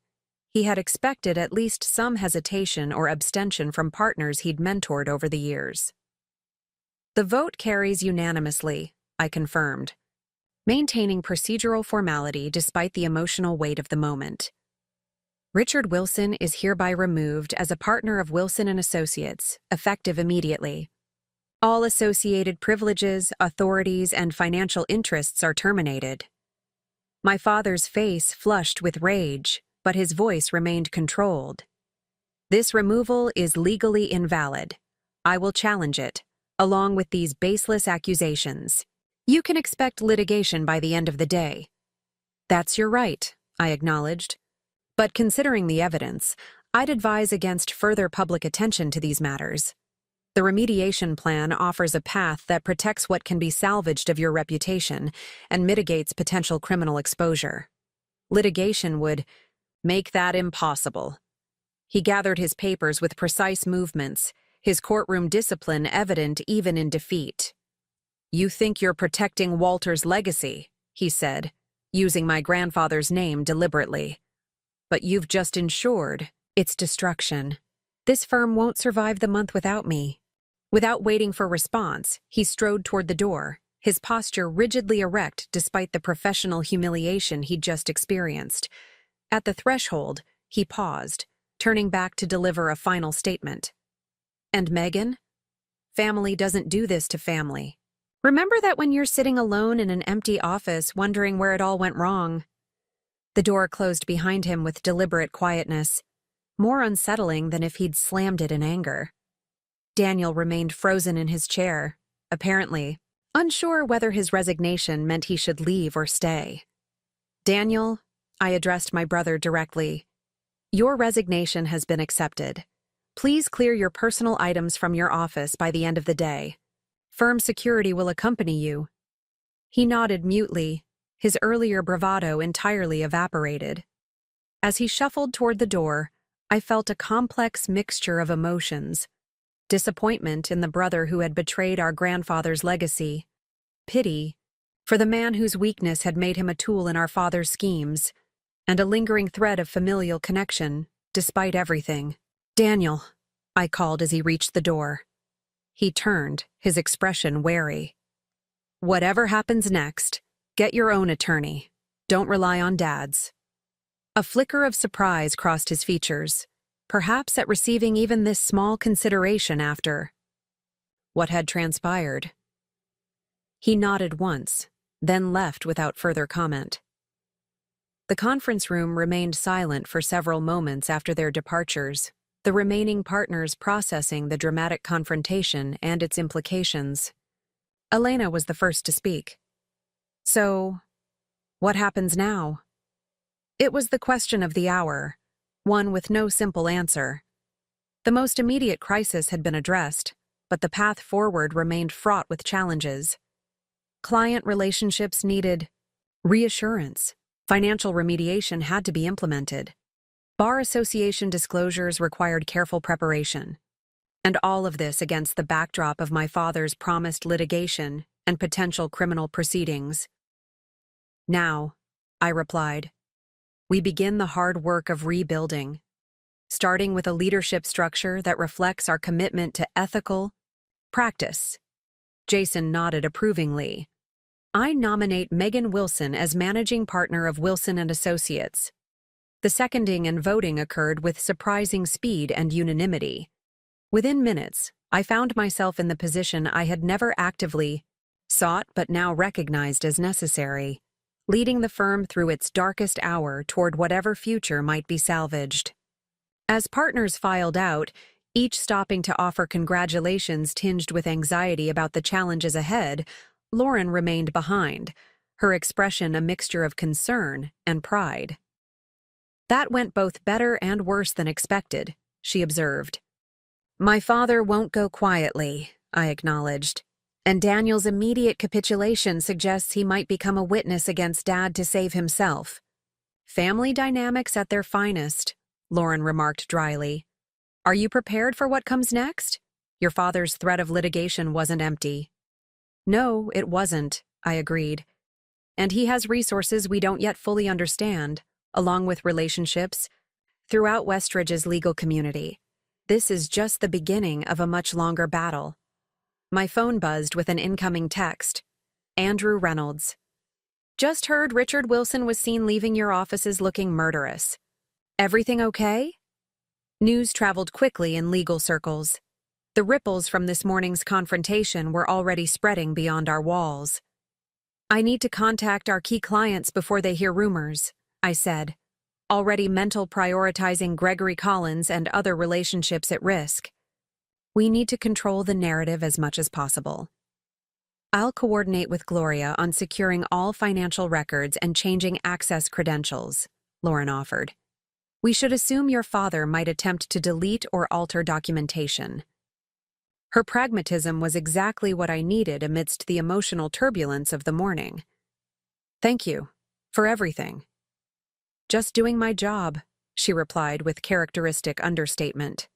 He had expected at least some hesitation or abstention from partners he'd mentored over the years. The vote carries unanimously, I confirmed, maintaining procedural formality despite the emotional weight of the moment. Richard Wilson is hereby removed as a partner of Wilson and Associates, effective immediately. All associated privileges, authorities, and financial interests are terminated. My father's face flushed with rage, but his voice remained controlled. This removal is legally invalid. I will challenge it, along with these baseless accusations. You can expect litigation by the end of the day. That's your right, I acknowledged. But considering the evidence, I'd advise against further public attention to these matters. The remediation plan offers a path that protects what can be salvaged of your reputation and mitigates potential criminal exposure. Litigation would make that impossible. He gathered his papers with precise movements, his courtroom discipline evident even in defeat. You think you're protecting Walter's legacy, he said, using my grandfather's name deliberately. But you've just ensured its destruction. This firm won't survive the month without me. Without waiting for response, he strode toward the door, his posture rigidly erect despite the professional humiliation he'd just experienced. At the threshold, he paused, turning back to deliver a final statement. And Megan? Family doesn't do this to family. Remember that when you're sitting alone in an empty office wondering where it all went wrong. The door closed behind him with deliberate quietness, more unsettling than if he'd slammed it in anger. Daniel remained frozen in his chair, apparently unsure whether his resignation meant he should leave or stay. Daniel, I addressed my brother directly. Your resignation has been accepted. Please clear your personal items from your office by the end of the day. Firm security will accompany you. He nodded mutely, his earlier bravado entirely evaporated. As he shuffled toward the door, I felt a complex mixture of emotions. Disappointment in the brother who had betrayed our grandfather's legacy. Pity for the man whose weakness had made him a tool in our father's schemes. And a lingering thread of familial connection, despite everything. Daniel, I called as he reached the door. He turned, his expression wary. Whatever happens next, get your own attorney. Don't rely on Dad's. A flicker of surprise crossed his features, perhaps at receiving even this small consideration after what had transpired. He nodded once, then left without further comment. The conference room remained silent for several moments after their departures, the remaining partners processing the dramatic confrontation and its implications. Elena was the first to speak. So, what happens now? It was the question of the hour, one with no simple answer. The most immediate crisis had been addressed, but the path forward remained fraught with challenges. Client relationships needed reassurance. Financial remediation had to be implemented. Bar association disclosures required careful preparation. And all of this against the backdrop of my father's promised litigation and potential criminal proceedings. Now, I replied, we begin the hard work of rebuilding, starting with a leadership structure that reflects our commitment to ethical practice Jason nodded approvingly. I nominate Megan Wilson as managing partner of Wilson and Associates. The seconding and voting occurred with surprising speed and unanimity. Within minutes, I found myself in the position I had never actively sought but now recognized as necessary, leading the firm through its darkest hour toward whatever future might be salvaged. As partners filed out, each stopping to offer congratulations tinged with anxiety about the challenges ahead, Lauren remained behind, her expression a mixture of concern and pride. "That went both better and worse than expected," she observed. "My father won't go quietly," I acknowledged, "and Daniel's immediate capitulation suggests he might become a witness against Dad to save himself." "Family dynamics at their finest," Lauren remarked dryly. "Are you prepared for what comes next? Your father's threat of litigation wasn't empty." "No, it wasn't," I agreed. "And he has resources we don't yet fully understand, along with relationships throughout Westridge's legal community. This is just the beginning of a much longer battle." My phone buzzed with an incoming text. Andrew Reynolds. "Just heard Richard Wilson was seen leaving your offices looking murderous. Everything okay?" News traveled quickly in legal circles. The ripples from this morning's confrontation were already spreading beyond our walls. "I need to contact our key clients before they hear rumors," I said, already mental prioritizing Gregory Collins and other relationships at risk. "We need to control the narrative as much as possible." "I'll coordinate with Gloria on securing all financial records and changing access credentials," Lauren offered. "We should assume your father might attempt to delete or alter documentation." Her pragmatism was exactly what I needed amidst the emotional turbulence of the morning. "Thank you for everything." "Just doing my job," she replied with characteristic understatement.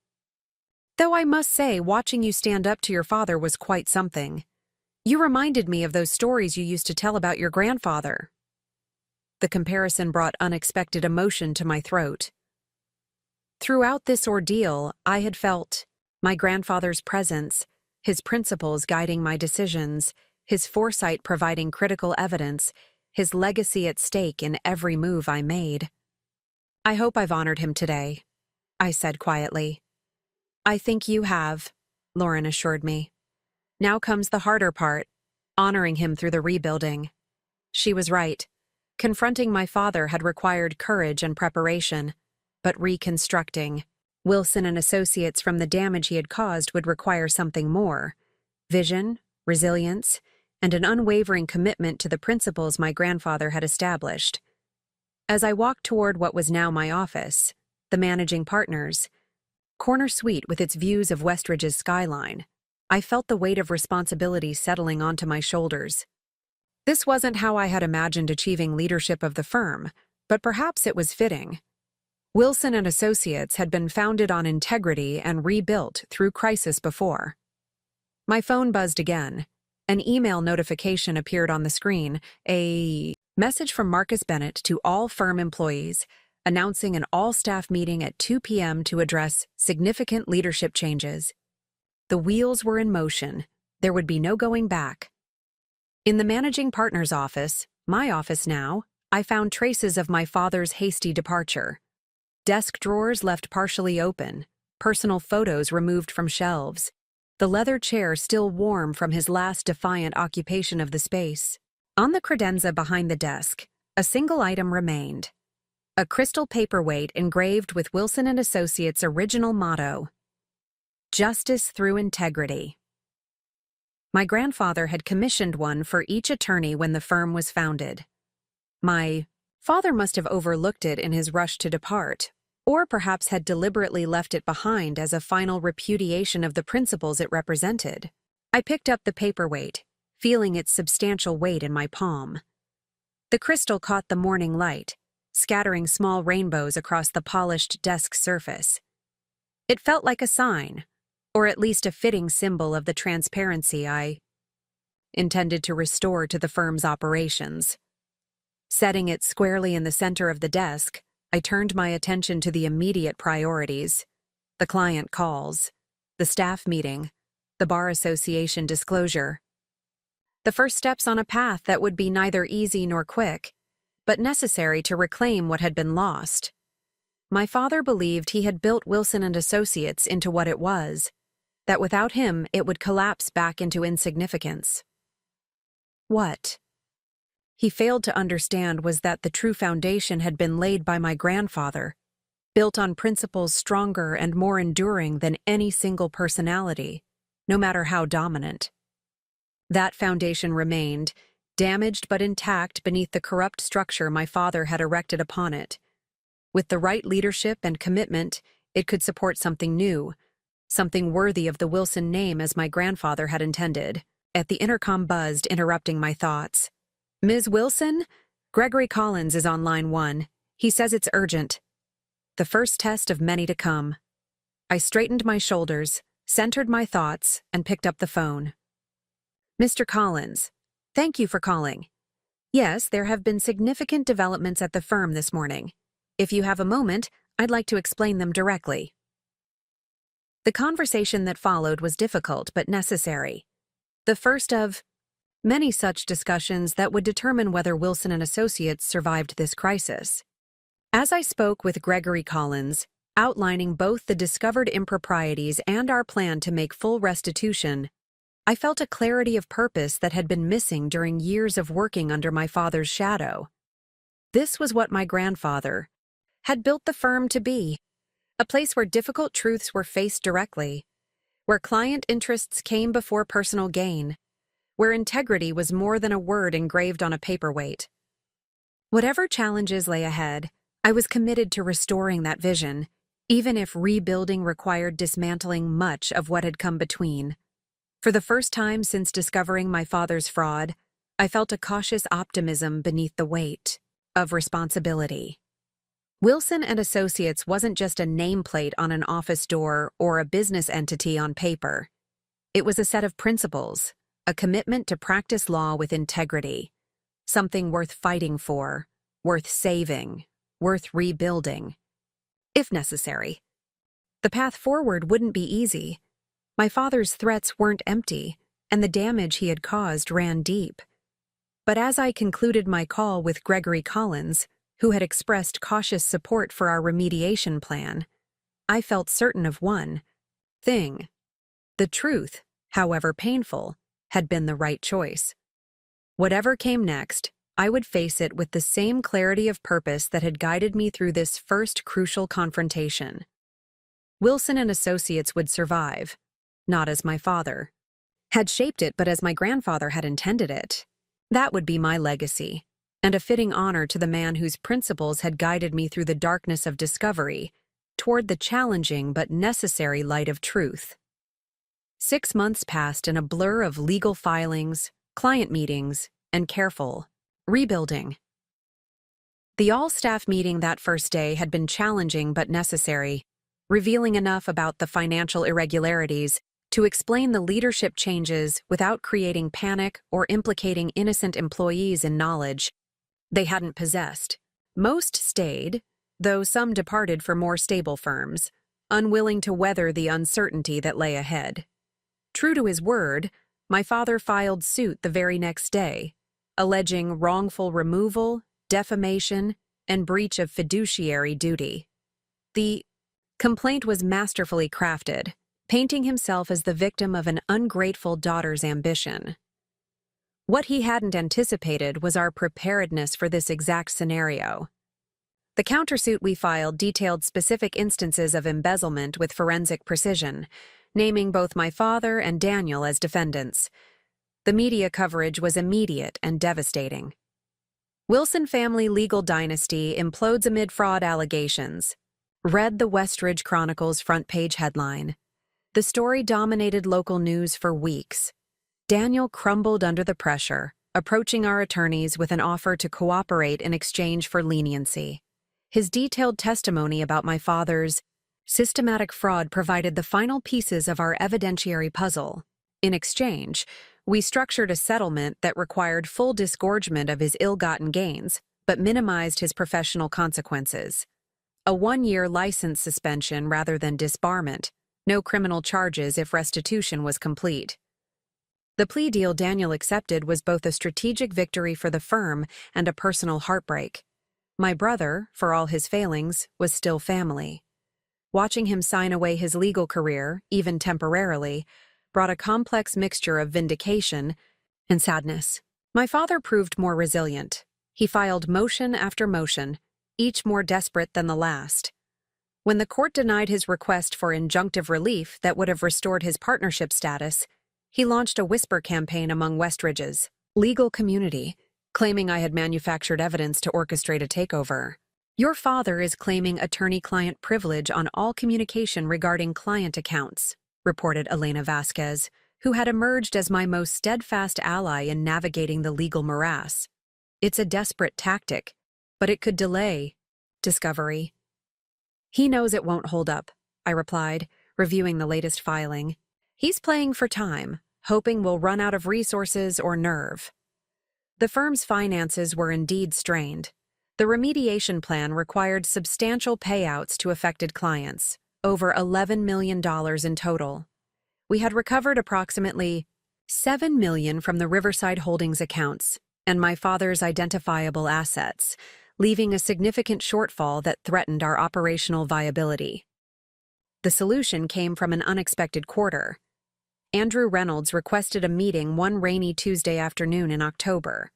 "Though I must say, watching you stand up to your father was quite something. You reminded me of those stories you used to tell about your grandfather." The comparison brought unexpected emotion to my throat. Throughout this ordeal, I had felt my grandfather's presence, his principles guiding my decisions, his foresight providing critical evidence, his legacy at stake in every move I made. "I hope I've honored him today," I said quietly. "I think you have," Lauren assured me. "Now comes the harder part, honoring him through the rebuilding." She was right. Confronting my father had required courage and preparation, but reconstructing Wilson and Associates from the damage he had caused would require something more: vision, resilience, and an unwavering commitment to the principles my grandfather had established. As I walked toward what was now my office, the managing partners, corner suite with its views of Westridge's skyline, I felt the weight of responsibility settling onto my shoulders. This wasn't how I had imagined achieving leadership of the firm, but perhaps it was fitting. Wilson and Associates had been founded on integrity and rebuilt through crisis before. My phone buzzed again. An email notification appeared on the screen, a message from Marcus Bennett to all firm employees, announcing an all-staff meeting at 2 p.m. to address significant leadership changes. The wheels were in motion. There would be no going back. In the managing partner's office, my office now, I found traces of my father's hasty departure. Desk drawers left partially open, personal photos removed from shelves, the leather chair still warm from his last defiant occupation of the space. On the credenza behind the desk, a single item remained: a crystal paperweight engraved with Wilson and Associates' original motto, "Justice through integrity." My grandfather had commissioned one for each attorney when the firm was founded. My father must have overlooked it in his rush to depart, or perhaps had deliberately left it behind as a final repudiation of the principles it represented. I picked up the paperweight, feeling its substantial weight in my palm. The crystal caught the morning light, scattering small rainbows across the polished desk surface. It felt like a sign, or at least a fitting symbol of the transparency I intended to restore to the firm's operations. Setting it squarely in the center of the desk, I turned my attention to the immediate priorities: the client calls, the staff meeting, the bar association disclosure. the first steps on a path that would be neither easy nor quick, but necessary to reclaim what had been lost. My father believed he had built Wilson and Associates into what it was, that without him it would collapse back into insignificance. What he failed to understand was that the true foundation had been laid by my grandfather, built on principles stronger and more enduring than any single personality, no matter how dominant. That foundation remained, damaged but intact beneath the corrupt structure my father had erected upon it. With the right leadership and commitment, it could support something new, something worthy of the Wilson name as my grandfather had intended. At the intercom buzzed, interrupting my thoughts. "Ms. Wilson? Gregory Collins is on line 1. He says it's urgent." The first test of many to come. I straightened my shoulders, centered my thoughts, and picked up the phone. "Mr. Collins, thank you for calling. Yes, there have been significant developments at the firm this morning. If you have a moment, I'd like to explain them directly." The conversation that followed was difficult but necessary. The first of many such discussions that would determine whether Wilson and Associates survived this crisis. As I spoke with Gregory Collins, outlining both the discovered improprieties and our plan to make full restitution, I felt a clarity of purpose that had been missing during years of working under my father's shadow. This was what my grandfather had built the firm to be, a place where difficult truths were faced directly, where client interests came before personal gain, where integrity was more than a word engraved on a paperweight. Whatever challenges lay ahead, I was committed to restoring that vision, even if rebuilding required dismantling much of what had come between. For the first time since discovering my father's fraud, I felt a cautious optimism beneath the weight of responsibility. Wilson and Associates wasn't just a nameplate on an office door or a business entity on paper. It was a set of principles, a commitment to practice law with integrity, something worth fighting for, worth saving, worth rebuilding, if necessary. The path forward wouldn't be easy. My father's threats weren't empty, and the damage he had caused ran deep. But as I concluded my call with Gregory Collins, who had expressed cautious support for our remediation plan, I felt certain of one thing. The truth, however painful, had been the right choice. Whatever came next, I would face it with the same clarity of purpose that had guided me through this first crucial confrontation. Wilson and Associates would survive, not as my father had shaped it, but as my grandfather had intended it. That would be my legacy, and a fitting honor to the man whose principles had guided me through the darkness of discovery, toward the challenging but necessary light of truth. 6 months passed in a blur of legal filings, client meetings, and careful rebuilding. The all-staff meeting that first day had been challenging but necessary, revealing enough about the financial irregularities to explain the leadership changes without creating panic or implicating innocent employees in knowledge they hadn't possessed. Most stayed, though some departed for more stable firms, unwilling to weather the uncertainty that lay ahead. True to his word, my father filed suit the very next day, alleging wrongful removal, defamation, and breach of fiduciary duty. The complaint was masterfully crafted, painting himself as the victim of an ungrateful daughter's ambition. What he hadn't anticipated was our preparedness for this exact scenario. The countersuit we filed detailed specific instances of embezzlement with forensic precision, naming both my father and Daniel as defendants. The media coverage was immediate and devastating. Wilson family legal dynasty implodes amid fraud allegations, read the Westridge Chronicle's front-page headline. The story dominated local news for weeks. Daniel crumbled under the pressure, approaching our attorneys with an offer to cooperate in exchange for leniency. His detailed testimony about my father's systematic fraud provided the final pieces of our evidentiary puzzle. In exchange, we structured a settlement that required full disgorgement of his ill-gotten gains, but minimized his professional consequences. A 1-year license suspension rather than disbarment, no criminal charges if restitution was complete. The plea deal Daniel accepted was both a strategic victory for the firm and a personal heartbreak. My brother, for all his failings, was still family. Watching him sign away his legal career, even temporarily, brought a complex mixture of vindication and sadness. My father proved more resilient. He filed motion after motion, each more desperate than the last. When the court denied his request for injunctive relief that would have restored his partnership status, he launched a whisper campaign among Westridge's legal community, claiming I had manufactured evidence to orchestrate a takeover. Your father is claiming attorney-client privilege on all communication regarding client accounts, reported Elena Vasquez, who had emerged as my most steadfast ally in navigating the legal morass. It's a desperate tactic, but it could delay discovery. He knows it won't hold up, I replied, reviewing the latest filing. He's playing for time, hoping we'll run out of resources or nerve. The firm's finances were indeed strained. The remediation plan required substantial payouts to affected clients, over $11 million in total. We had recovered approximately $7 million from the Riverside Holdings accounts and my father's identifiable assets, leaving a significant shortfall that threatened our operational viability. The solution came from an unexpected quarter. Andrew Reynolds requested a meeting one rainy Tuesday afternoon in October.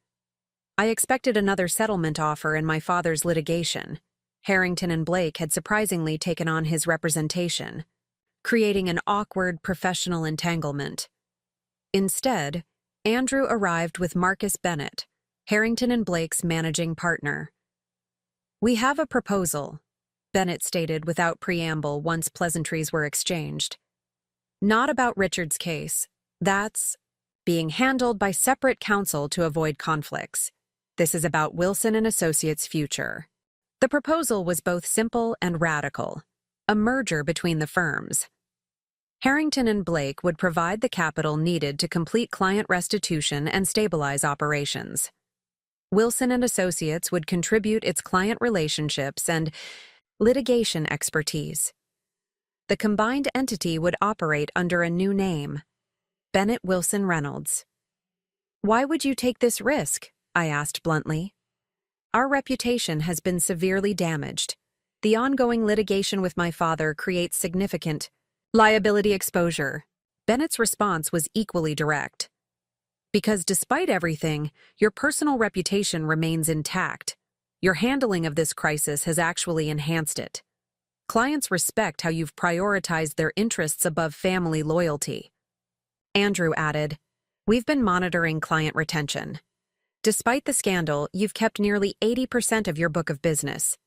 I expected another settlement offer in my father's litigation. Harrington and Blake had surprisingly taken on his representation, creating an awkward professional entanglement. Instead, Andrew arrived with Marcus Bennett, Harrington and Blake's managing partner. We have a proposal, Bennett stated without preamble once pleasantries were exchanged. Not about Richard's case. That's being handled by separate counsel to avoid conflicts. This is about Wilson and Associates' future. The proposal was both simple and radical, a merger between the firms. Harrington and Blake would provide the capital needed to complete client restitution and stabilize operations. Wilson and Associates would contribute its client relationships and litigation expertise. The combined entity would operate under a new name, Bennett Wilson Reynolds. Why would you take this risk? I asked bluntly. Our reputation has been severely damaged. The ongoing litigation with my father creates significant liability exposure. Bennett's response was equally direct. Because despite everything, your personal reputation remains intact. Your handling of this crisis has actually enhanced it. Clients respect how you've prioritized their interests above family loyalty. Andrew added, We've been monitoring client retention. Despite the scandal, you've kept nearly 80% of your book of business.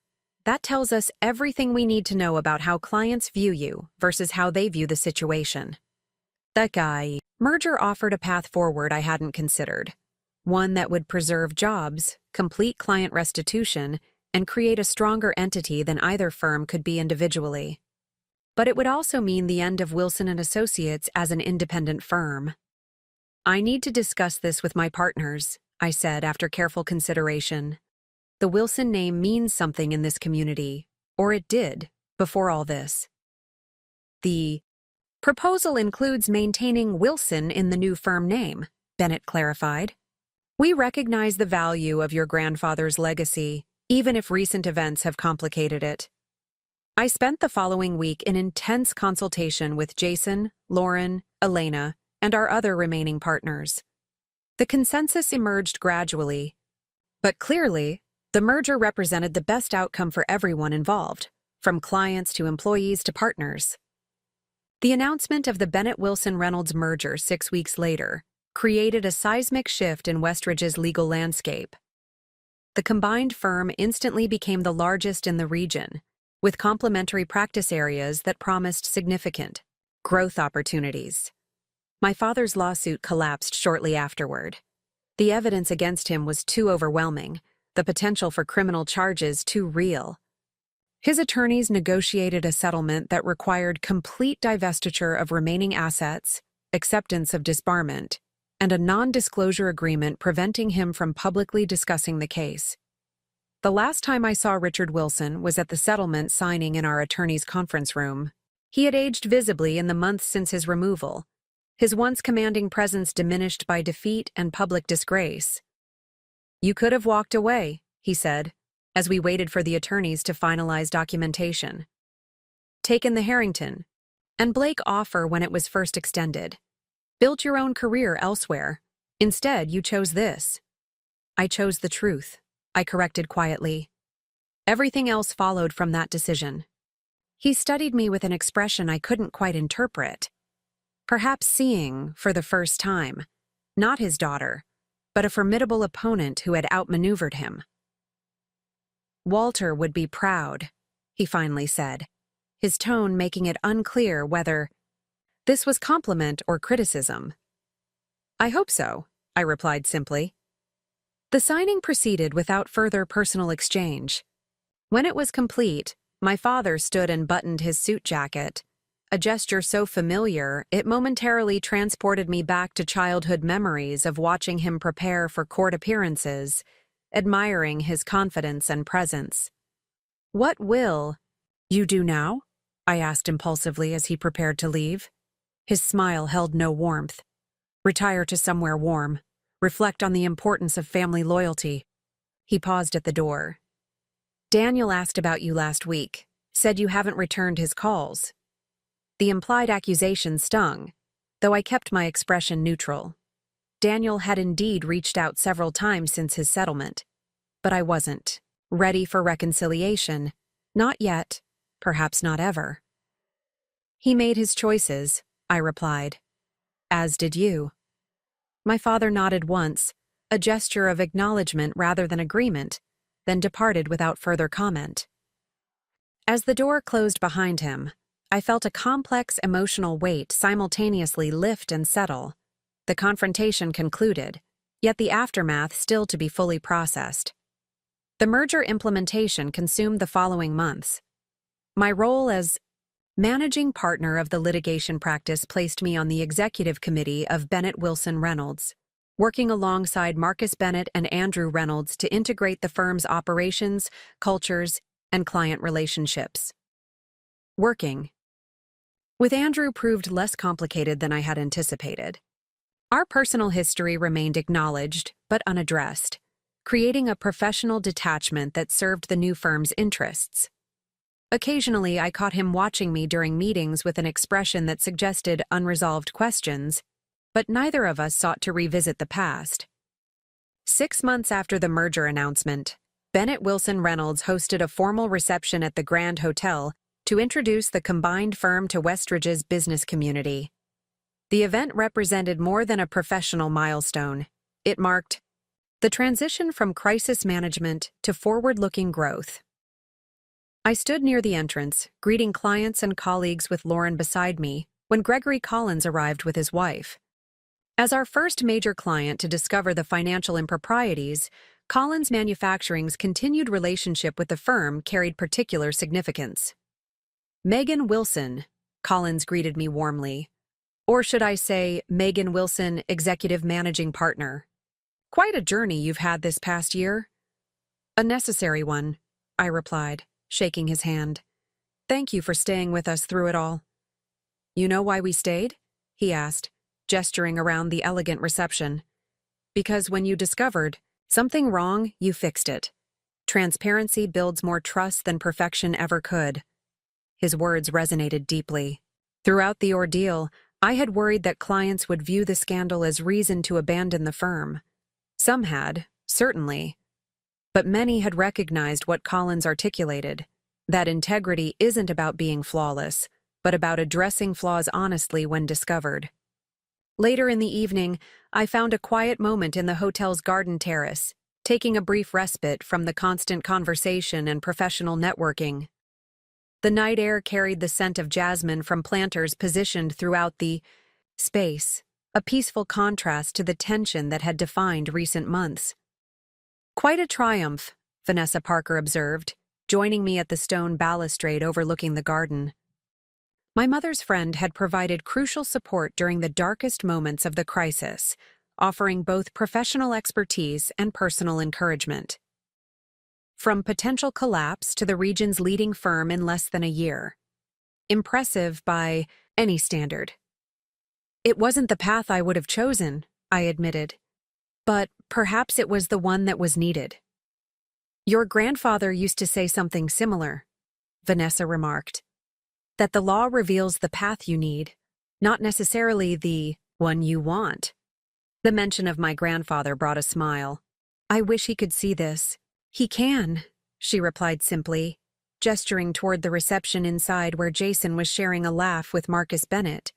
That tells us everything we need to know about how clients view you versus how they view the situation. That guy, merger offered a path forward I hadn't considered. One that would preserve jobs, complete client restitution, and create a stronger entity than either firm could be individually. But it would also mean the end of Wilson and Associates as an independent firm. I need to discuss this with my partners, I said after careful consideration. The Wilson name means something in this community, or it did, before all this. The proposal includes maintaining Wilson in the new firm name, Bennett clarified. We recognize the value of your grandfather's legacy, even if recent events have complicated it. I spent the following week in intense consultation with Jason, Lauren, Elena, and our other remaining partners. The consensus emerged gradually, but clearly, the merger represented the best outcome for everyone involved, from clients to employees to partners. The announcement of the Bennett-Wilson Reynolds merger 6 weeks later created a seismic shift in Westridge's legal landscape. The combined firm instantly became the largest in the region, with complementary practice areas that promised significant growth opportunities. My father's lawsuit collapsed shortly afterward. The evidence against him was too overwhelming, the potential for criminal charges too real. His attorneys negotiated a settlement that required complete divestiture of remaining assets, acceptance of disbarment, and a non-disclosure agreement preventing him from publicly discussing the case. The last time I saw Richard Wilson was at the settlement signing in our attorney's conference room. He had aged visibly in the months since his removal. his once commanding presence diminished by defeat and public disgrace. "You could have walked away," he said, as we waited for the attorneys to finalize documentation. "Taken the Harrington and Blake offer when it was first extended. Built your own career elsewhere. Instead, you chose this." "I chose the truth," I corrected quietly. Everything else followed from that decision. He studied me with an expression I couldn't quite interpret. Perhaps seeing, for the first time, not his daughter, but a formidable opponent who had outmaneuvered him. "Walter would be proud," he finally said, his tone making it unclear whether this was compliment or criticism. "I hope so," I replied simply. The signing proceeded without further personal exchange. When it was complete, my father stood and buttoned his suit jacket, a gesture so familiar it momentarily transported me back to childhood memories of watching him prepare for court appearances, admiring his confidence and presence. "What will you do now?" I asked impulsively as he prepared to leave. His smile held no warmth. "Retire to somewhere warm. Reflect on the importance of family loyalty." He paused at the door. "Daniel asked about you last week, said you haven't returned his calls." The implied accusation stung, though I kept my expression neutral. Daniel had indeed reached out several times since his settlement, but I wasn't ready for reconciliation. Not yet, perhaps not ever. "He made his choices," I replied. "As did you." My father nodded once, a gesture of acknowledgement rather than agreement, then departed without further comment. As the door closed behind him, I felt a complex emotional weight simultaneously lift and settle. The confrontation concluded, yet the aftermath still to be fully processed. The merger implementation consumed the following months. My role as managing partner of the litigation practice placed me on the executive committee of Bennett Wilson Reynolds, working alongside Marcus Bennett and Andrew Reynolds to integrate the firm's operations, cultures, and client relationships. Working with Andrew proved less complicated than I had anticipated. Our personal history remained acknowledged but unaddressed, creating a professional detachment that served the new firm's interests. Occasionally, I caught him watching me during meetings with an expression that suggested unresolved questions, but neither of us sought to revisit the past. 6 months after the merger announcement, Bennett Wilson Reynolds hosted a formal reception at the Grand Hotel to introduce the combined firm to Westridge's business community. The event represented more than a professional milestone. It marked the transition from crisis management to forward-looking growth. I stood near the entrance, greeting clients and colleagues with Lauren beside me, when Gregory Collins arrived with his wife. As our first major client to discover the financial improprieties, Collins Manufacturing's continued relationship with the firm carried particular significance. "Megan Wilson," Collins greeted me warmly. Or should I say, Megan Wilson, Executive Managing Partner. "Quite a journey you've had this past year." "A necessary one," I replied, shaking his hand. "Thank you for staying with us through it all." "You know why we stayed?" he asked, gesturing around the elegant reception. "Because when you discovered something wrong, you fixed it. Transparency builds more trust than perfection ever could." His words resonated deeply. Throughout the ordeal, I had worried that clients would view the scandal as reason to abandon the firm. Some had, certainly. But many had recognized what Collins articulated, that integrity isn't about being flawless, but about addressing flaws honestly when discovered. Later in the evening, I found a quiet moment in the hotel's garden terrace, taking a brief respite from the constant conversation and professional networking. The night air carried the scent of jasmine from planters positioned throughout the space, a peaceful contrast to the tension that had defined recent months. "Quite a triumph," Vanessa Parker observed, joining me at the stone balustrade overlooking the garden. My mother's friend had provided crucial support during the darkest moments of the crisis, offering both professional expertise and personal encouragement. From potential collapse to the region's leading firm in less than a year. Impressive by any standard. It wasn't the path I would have chosen, I admitted. But perhaps it was the one that was needed. Your grandfather used to say something similar, Vanessa remarked. That the law reveals the path you need, not necessarily the one you want. The mention of my grandfather brought a smile. I wish he could see this. He can, she replied simply, gesturing toward the reception inside where Jason was sharing a laugh with Marcus Bennett,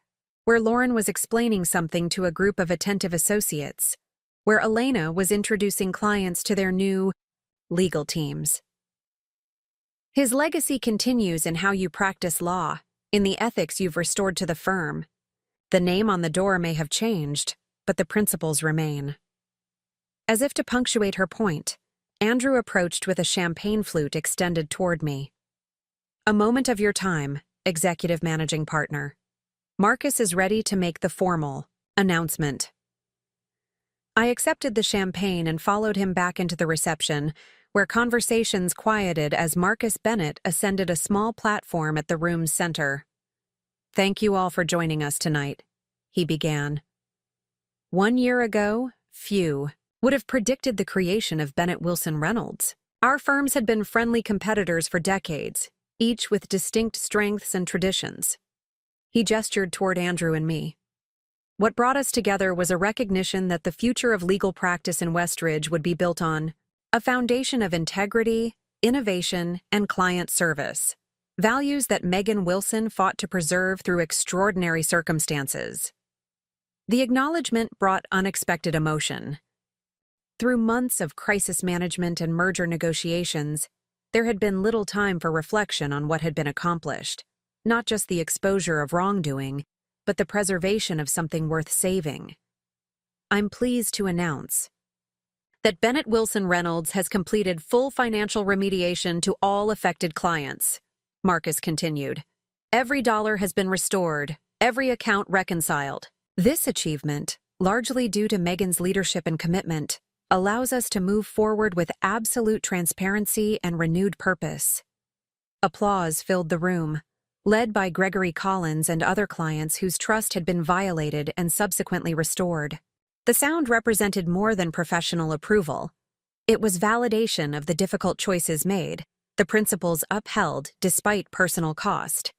where Lauren was explaining something to a group of attentive associates, where Elena was introducing clients to their new legal teams. His legacy continues in how you practice law, in the ethics you've restored to the firm. The name on the door may have changed, but the principles remain. As if to punctuate her point, Andrew approached with a champagne flute extended toward me. A moment of your time, Executive Managing Partner. Marcus is ready to make the formal announcement. I accepted the champagne and followed him back into the reception, where conversations quieted as Marcus Bennett ascended a small platform at the room's center. Thank you all for joining us tonight, he began. 1 year ago, few would have predicted the creation of Bennett Wilson Reynolds. Our firms had been friendly competitors for decades, each with distinct strengths and traditions. He gestured toward Andrew and me. What brought us together was a recognition that the future of legal practice in Westridge would be built on a foundation of integrity, innovation, and client service, values that Megan Wilson fought to preserve through extraordinary circumstances. The acknowledgement brought unexpected emotion. Through months of crisis management and merger negotiations, there had been little time for reflection on what had been accomplished, not just the exposure of wrongdoing, but the preservation of something worth saving. I'm pleased to announce that Bennett Wilson Reynolds has completed full financial remediation to all affected clients, Marcus continued. Every dollar has been restored, every account reconciled. This achievement, largely due to Megan's leadership and commitment, allows us to move forward with absolute transparency and renewed purpose. Applause filled the room, led by Gregory Collins and other clients whose trust had been violated and subsequently restored. The sound represented more than professional approval. It was validation of the difficult choices made, the principles upheld despite personal cost.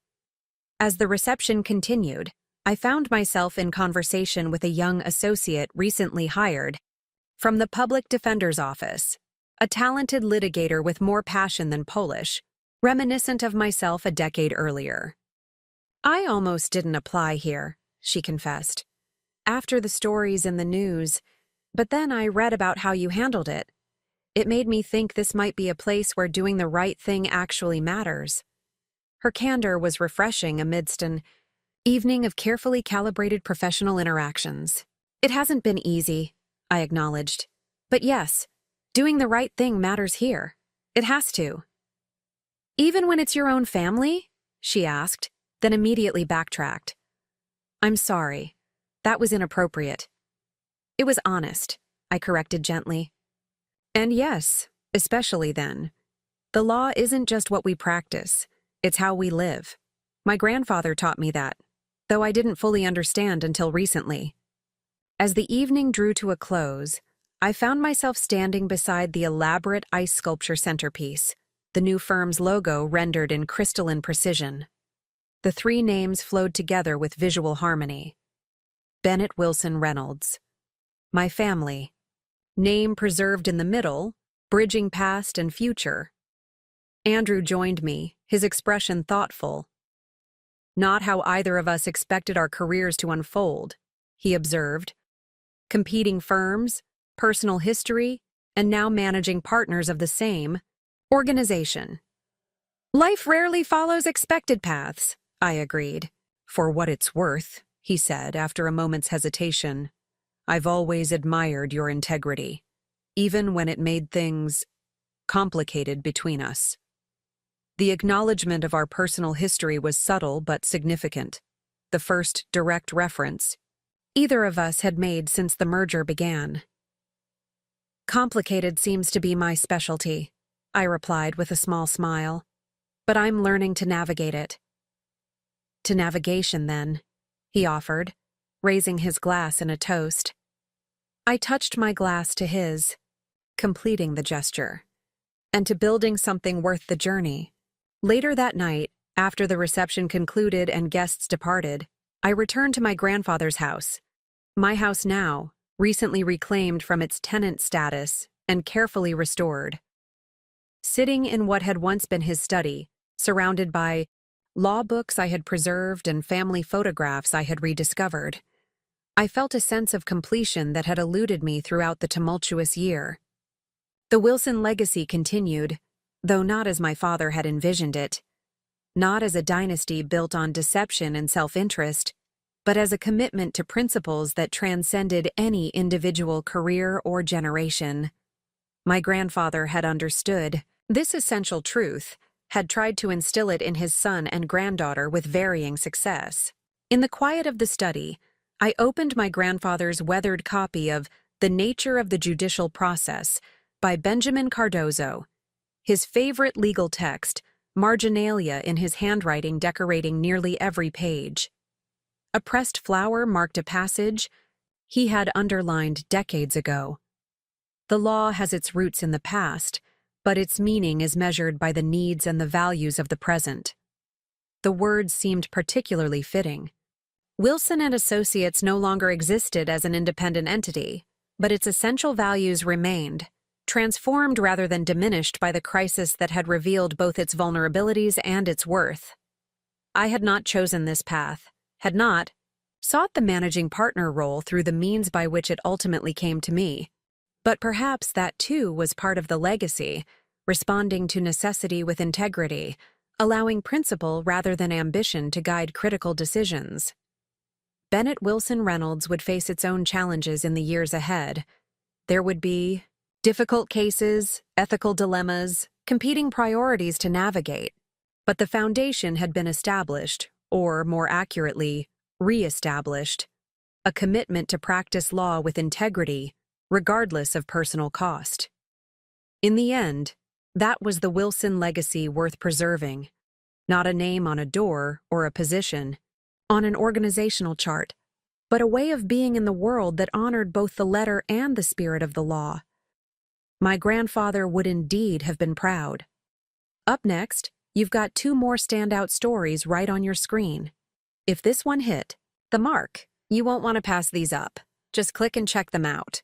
As the reception continued, I found myself in conversation with a young associate recently hired from the Public Defender's Office, a talented litigator with more passion than Polish, reminiscent of myself a decade earlier. I almost didn't apply here, she confessed. After the stories in the news, but then I read about how you handled it. It made me think this might be a place where doing the right thing actually matters. Her candor was refreshing amidst an evening of carefully calibrated professional interactions. It hasn't been easy, I acknowledged. But yes, doing the right thing matters here. It has to. Even when it's your own family? She asked, then immediately backtracked. I'm sorry. That was inappropriate. It was honest, I corrected gently. And yes, especially then. The law isn't just what we practice, it's how we live. My grandfather taught me that, though I didn't fully understand until recently. As the evening drew to a close, I found myself standing beside the elaborate ice sculpture centerpiece, the new firm's logo rendered in crystalline precision. The three names flowed together with visual harmony. Bennett Wilson Reynolds. My family. Name preserved in the middle, bridging past and future. Andrew joined me, his expression thoughtful. Not how either of us expected our careers to unfold, he observed. Competing firms, personal history, and now managing partners of the same organization. Life rarely follows expected paths, I agreed. For what it's worth, he said after a moment's hesitation, I've always admired your integrity, even when it made things complicated between us. The acknowledgement of our personal history was subtle but significant, the first direct reference either of us had made since the merger began. Complicated seems to be my specialty, I replied with a small smile, but I'm learning to navigate it. To navigation, then, he offered, raising his glass in a toast. I touched my glass to his, completing the gesture, and to building something worth the journey. Later that night, after the reception concluded and guests departed, I returned to my grandfather's house. My house now, recently reclaimed from its tenant status and carefully restored. Sitting in what had once been his study, surrounded by law books I had preserved and family photographs I had rediscovered, I felt a sense of completion that had eluded me throughout the tumultuous year. The Wilson legacy continued, though not as my father had envisioned it, not as a dynasty built on deception and self-interest, but as a commitment to principles that transcended any individual career or generation. My grandfather had understood this essential truth, had tried to instill it in his son and granddaughter with varying success. In the quiet of the study, I opened my grandfather's weathered copy of The Nature of the Judicial Process by Benjamin Cardozo, his favorite legal text, marginalia in his handwriting decorating nearly every page. A pressed flower marked a passage he had underlined decades ago. The law has its roots in the past, but its meaning is measured by the needs and the values of the present. The words seemed particularly fitting. Wilson and Associates no longer existed as an independent entity, but its essential values remained, transformed rather than diminished by the crisis that had revealed both its vulnerabilities and its worth. I had not chosen this path, had not sought the managing partner role through the means by which it ultimately came to me. But perhaps that too was part of the legacy, responding to necessity with integrity, allowing principle rather than ambition to guide critical decisions. Bennett Wilson Reynolds would face its own challenges in the years ahead. There would be difficult cases, ethical dilemmas, competing priorities to navigate. But the foundation had been established, or more accurately, re-established, a commitment to practice law with integrity, regardless of personal cost. In the end, that was the Wilson legacy worth preserving, not a name on a door or a position, on an organizational chart, but a way of being in the world that honored both the letter and the spirit of the law. My grandfather would indeed have been proud. Up next, you've got 2 more standout stories right on your screen. If this one hit the mark, you won't want to pass these up. Just click and check them out.